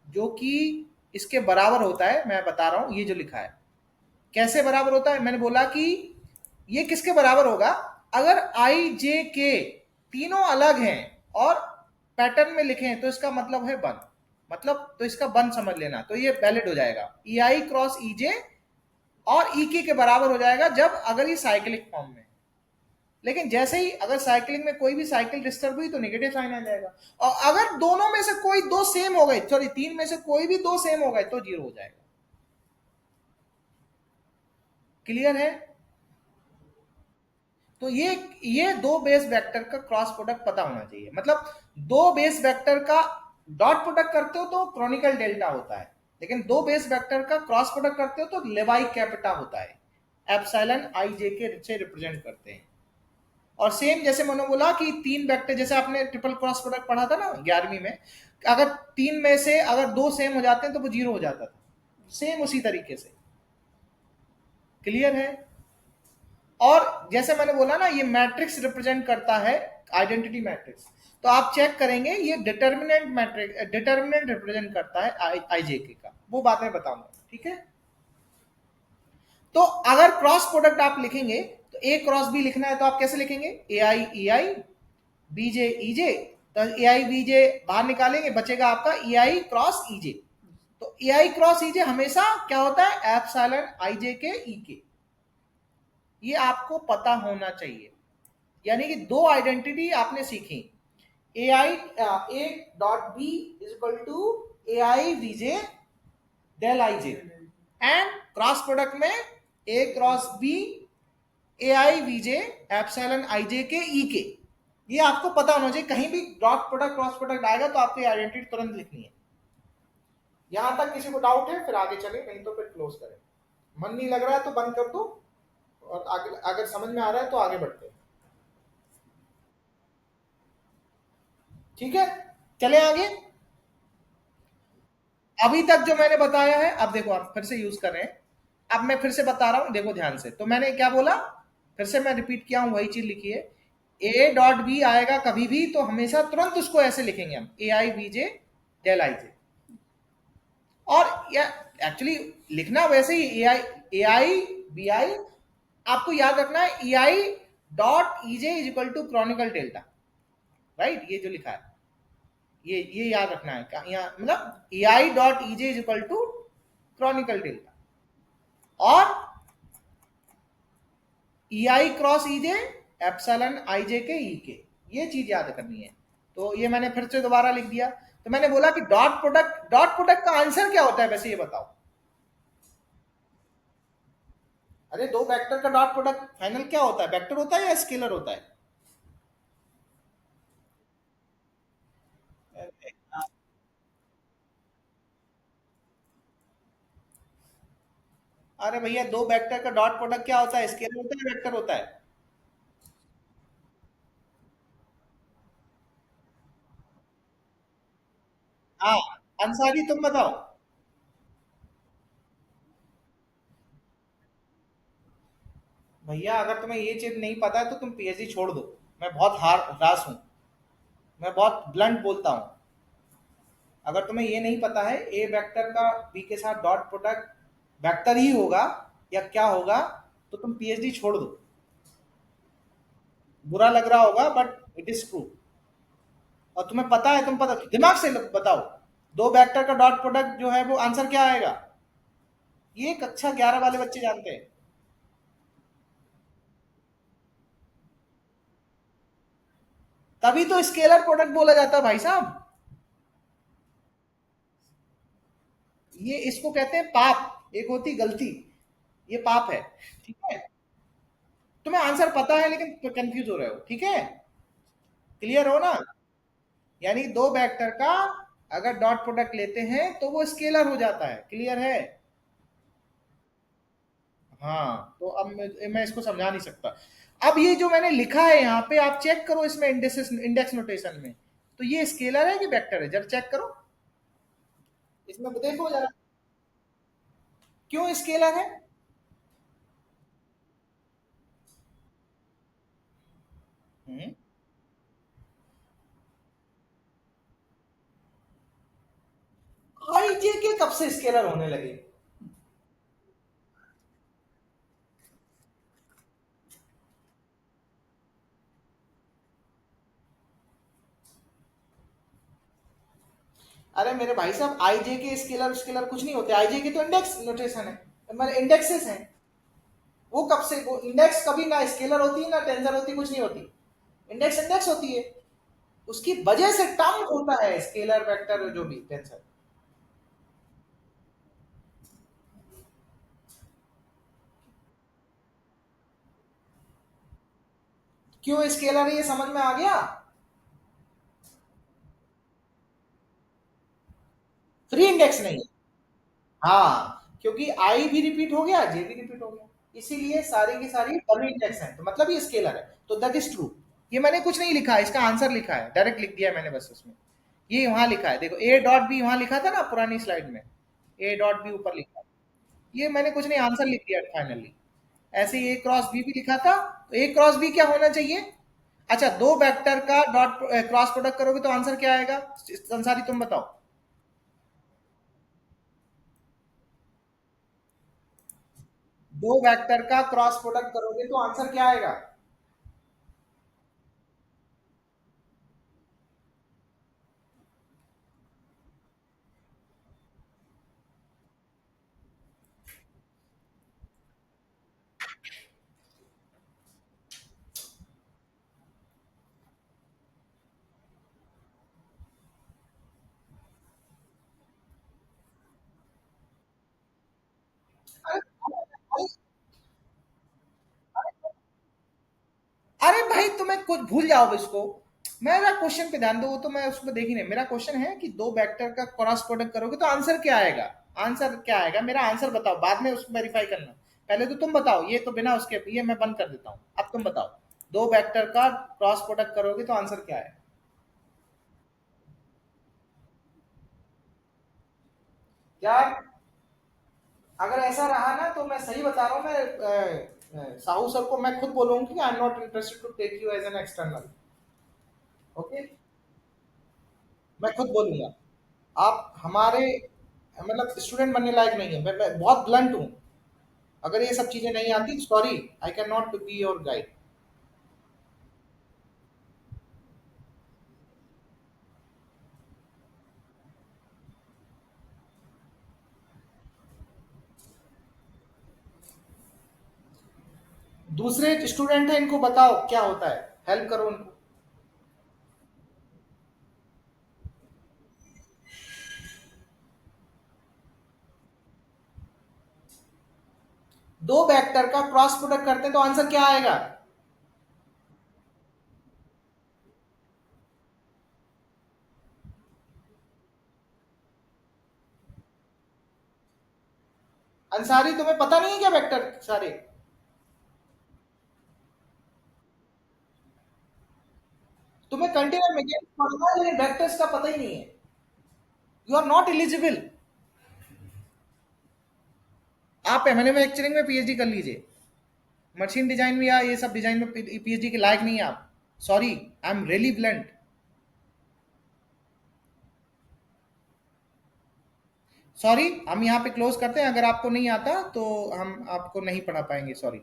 Speaker 1: जो कि इसके बराबर होता है। मैं बता रहा हूं, ये जो लिखा है कैसे बराबर होता है, मैंने बोला कि ये किसके बराबर होगा, अगर आई जे के तीनों अलग हैं और पैटर्न में लिखे हैं तो इसका मतलब है वन, मतलब तो इसका वन समझ लेना, तो ये वैलिड हो जाएगा, ई आई क्रॉस ई जे और ई के बराबर हो जाएगा जब अगर ये साइक्लिक फॉर्म में। लेकिन जैसे ही अगर साइक्लिंग में कोई भी साइकिल डिस्टर्ब हुई तो नेगेटिव साइन आ जाएगा, और अगर दोनों में से कोई दो सेम हो गए, सॉरी तीन में से कोई भी दो सेम हो गए तो जीरो हो जाएगा। क्लियर है? तो ये दो बेस वेक्टर का क्रॉस प्रोडक्ट पता होना चाहिए, मतलब दो बेस वेक्टर का डॉट प्रोडक्ट करते हो तो क्रॉनिकल डेल्टा होता है, लेकिन दो बेस वेक्टर का क्रॉस प्रोडक्ट करते हो तो लेवाई कैपिटा होता है, एप्सिलॉन आई जे के से रिप्रेजेंट करते हैं। और सेम जैसे मैंने बोला कि तीन वेक्टर, जैसे आपने ट्रिपल क्रॉस प्रोडक्ट पढ़ा था ना 11वीं में, अगर तीन में से अगर दो सेम हो जाते हैं तो वो जीरो हो जाता था, सेम उसी तरीके से। क्लियर है? और जैसे मैंने बोला ना, ये मैट्रिक्स रिप्रेजेंट करता है, आइडेंटिटी मैट्रिक्स। तो आप चेक करेंगे, ये डिटर्मिनेंट मैट्रिक्स, डिटर्मिनेंट रिप्रेजेंट करता है आईजेके का, वो बात मैं बताऊंगा, ठीक है? तो अगर क्रॉस प्रोडक्ट आप लिखेंगे, तो ए क्रॉस बी लिखना है तो आप कैसे लिखेंगे? ए आई ई आई, बीजे ईजे। तो ए आई बीजे बाहर निकालेंगे, बचेगा आपका ई आई क्रॉस ईजे। तो ए आई क्रॉस ईजे हमेशा क्या होता है? एप्सिलॉन आईजे के ई के। ये आपको पता होना चाहिए। यानी कि दो आइडेंटिटी आपने सीखी, A I A dot B is equal to A I B J del I J, and cross product में A cross B A I B J epsilon I J K E के। ये आपको पता होना चाहिए। कहीं भी डॉट प्रोडक्ट क्रॉस प्रोडक्ट आएगा तो आपको आइडेंटिटी तुरंत लिखनी है। यहां तक किसी को डाउट है फिर आगे चले, नहीं तो फिर क्लोज करें। मन नहीं लग रहा है तो बंद कर दो, और आगे अगर समझ में आ रहा है तो आगे बढ़ते हैं। ठीक है, चले आगे। अभी तक जो मैंने बताया है, अब देखो आप फिर से यूज कर रहे हैं। अब मैं फिर से बता रहा हूं, देखो ध्यान से। तो मैंने क्या बोला, फिर से मैं रिपीट किया हूं, वही चीज लिखी है। ए डॉट बी आएगा कभी भी तो हमेशा तुरंत उसको ऐसे लिखेंगे हम, ए I B J del I जे। और या एक्चुअली लिखना वैसे ही ए आई बी आई। आपको याद रखना है A I dot E J is equal to Kronecker delta, right? ये जो लिखा है, ये याद रखना है। यहाँ मतलब A I dot E J is equal to Kronecker delta, और E I cross E J epsilon I J K E के। ये चीज याद करनी है। तो ये मैंने फिर से दोबारा लिख दिया। तो मैंने बोला कि डॉट प्रोडक्ट का आंसर क्या होता है वैसे, ये बताओ। अरे दो वेक्टर का डॉट प्रोडक्ट फाइनल क्या होता है? वेक्टर होता है या स्केलर होता है? अरे भैया, दो वेक्टर का डॉट प्रोडक्ट क्या होता है? स्केलर होता है, वेक्टर होता है? हाँ, अंसारी तुम बताओ। भैया अगर तुम्हें ये चीज नहीं पता है तो तुम पीएचडी छोड़ दो। मैं बहुत हार हरास हूं, मैं बहुत ब्लंट बोलता हूं। अगर तुम्हें ये नहीं पता है ए वेक्टर का बी के साथ डॉट प्रोडक्ट वेक्टर ही होगा या क्या होगा, तो तुम पीएचडी छोड़ दो। बुरा लग रहा होगा बट इट इज ट्रू। और तुम्हें पता है, तुम पता दिमाग से बताओ, दो वेक्टर का डॉट प्रोडक्ट जो है वो आंसर क्या आएगा? ये कक्षा 11 वाले बच्चे जानते हैं। तभी तो स्केलर प्रोडक्ट बोला जाता है भाई साहब। ये इसको कहते हैं पाप, एक होती गलती, ये पाप है। ठीक है, तुम्हें आंसर पता है लेकिन कंफ्यूज हो रहे हो। ठीक है, क्लियर हो ना? यानी दो वेक्टर का अगर डॉट प्रोडक्ट लेते हैं तो वो स्केलर हो जाता है। क्लियर है? हाँ, तो अब मैं इसको समझा नहीं सकता। अब ये जो मैंने लिखा है यहाँ पे, आप चेक करो इसमें इंडेक्स नोटेशन में, तो ये स्केलर है कि वेक्टर है? जरा चेक करो इसमें, देखो जरा क्यों स्केलर है। आई जे के कब से स्केलर होने लगे? अरे मेरे भाई साहब, आई जे के स्केलर स्केलर कुछ नहीं होते। आई जे के तो इंडेक्स नोटेशन है, मतलब इंडेक्सेस हैं। वो कब से, वो इंडेक्स कभी ना स्केलर होती है ना टेंसर होती, कुछ नहीं होती। इंडेक्स इंडेक्स होती है, उसकी वजह से टर्म होता है स्केलर वेक्टर जो भी टेंसर। क्यों स्केलर है ये समझ में आ गया? फ्री इंडेक्स नहीं। हाँ, क्योंकि आई भी रिपीट हो गया, जे भी रिपीट हो गया, इसीलिए सारी की सारी डमी इंडेक्स है, तो मतलब ये स्केलर है। तो दैट इज ट्रू। ये मैंने कुछ नहीं लिखा है, इसका आंसर लिखा है, डायरेक्ट लिख दिया है मैंने बस उसमें। ये वहां लिखा है, देखो ए डॉट बी वहां लिखा था ना पुरानी स्लाइड में, ए डॉट बी ऊपर लिखा है। ये मैंने कुछ नहीं, आंसर लिख दिया फाइनली। ऐसे ही ए क्रॉस बी भी लिखा था, तो ए क्रॉस बी क्या होना चाहिए? अच्छा, दो वेक्टर का डॉट क्रॉस प्रोडक्ट करोगे तो आंसर क्या आएगा? संसारी तुम बताओ। दो वेक्टर का क्रॉस प्रोडक्ट करोगे तो आंसर क्या आएगा? अरे अरे भाई, तुम्हें कुछ भूल जाओगे इसको। मेरा क्वेश्चन पे ध्यान दो, वो तो मैं उसको देख ही नहीं। मेरा क्वेश्चन है कि दो वेक्टर का क्रॉस प्रोडक्ट करोगे तो आंसर क्या आएगा? आंसर क्या आएगा? मेरा आंसर बताओ, बाद में उसको वेरीफाई करना। पहले तो तुम बताओ, ये तो बिना उसके, ये मैं बंद कर देता हूँ। अब तुम बताओ, दो वेक्टर का क्रॉस प्रोडक्ट करोगे तो आंसर क्या है? यार, अगर ऐसा रहा ना तो मैं सही बता रहा हूँ, मैं साहू सर को मैं खुद बोलूंगी कि I am not interested to take you as an external. Okay, मैं खुद बोलूंगा। आप हमारे मतलब स्टूडेंट बनने लायक नहीं है। मैं बहुत ब्लंट हूँ। अगर ये सब चीजें नहीं आती, sorry, I can not be your guide. दूसरे स्टूडेंट है, इनको बताओ क्या होता है, हेल्प करो उनको। दो वेक्टर का क्रॉस प्रोडक्ट करते हैं तो आंसर क्या आएगा? अंसारी, तुम्हें पता नहीं है क्या वेक्टर सारे? तुम्हें कंटेनर मैकेनिक्स पढ़ना है लेकिन वेक्टर्स का पता ही नहीं है। You are not eligible. आप मैन्युफैक्चरिंग में पीएचडी कर लीजिए। मशीन डिजाइन में या ये सब डिजाइन में पीएचडी के लायक नहीं है आप। Sorry, I am really blunt. Sorry, हम यहाँ पे क्लोज करते हैं। अगर आपको नहीं आता तो हम आपको नहीं पढ़ा पाएंगे, सॉरी।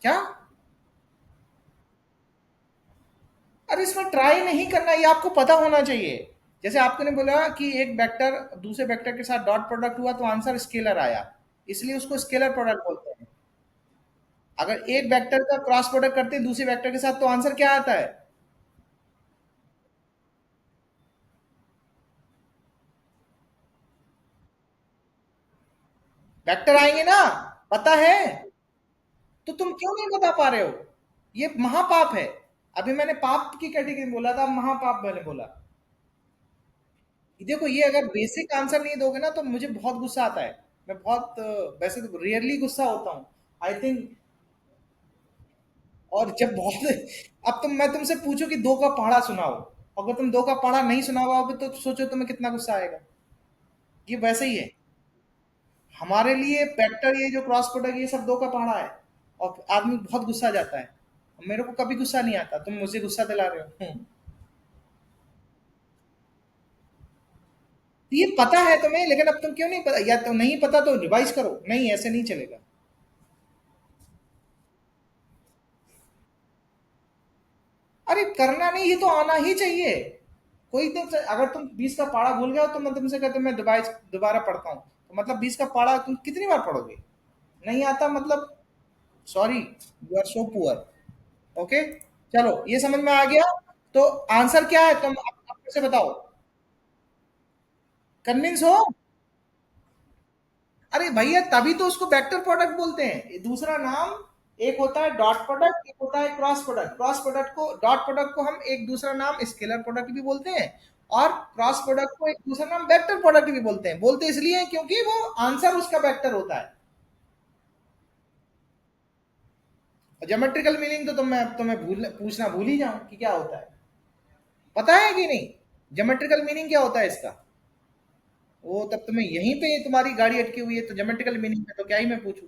Speaker 1: क्या? अरे इसमें ट्राई नहीं करना, ये आपको पता होना चाहिए। जैसे आपको ने बोला कि एक वेक्टर दूसरे वेक्टर के साथ डॉट प्रोडक्ट हुआ तो आंसर स्केलर आया, इसलिए उसको स्केलर प्रोडक्ट बोलते हैं। अगर एक वेक्टर का क्रॉस प्रोडक्ट करते हैं दूसरे वेक्टर के साथ तो आंसर क्या आता है? वेक्टर आएंगे ना, पता है। तो तुम क्यों नहीं बता पा रहे हो? ये महापाप है। अभी मैंने पाप की कैटेगरी में बोला था, महापाप मैंने बोला। देखो, ये अगर बेसिक आंसर नहीं दोगे ना तो मुझे बहुत गुस्सा आता है। मैं बहुत वैसे तो रेयरली गुस्सा होता हूँ, आई थिंक। और जब बहुत अब मैं तुमसे पूछूं कि दो का पहाड़ा सुनाओ, अगर तुम दो का पहाड़ा नहीं सुना पाओगे तो सोचो तुम्हें कितना गुस्सा आएगा। ये वैसे ही है हमारे लिए। वेक्टर, ये जो क्रॉस प्रोडक्ट, ये सब दो का पहाड़ा है। और आदमी बहुत गुस्सा जाता है। मेरे को कभी गुस्सा नहीं आता, तुम मुझे गुस्सा दिला रहे हो। तो ये पता है तुम्हें, लेकिन अब तुम क्यों नहीं पता, या तो नहीं पता तो रिवाइज करो। नहीं, ऐसे नहीं चलेगा। अरे करना नहीं, ये तो आना ही चाहिए। कोई तो, अगर तुम 20 का पारा भूल गए हो तो मैं तुमसे कहते मैं दोबारा दोबारा पढ़ता हूँ, तो मतलब 20 का पारा तुम कितनी बार पढ़ोगे? नहीं आता मतलब, sorry, you are so poor. Okay, चलो ये समझ में आ गया। तो आंसर क्या है, तुम आप फिर से बताओ। कन्विंस हो? अरे भैया, तभी तो उसको वेक्टर प्रोडक्ट बोलते हैं। ये दूसरा नाम, एक होता है डॉट प्रोडक्ट, एक होता है क्रॉस प्रोडक्ट। क्रॉस प्रोडक्ट को, डॉट प्रोडक्ट को हम एक दूसरा नाम स्केलर प्रोडक्ट भी बोलते हैं, और क्रॉस प्रोडक्ट को एक दूसरा नाम वेक्टर प्रोडक्ट भी बोलते हैं। बोलते इसलिए हैं क्योंकि वो आंसर उसका वेक्टर होता है। ज्योमेट्रिकल मीनिंग तो तुम्हें पूछना भूल ही जाऊं कि क्या होता है। पता है कि नहीं? ज्योमेट्रिकल मीनिंग क्या होता है इसका? वो तब तुम्हें यहीं पे तुम्हारी गाड़ी अटकी हुई है, तो ज्योमेट्रिकल मीनिंग में तो क्या ही मैं पूछूं।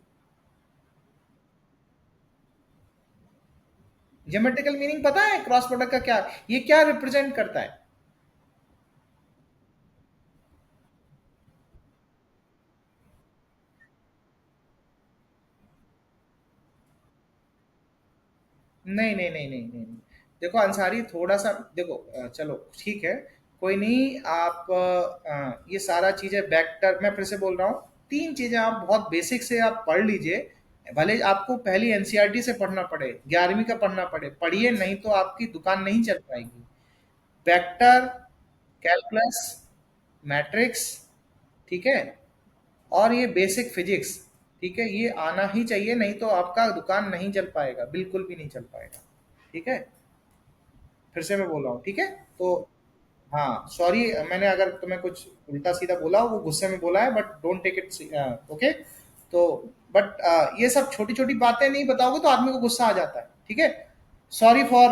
Speaker 1: ज्योमेट्रिकल मीनिंग पता है क्रॉस प्रोडक्ट का क्या, ये क्या रिप्रेजेंट करता है? नहीं नहीं नहीं नहीं नहीं नहीं। देखो अंसारी, थोड़ा सा देखो, चलो ठीक है, कोई नहीं। आप ये सारा चीजें वेक्टर, मैं फिर से बोल रहा हूँ, तीन चीजें आप बहुत बेसिक से आप पढ़ लीजिए। भले आपको पहली एनसीईआरटी से पढ़ना पड़े, 11वीं का पढ़ना पड़े, पढ़िए, नहीं तो आपकी दुकान नहीं चल पाएगी। वेक्टर, कैलकुलस, मैट्रिक्स, ठीक है, और ये बेसिक फिजिक्स, ठीक है, ये आना ही चाहिए, नहीं तो आपका दुकान नहीं चल पाएगा, बिल्कुल भी नहीं चल पाएगा। ठीक है, फिर से मैं बोल रहा हूँ, ठीक है। तो हाँ, सॉरी, मैंने अगर तुम्हें कुछ उल्टा सीधा बोला, वो गुस्से में बोला है, but don't take it okay. तो बट ये सब छोटी छोटी बातें नहीं बताओगे तो आदमी को गुस्सा आ जाता है, ठीक है। सॉरी फॉर,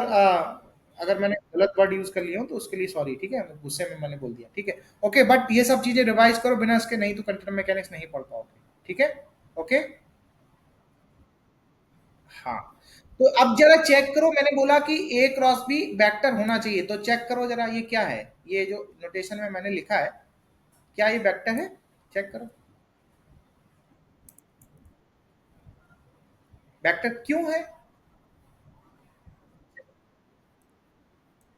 Speaker 1: अगर मैंने गलत वर्ड यूज कर लिया हूँ तो उसके लिए सॉरी, ठीक है, गुस्से में मैंने बोल दिया, ठीक है। ओके, बट ये सब चीजें रिवाइज करो, बिना इसके नहीं तो कंप्यूटर मैकेनिक्स नहीं पढ़ पाओगे, ठीक है। ओके। हाँ, तो अब जरा चेक करो, मैंने बोला कि ए क्रॉस बी वेक्टर होना चाहिए, तो चेक करो जरा ये क्या है, ये जो नोटेशन में मैंने लिखा है, क्या ये वेक्टर है? चेक करो। वेक्टर क्यों है?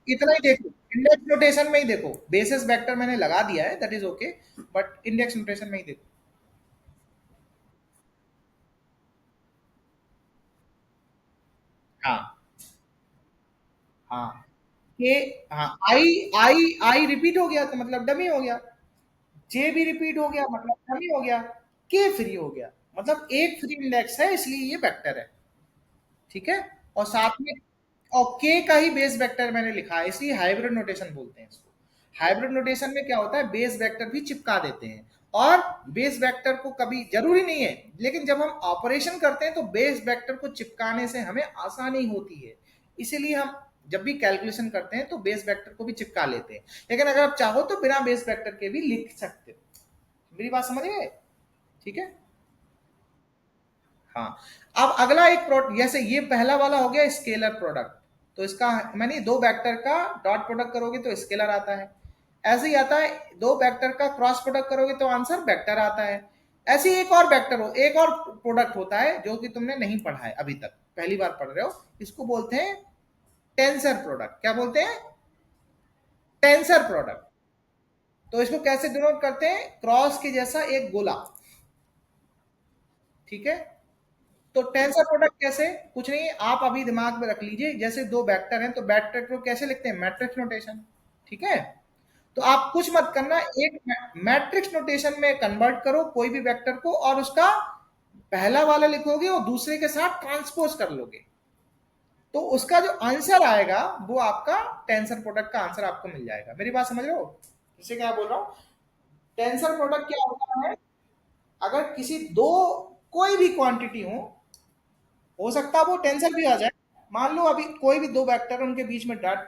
Speaker 1: इतना ही देखो, इंडेक्स नोटेशन में ही देखो, बेसिस वेक्टर मैंने लगा दिया है, that is okay, but index notation में ही देखो। हाँ हाँ, के, हाँ, आई आई आई रिपीट हो गया तो मतलब डमी हो गया, जे भी रिपीट हो गया मतलब डमी हो गया, के फ्री हो गया मतलब एक फ्री इंडेक्स है, इसलिए ये वेक्टर है, ठीक है। और साथ में, और के का ही बेस वेक्टर मैंने लिखा है, इसलिए हाइब्रिड नोटेशन बोलते हैं इसको। हाइब्रिड नोटेशन में क्या होता है, बेस वेक्टर भी चिपका देते हैं, और बेस वेक्टर को कभी जरूरी नहीं है, लेकिन जब हम ऑपरेशन करते हैं तो बेस वेक्टर को चिपकाने से हमें आसानी होती है, इसीलिए हम जब भी कैलकुलेशन करते हैं तो बेस वेक्टर को भी चिपका लेते हैं। लेकिन अगर आप चाहो तो बिना बेस वेक्टर के भी लिख सकते हो। मेरी बात समझ गए? ठीक है। हाँ, अब अगला एक प्रोडक्ट, जैसे ये पहला वाला हो गया स्केलर प्रोडक्ट, तो इसका मैंने दो वेक्टर का डॉट प्रोडक्ट करोगे तो स्केलर आता है, ऐसे ही आता है, दो वेक्टर का क्रॉस प्रोडक्ट करोगे तो आंसर वेक्टर आता है। ऐसे ही एक और वेक्टर हो, एक और प्रोडक्ट होता है जो कि तुमने नहीं पढ़ा है अभी तक, पहली बार पढ़ रहे हो, इसको बोलते हैं टेंसर प्रोडक्ट। क्या बोलते हैं? Tensor product. तो इसको कैसे डिनोट करते हैं? क्रॉस के जैसा एक गोला, ठीक है। तो टेंसर प्रोडक्ट कैसे, कुछ नहीं, आप अभी दिमाग में रख लीजिए, जैसे दो वेक्टर हैं तो वेक्टर को कैसे लिखते हैं? मैट्रिक्स नोटेशन, ठीक है। तो आप कुछ मत करना, एक मैट्रिक्स नोटेशन में कन्वर्ट करो कोई भी वेक्टर को, और उसका पहला वाला लिखोगे और दूसरे के साथ ट्रांसपोज कर लोगे, तो उसका जो आंसर आएगा वो आपका टेंसर प्रोडक्ट का आंसर आपको मिल जाएगा। मेरी बात समझ रहे हो? जैसे क्या बोल रहा हूं, टेंसर प्रोडक्ट क्या होता है, अगर किसी दो, कोई भी क्वांटिटी हो सकता है वो टेंसर भी आ जाए। मान लो अभी कोई भी दो वेक्टर उनके बीच में डॉट,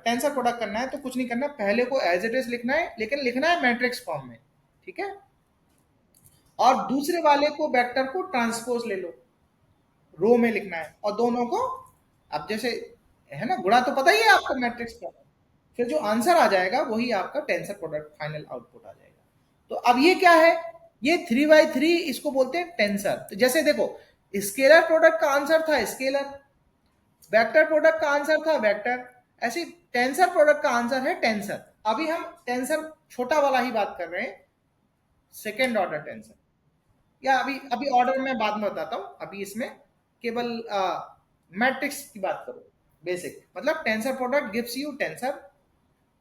Speaker 1: टेंसर प्रोडक्ट करना है तो कुछ नहीं करना, पहले को एज इट इज लिखना है, लेकिन लिखना है मैट्रिक्स फॉर्म में, ठीक है। और दूसरे वाले को वेक्टर को ट्रांसपोज ले लो, रो में लिखना है, और दोनों को, अब जैसे है ना, गुणा तो पता ही है आपको मैट्रिक्स का, फिर जो आंसर आ जाएगा वही आपका टेंसर प्रोडक्ट फाइनल आउटपुट आ जाएगा। तो अब ये क्या है, ये 3x3, इसको बोलते हैं टेंसर। तो जैसे देखो, स्केलर प्रोडक्ट का आंसर था स्केलर, वेक्टर प्रोडक्ट का आंसर था वेक्टर, ऐसे टेंसर प्रोडक्ट का आंसर है टेंसर। अभी हम टेंसर छोटा वाला ही बात कर रहे हैं, सेकेंड ऑर्डर टेंसर, या अभी अभी ऑर्डर में बाद में बताता हूं, अभी इसमें केवल मैट्रिक्स की बात करो। बेसिक मतलब tensor product gives you tensor,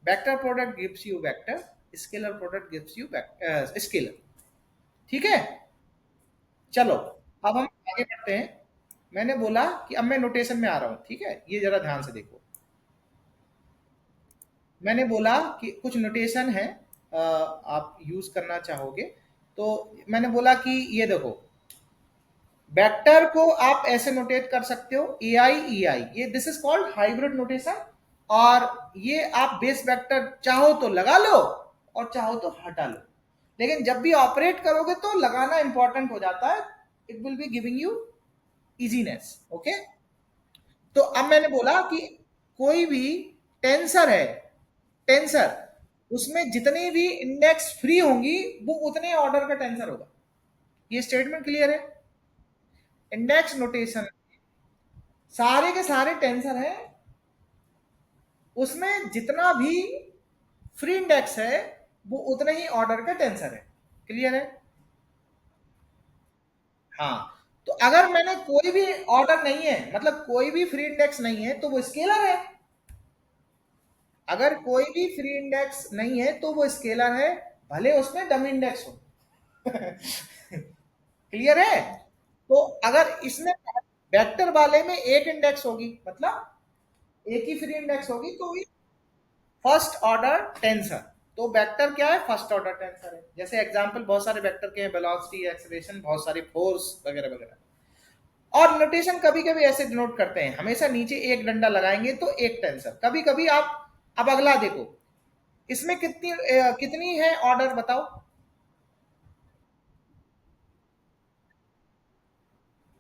Speaker 1: vector product gives you vector, scalar product gives you scalar, ठीक है। चलो, अब हम आगे बढ़ते हैं। मैंने बोला कि अब मैं नोटेशन में आ रहा हूं, ठीक है, ये जरा ध्यान से देखो। मैंने बोला कि कुछ नोटेशन है, आप यूज करना चाहोगे, तो मैंने बोला कि ये देखो, वेक्टर को आप ऐसे नोटेट कर सकते हो, ए आई ई आई, ये this is called hybrid notation. और ये आप बेस वेक्टर चाहो तो लगा लो, और चाहो तो हटा लो, लेकिन जब भी ऑपरेट करोगे तो लगाना इंपॉर्टेंट हो जाता है, it will be giving you easiness. Okay, तो अब मैंने बोला कि कोई भी टेंसर है, टेंसर, उसमें जितनी भी इंडेक्स फ्री होंगी वो उतने ऑर्डर का टेंसर होगा। ये स्टेटमेंट क्लियर है? इंडेक्स नोटेशन सारे के सारे टेंसर हैं, उसमें जितना भी फ्री इंडेक्स है वो उतने ही ऑर्डर का टेंसर है। क्लियर है? हाँ, तो अगर मैंने कोई भी ऑर्डर नहीं है, मतलब कोई भी फ्री इंडेक्स नहीं है, तो वो स्केलर है। अगर कोई भी फ्री इंडेक्स नहीं है तो वो स्केलर है, भले उसमें डमी इंडेक्स हो। क्लियर है? तो अगर इसमें वेक्टर वाले में एक इंडेक्स होगी, मतलब एक ही फ्री इंडेक्स होगी, तो ये फर्स्ट ऑर्डर टेंसर। तो वेक्टर क्या है? फर्स्ट ऑर्डर टेंसर है। जैसे एग्जांपल बहुत सारे वेक्टर के हैं, वेलोसिटी, एक्सेलरेशन, बहुत सारे फोर्स वगैरह वगैरह। और नोटेशन कभी कभी ऐसे डिनोट करते हैं, हमेशा नीचे एक डंडा लगाएंगे तो एक टेंसर। कभी कभी आप, अब अगला देखो, इसमें कितनी है ऑर्डर बताओ?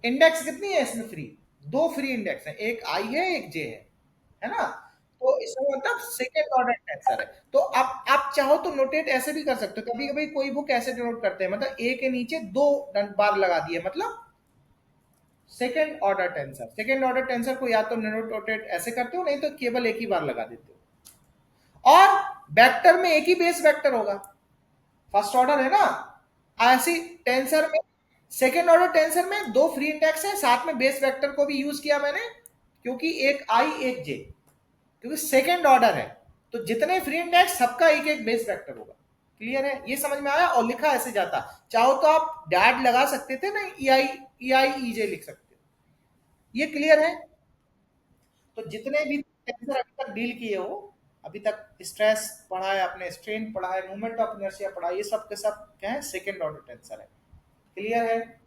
Speaker 1: इंडेक्स कितनी है इसमें फ्री? दो फ्री इंडेक्स है, एक आई है एक जे है ना? तो इसमें मतलब सेकेंड ऑर्डर टेंसर है। तो आप चाहो तो नोटेट ऐसे भी कर सकते हो, कभी कभी कोई बुक ऐसे डिनोट करते हैं, मतलब ए के नीचे दो बार लगा दिए, मतलब second order tensor. Second order tensor को या तो नोटेट ऐसे करते हो, नहीं तो केवल एक ही बार लगा देते हो। और वेक्टर में एक ही बेस वेक्टर होगा, फर्स्ट ऑर्डर है ना, ऐसी टेंसर में, सेकेंड ऑर्डर टेंसर में दो फ्री इंडेक्स है, साथ में बेस वेक्टर को भी यूज किया मैंने, क्योंकि एक आई एक जे, क्योंकि सेकेंड ऑर्डर है, तो जितने फ्री इंडेक्स सबका एक एक बेस वेक्टर होगा। क्लियर है? ये समझ में आया? और लिखा ऐसे जाता, चाहो तो आप डैड लगा सकते थे ना, ई आई ई जे लिख सकते हो। ये क्लियर है? तो जितने भी टेंसर अभी तक डील किए हो, अभी तक स्ट्रेस पढ़ा है आपने, स्ट्रेन पढ़ा है, मूवमेंट ऑफ इनर्शिया पढ़ा है, ये सब के सब क्या है? सेकेंड ऑर्डर टेंसर है। क्लियर है?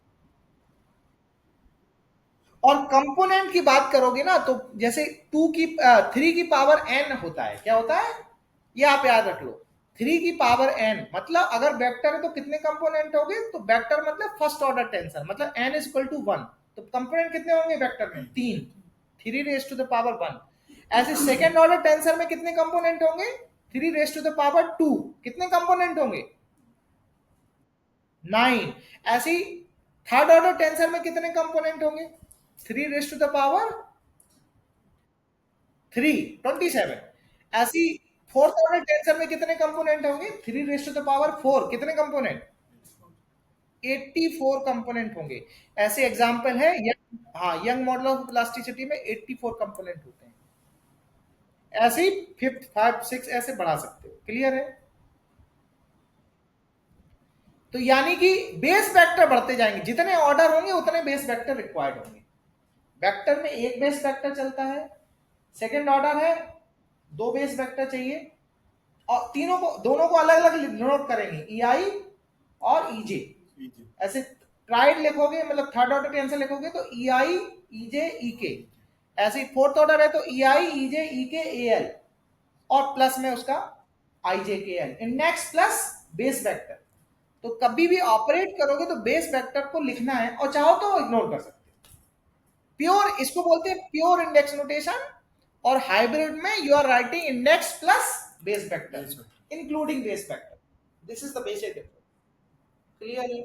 Speaker 1: और कंपोनेंट की बात करोगे ना, तो जैसे 3 की पावर n होता है, क्या होता है ये आप याद रख लो। 3 की पावर n मतलब अगर वेक्टर है तो कितने कंपोनेंट होंगे? तो वेक्टर मतलब फर्स्ट ऑर्डर टेंसर, मतलब n इज इक्वल टू 1, तो कंपोनेंट कितने होंगे वेक्टर में? 3, 3 रेज टू द पावर 1। ऐसे सेकेंड ऑर्डर टेंसर में कितने कंपोनेंट होंगे? 3 रेज टू द पावर 2। कितने कंपोनेंट होंगे? 9। ऐसे ही थर्ड ऑर्डर टेंसर में कितने कंपोनेंट होंगे? 3 रेज टू द पावर 3, 27। ऐसी फोर्थ ऑर्डर टेंसर में कितने कंपोनेंट होंगे? 3 रेज टू द पावर 4। कितने कंपोनेंट? 84 कंपोनेंट होंगे। ऐसे एग्जांपल है हाँ, यंग मॉडल ऑफ इलास्टिसिटी में 84 कंपोनेंट होते हैं। ऐसे ही फिफ्थ, 5, 6 ऐसे बढ़ा सकते हो। क्लियर है? तो यानी कि बेस वेक्टर बढ़ते जाएंगे, जितने ऑर्डर होंगे उतने बेस वेक्टर रिक्वायर्ड होंगे। वेक्टर में एक बेस वेक्टर चलता है, सेकेंड ऑर्डर है, दो बेस वेक्टर चाहिए, और तीनों को, दोनों को अलग अलग नोट करेंगे, ई आई और ई जे। ऐसे ट्राइड लिखोगे, मतलब थर्ड ऑर्डर टेंसर लिखोगे तो ई आई ई जे ई के। ऐसे फोर्थ ऑर्डर है तो ई आई ई जे ई के ए एल, और प्लस में उसका आई जे के L, index plus base vector. तो कभी भी ऑपरेट करोगे तो बेस वेक्टर को लिखना है, और चाहो तो इग्नोर कर सकते हो। प्योर, इसको बोलते हैं प्योर इंडेक्स नोटेशन, और हाइब्रिड में you are writing index plus base vector including base vector. This is the basic difference. Clear है?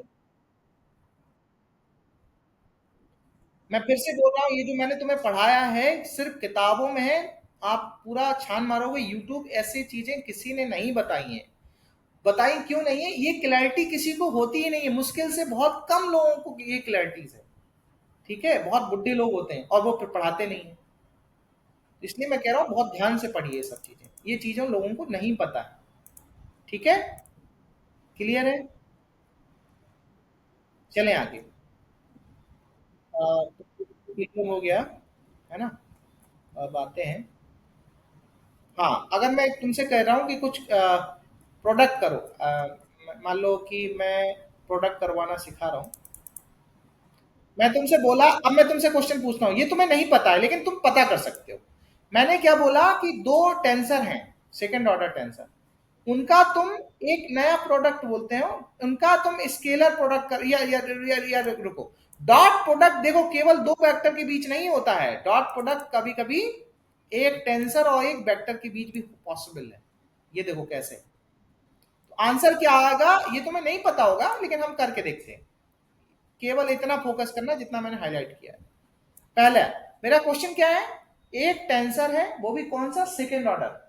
Speaker 1: मैं फिर से बोल रहा हूं, ये जो मैंने तुम्हें पढ़ाया है सिर्फ किताबों में है, आप पूरा छान मारोगे, यूट्यूब ऐसी चीजें किसी ने नहीं बताई हैं। बताई क्यों नहीं है? ये क्लैरिटी किसी को होती ही नहीं है, मुश्किल से बहुत कम लोगों को ये क्लैरिटीज है। ठीक है? बहुत बुड्ढे लोग होते हैं और वो पढ़ाते नहीं है, इसलिए मैं कह रहा हूं बहुत ध्यान से पढ़िए सब चीजें, ये चीजें लोगों को नहीं पता है। ठीक है? क्लियर है? चलें आगे। क्लियर हो गया है ना? अब आते हैं, हाँ, अगर मैं तुमसे कह रहा हूँ कि कुछ प्रोडक्ट करो, मान लो कि मैं प्रोडक्ट करवाना सिखा रहा हूँ, मैं तुमसे बोला, अब मैं तुमसे क्वेश्चन पूछता हूँ, ये तुम्हें नहीं पता है लेकिन तुम पता कर सकते हो। मैंने क्या बोला कि दो टेंसर हैं, सेकंड ऑर्डर टेंसर, उनका तुम एक नया प्रोडक्ट बोलते हो, उनका तुम स्केलर प्रोडक्ट कर, या रुको। डॉट प्रोडक्ट देखो केवल दो वेक्टर के बीच नहीं होता है, डॉट प्रोडक्ट कभी कभी एक टेंसर और एक वेक्टर के बीच भी पॉसिबल है। ये देखो कैसे, तो आंसर क्या आएगा ये तुम्हें नहीं पता होगा, लेकिन हम करके देखते हैं। केवल इतना फोकस करना जितना मैंने हाईलाइट किया है। पहला मेरा क्वेश्चन क्या है, एक टेंसर है, वो भी कौन सा, second order.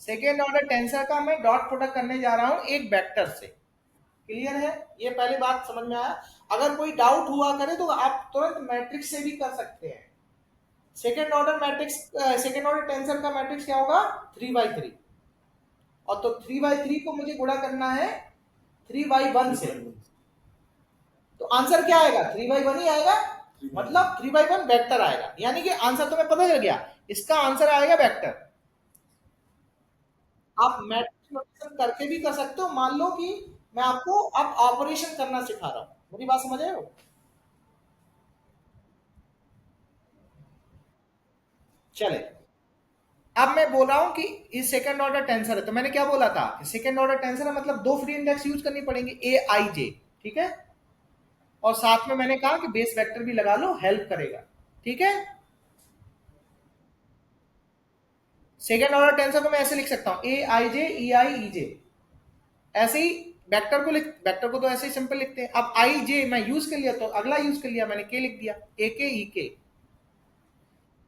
Speaker 1: Second order tensor का मैं डॉट प्रोडक्ट करने जा रहा हूं एक वेक्टर से। क्लियर है, ये पहली बात समझ में आया। अगर कोई डाउट हुआ करे तो आप तुरंत मैट्रिक्स से भी कर सकते हैं। Second order matrix, second order tensor का मैट्रिक्स क्या होगा, 3 by 3। और तो 3 by 3 को मुझे गुणा करना है 3 by 1 से, तो आंसर क्या आएगा, 3 by 1 ही आएगा। मतलब 3 by 1 वेक्टर आएगा, यानी कि आंसर तुम्हें पता चल गया, इसका आंसर आएगा वेक्टर। आप मैट्रिक्स नोटेशन करके भी कर सकते हो। मान लो कि मैं आपको अब ऑपरेशन करना सिखा रहा हूं, मेरी बात समझ रहे हो। चले, अब मैं बोल रहा हूं कि इस सेकंड ऑर्डर टेंसर है, तो मैंने क्या बोला था, सेकंड ऑर्डर टेंसर है मतलब दो फ्री इंडेक्स यूज करनी पड़ेंगे, ए आई जे, ठीक है। और साथ में मैंने कहा कि बेस वेक्टर भी लगा लो, हेल्प करेगा, ठीक है। सेकंड ऑर्डर टेंसर को मैं ऐसे लिख सकता हूं, ए आई जे ई आई ई जे, ऐसे ही वेक्टर को लिख, वेक्टर को तो ऐसे ही सिंपल लिखते हैं। अब आई जे मैं यूज कर लिया, तो अगला यूज कर लिया मैंने, के लिख दिया, ए के ई के।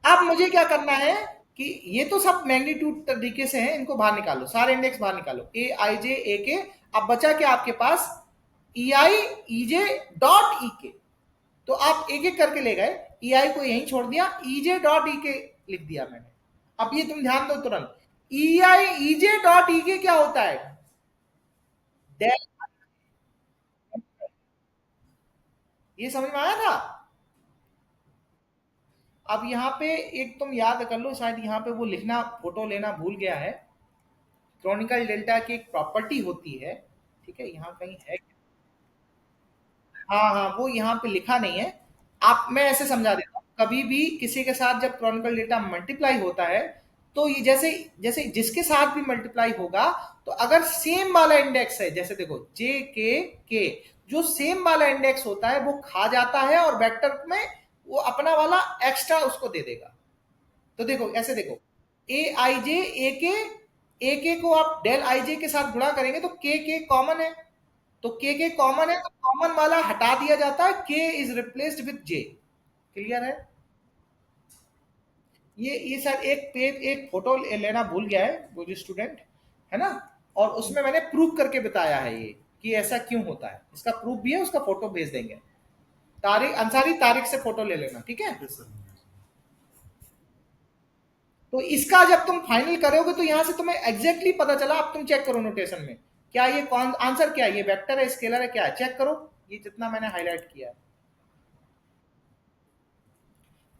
Speaker 1: अब मुझे क्या करना है कि ये तो सब मैग्नीट्यूड तरीके से हैं, इनको बाहर निकालो, सारे इंडेक्स बाहर निकालो, ए आई जे ए के। अब बचा क्या आपके पास, ई आई ई जे डॉट ई के। तो आप एक एक करके ले गए, ई आई को यहीं छोड़ दिया, ई जे डॉट ई के लिख दिया मैंने। अब ये तुम ध्यान दो तुरंत, ई आई ई जे डॉट ई के क्या होता है, डेल। ये समझ में आया था। अब यहाँ पे एक तुम याद कर लो, शायद यहाँ पे वो लिखना, फोटो लेना भूल गया है। क्रॉनिकल डेल्टा की एक प्रॉपर्टी होती है, ठीक है, यहाँ कहीं है। हाँ हाँ, वो यहाँ पे लिखा नहीं है। आप, मैं ऐसे समझा देता हूँ, कभी भी किसी के साथ जब क्रॉनिकल डेल्टा मल्टीप्लाई होता है, तो ये जैसे जैसे जिसके साथ भी मल्टीप्लाई होगा, तो अगर सेम वाला इंडेक्स है, जैसे देखो जे के, जो सेम वाला इंडेक्स होता है वो खा जाता है, और वेक्टर में वो अपना वाला एक्स्ट्रा उसको दे देगा। तो देखो ऐसे देखो, ए आई जे ए के को आप डेल आई जे के साथ गुणा करेंगे तो के कॉमन है, तो के कॉमन है, तो कॉमन वाला हटा दिया जाता है, के is replaced with J. Clear है। ये सर एक पेज, एक फोटो लेना भूल गया है वो जो स्टूडेंट है ना, और उसमें मैंने प्रूफ करके बताया है ये कि ऐसा क्यों होता है, इसका प्रूफ भी है, उसका फोटो भेज देंगे। तारिक अंसारी, तारिक से फोटो ले लेना, ठीक है।
Speaker 2: Yes sir.
Speaker 1: तो इसका जब तुम फाइनल करोगे तो यहां से तुम्हें एग्जैक्टली पता चला। अब तुम चेक करो नोटेशन में, क्या ये कौन आंसर, क्या ये वेक्टर है, स्केलर है, क्या है, चेक करो। ये जितना मैंने हाईलाइट किया है,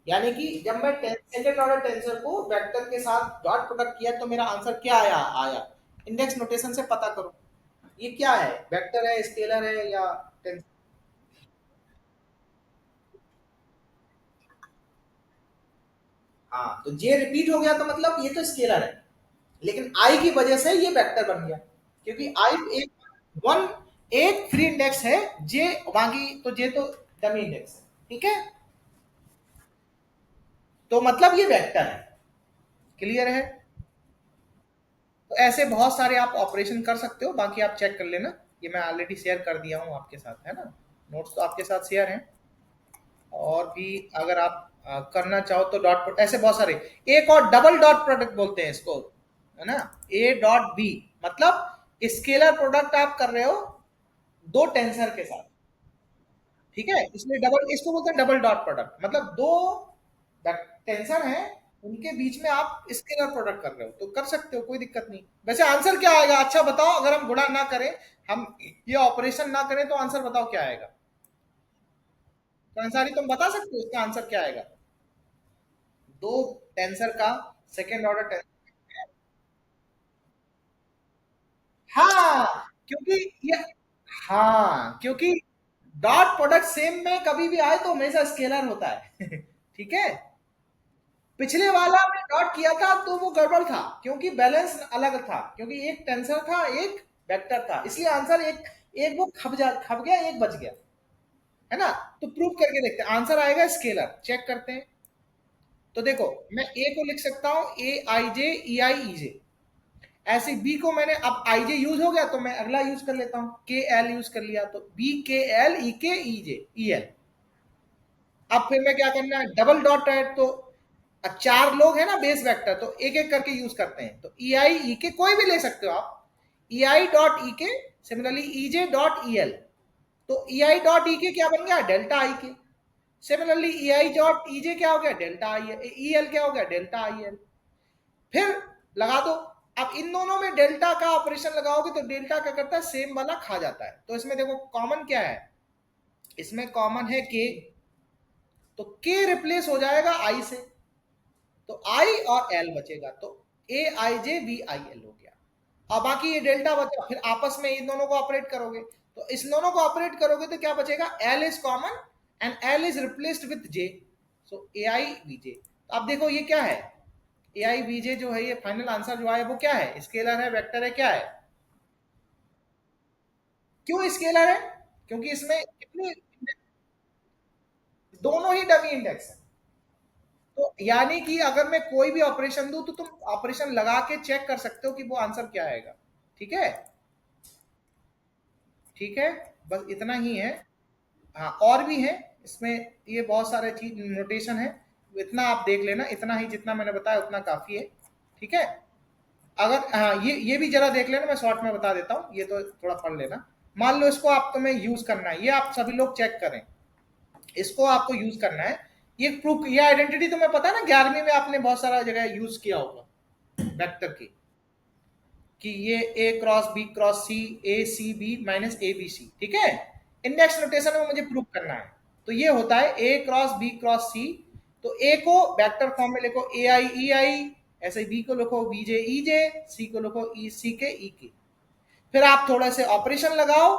Speaker 1: यानी कि जब मैं सेकंड ऑर्डर टेंसर को वेक्टर के साथ डॉट प्रोडक्ट किया तो मेरा आंसर क्या आया आया। इंडेक्स नोटेशन से पता करो ये क्या है, वेक्टर है, स्केलर है, या टेंसर। हाँ, तो जे रिपीट हो गया तो मतलब ये तो स्केलर है, लेकिन आई की वजह से ये वेक्टर बन गया, क्योंकि आई एक वन, एक फ्री इंडेक्स है, जे बाकी तो जे तो डमी इंडेक्स है, ठीक है। तो मतलब ये वेक्टर है। क्लियर है। तो ऐसे बहुत सारे आप ऑपरेशन कर सकते हो, बाकी आप चेक कर लेना, ये मैं ऑलरेडी शेयर कर दिया हूँ आपके साथ, है ना। नोट्स तो आपके साथ शेयर हैं, और भी अगर आप करना चाहो तो डॉट, ऐसे बहुत सारे, एक और डबल डॉट प्रोडक्ट बोलते हैं इसको, है ना, ए डॉट बी, मतलब स्केलर प्रोडक्ट आप कर रहे हो दो टेंसर के साथ, ठीक है, इसलिए डबल, इसको बोलते हैं डबल डॉट प्रोडक्ट, मतलब दो टेंसर हैं, उनके बीच में आप स्केलर प्रोडक्ट कर रहे हो, तो कर सकते हो, कोई दिक्कत नहीं। वैसे आंसर क्या आएगा, अच्छा बताओ, अगर हम गुणा ना करें, हम ये ऑपरेशन ना करें, तो आंसर बताओ क्या आएगा। तो अंसारी तुम बता सकते हो इसका आंसर क्या आएगा, दो टेंसर का सेकेंड ऑर्डर टेंसर। हाँ, क्योंकि ये, हाँ क्योंकि डॉट प्रोडक्ट सेम में कभी भी आए तो हमेशा स्केलर होता है ठीक है। पिछले वाला में डॉट किया था तो वो गड़बड़ था, क्योंकि बैलेंस अलग था, क्योंकि एक टेंसर था एक वेक्टर था, इसलिए आंसर एक एक वो खप गया, एक बच गया, है ना। तो प्रूव करके देखते हैं, आंसर आएगा स्केलर, चेक करते हैं। तो देखो, मैं ए को लिख सकता हूं ए आई जे ई आई ई जे, ऐसे बी को मैंने, अब आई जे यूज हो गया तो मैं अगला यूज कर लेता हूं, के एल यूज कर लिया, तो बी के एल ई के ई जे ई एल। अब फिर मैं क्या करना है, डबल डॉट है, तो अब चार लोग हैं ना बेस वेक्टर, तो एक एक करके यूज करते हैं, तो ई आई ई के कोई भी ले सकते हो आप, ई आई डॉट ई के, सिमिलरली ई जे डॉट ई एल, तो ई आई डॉट ई के क्या बन गया, डेल्टा आई के। Similarly E I dot E जे क्या हो गया, डेल्टा आई, ई एल क्या हो गया, डेल्टा आई एल। फिर लगा दो। अब इन दोनों में डेल्टा का ऑपरेशन लगाओगे तो डेल्टा क्या करता है, सेम वाला खा जाता है। तो इसमें देखो कॉमन क्या है, इसमें कॉमन है के, तो के रिप्लेस हो जाएगा आई से, तो आई और एल बचेगा, तो ए आई जे बी आई एल हो गया। अब बाकी ये डेल्टा बचा, फिर आपस में इन दोनों को ऑपरेट करोगे, तो इस दोनों को ऑपरेट करोगे तो क्या बचेगा, L is common and L is replaced with J, so A I B J. अब देखो ये क्या है, ए आई बी जे जो है, ये फाइनल आंसर जो आया वो क्या है, स्केलर है, वेक्टर है, क्या है। क्यों स्केलर है, क्योंकि इसमें कितनी, दोनों ही डमी इंडेक्स है। तो यानी कि अगर मैं कोई भी ऑपरेशन दूं तो तुम ऑपरेशन लगा के चेक कर सकते हो कि वो आंसर क्या आएगा। ठीक है, ठीक है, बस इतना ही है। हाँ, और भी है इसमें, ये बहुत सारे चीज नोटेशन है, इतना आप देख लेना, इतना ही जितना मैंने बताया उतना काफी है। ठीक है, अगर हाँ, ये भी जरा देख लेना, मैं शॉर्ट में बता देता हूँ, ये तो थोड़ा पढ़ लेना। मान लो इसको आप, तुम्हें यूज करना है, ये आप सभी लोग चेक करें, इसको आपको यूज करना है। ये प्रूफ, ये आइडेंटिटी तुम्हें पता है ना, 11वीं में आपने बहुत सारा जगह यूज किया होगा वेक्टर की, कि ये A cross B cross C, A C B minus A B C. ठीक है, इंडेक्स नोटेशन में मुझे प्रूफ करना है, तो ये होता है ए क्रॉस बी क्रॉस सी, तो ए को वेक्टर फॉर्म में लिखो ए आई ई आई, ऐसे बी को लिखो बी जे ई जे, सी को लिखो ई सी के ई के। फिर आप थोड़ा से ऑपरेशन लगाओ,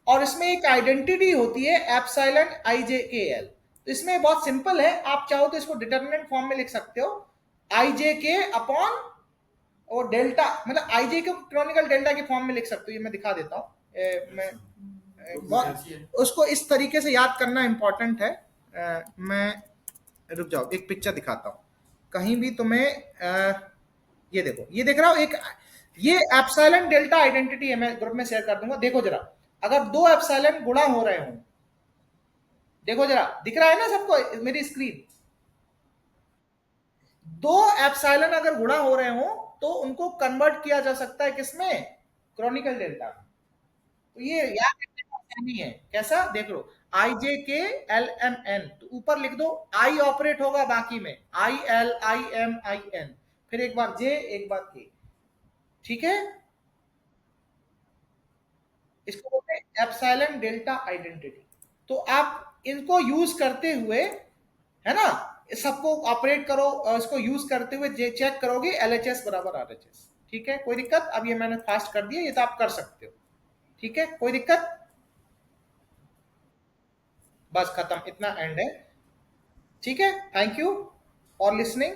Speaker 1: और इसमें एक आइडेंटिटी होती है एप्सिलॉन आई जे के एल, तो इसमें बहुत सिंपल है, आप चाहो तो इसको डिटर्मिनेंट फॉर्म में लिख सकते हो, आई जे के अपॉन, और डेल्टा, मतलब आई जे को क्रॉनिकल डेल्टा के फॉर्म में लिख सकते हो, ये मैं दिखा देता हूँ। मैं बहुत उसको इस तरीके से याद करना इंपॉर्टेंट है। मैं, रुक जाओ, एक पिक्चर दिखाता हूँ, कहीं भी तुम्हें ये देखो, ये देख रहा हो एक, ये एप्सिलॉन डेल्टा आइडेंटिटी है, मैं ग्रुप में शेयर कर दूंगा, देखो जरा, अगर दो एप्सिलॉन गुणा हो रहे हो, देखो जरा, दिख रहा है ना सबको मेरी स्क्रीन, दो एप्सिलॉन अगर गुणा हो रहे हो तो उनको कन्वर्ट किया जा सकता है किसमें, क्रॉनिकल डेल्टा। तो ये याद रखने का आसानी है, कैसा देख लो, आई जे के एल एम एन, तो ऊपर लिख दो, आई ऑपरेट होगा बाकी में, I L I M I N, फिर एक बार जे एक बार के। ठीक है, इसको बोलते हैं एप्सिलॉन डेल्टा आइडेंटिटी। तो आप इनको यूज करते हुए, है ना, इस सबको ऑपरेट करो, और इसको यूज करते हुए चेक करोगे एलएचएस बराबर आरएचएस। ठीक है, कोई दिक्कत, अब ये मैंने फास्ट कर दिया, ये तो आप कर सकते हो। ठीक है, कोई दिक्कत, बस खत्म, इतना एंड है। ठीक है, thank you for listening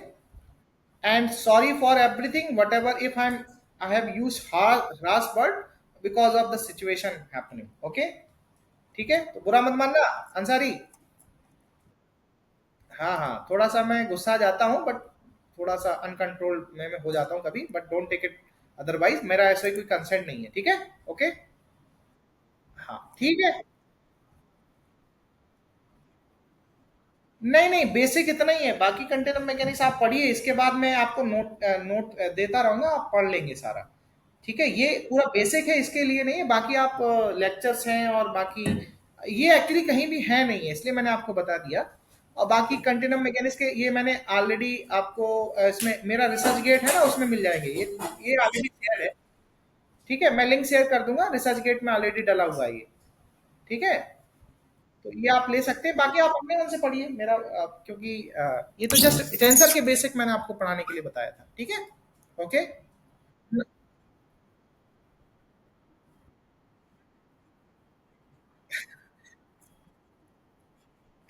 Speaker 1: and sorry for everything what ever if I have use harsh word because of the situation happening. Okay, ठीक है, तो बुरा मत मानना अंसारी। हाँ हाँ, थोड़ा सा मैं गुस्सा जाता हूँ, बट थोड़ा सा अनकंट्रोल में हो जाता हूँ कभी, but don't take it otherwise, मेरा ऐसा कोई कंसेंट नहीं है। ठीक है, ओके, हाँ ठीक है। नहीं नहीं, बेसिक इतना ही है, बाकी कंटेनर मैकेनिक्स आप पढ़िए, इसके बाद मैं आपको नोट देता रहूंगा, आप पढ़ लेंगे सारा। ठीक है, ये पूरा बेसिक है, इसके लिए नहीं है, बाकी आप लेक्चर्स हैं और बाकी ये एक्चुअली कहीं भी है नहीं है, इसलिए मैंने आपको बता दिया। और बाकी कंटेनर मैकेनिक्स के ये मैंने ऑलरेडी आपको इसमें मेरा रिसर्च गेट है ना, उसमें मिल जाएंगे, ये ऑलरेडी शेयर है। ठीक है, मैं लिंक शेयर कर दूंगा, रिसर्च गेट में ऑलरेडी डला हुआ है ये। ठीक है, तो ये आप ले सकते हैं, बाकी आप अपने मन से पढ़िए मेरा, क्योंकि ये तो जस्ट टेंसर के बेसिक मैंने आपको पढ़ाने के लिए बताया था। ठीक है, ओके,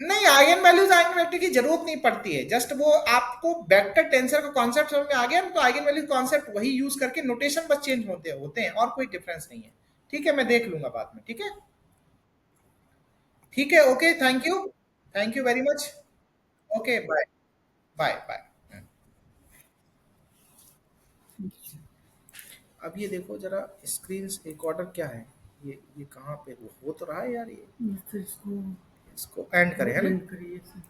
Speaker 1: नहीं आगे आइगन वैल्यूज आइगन वेक्टर की जरूरत नहीं पड़ती है, जस्ट वो आपको वेक्टर टेंसर का कॉन्सेप्ट समझ में आ गया ना, तो आइगन वैल्यू कॉन्सेप्ट वही यूज करके नोटेशन बस चेंज होते हैं और कोई डिफरेंस नहीं है। ठीक है, मैं देख लूंगा बाद में। ठीक है, ठीक है, okay, thank you very much. Okay, bye, bye bye. अब ये देखो जरा, स्क्रीन रिकॉर्डर क्या है, ये कहाँ पे वो हो तो रहा है यार, ये इसको एंड करें है ना।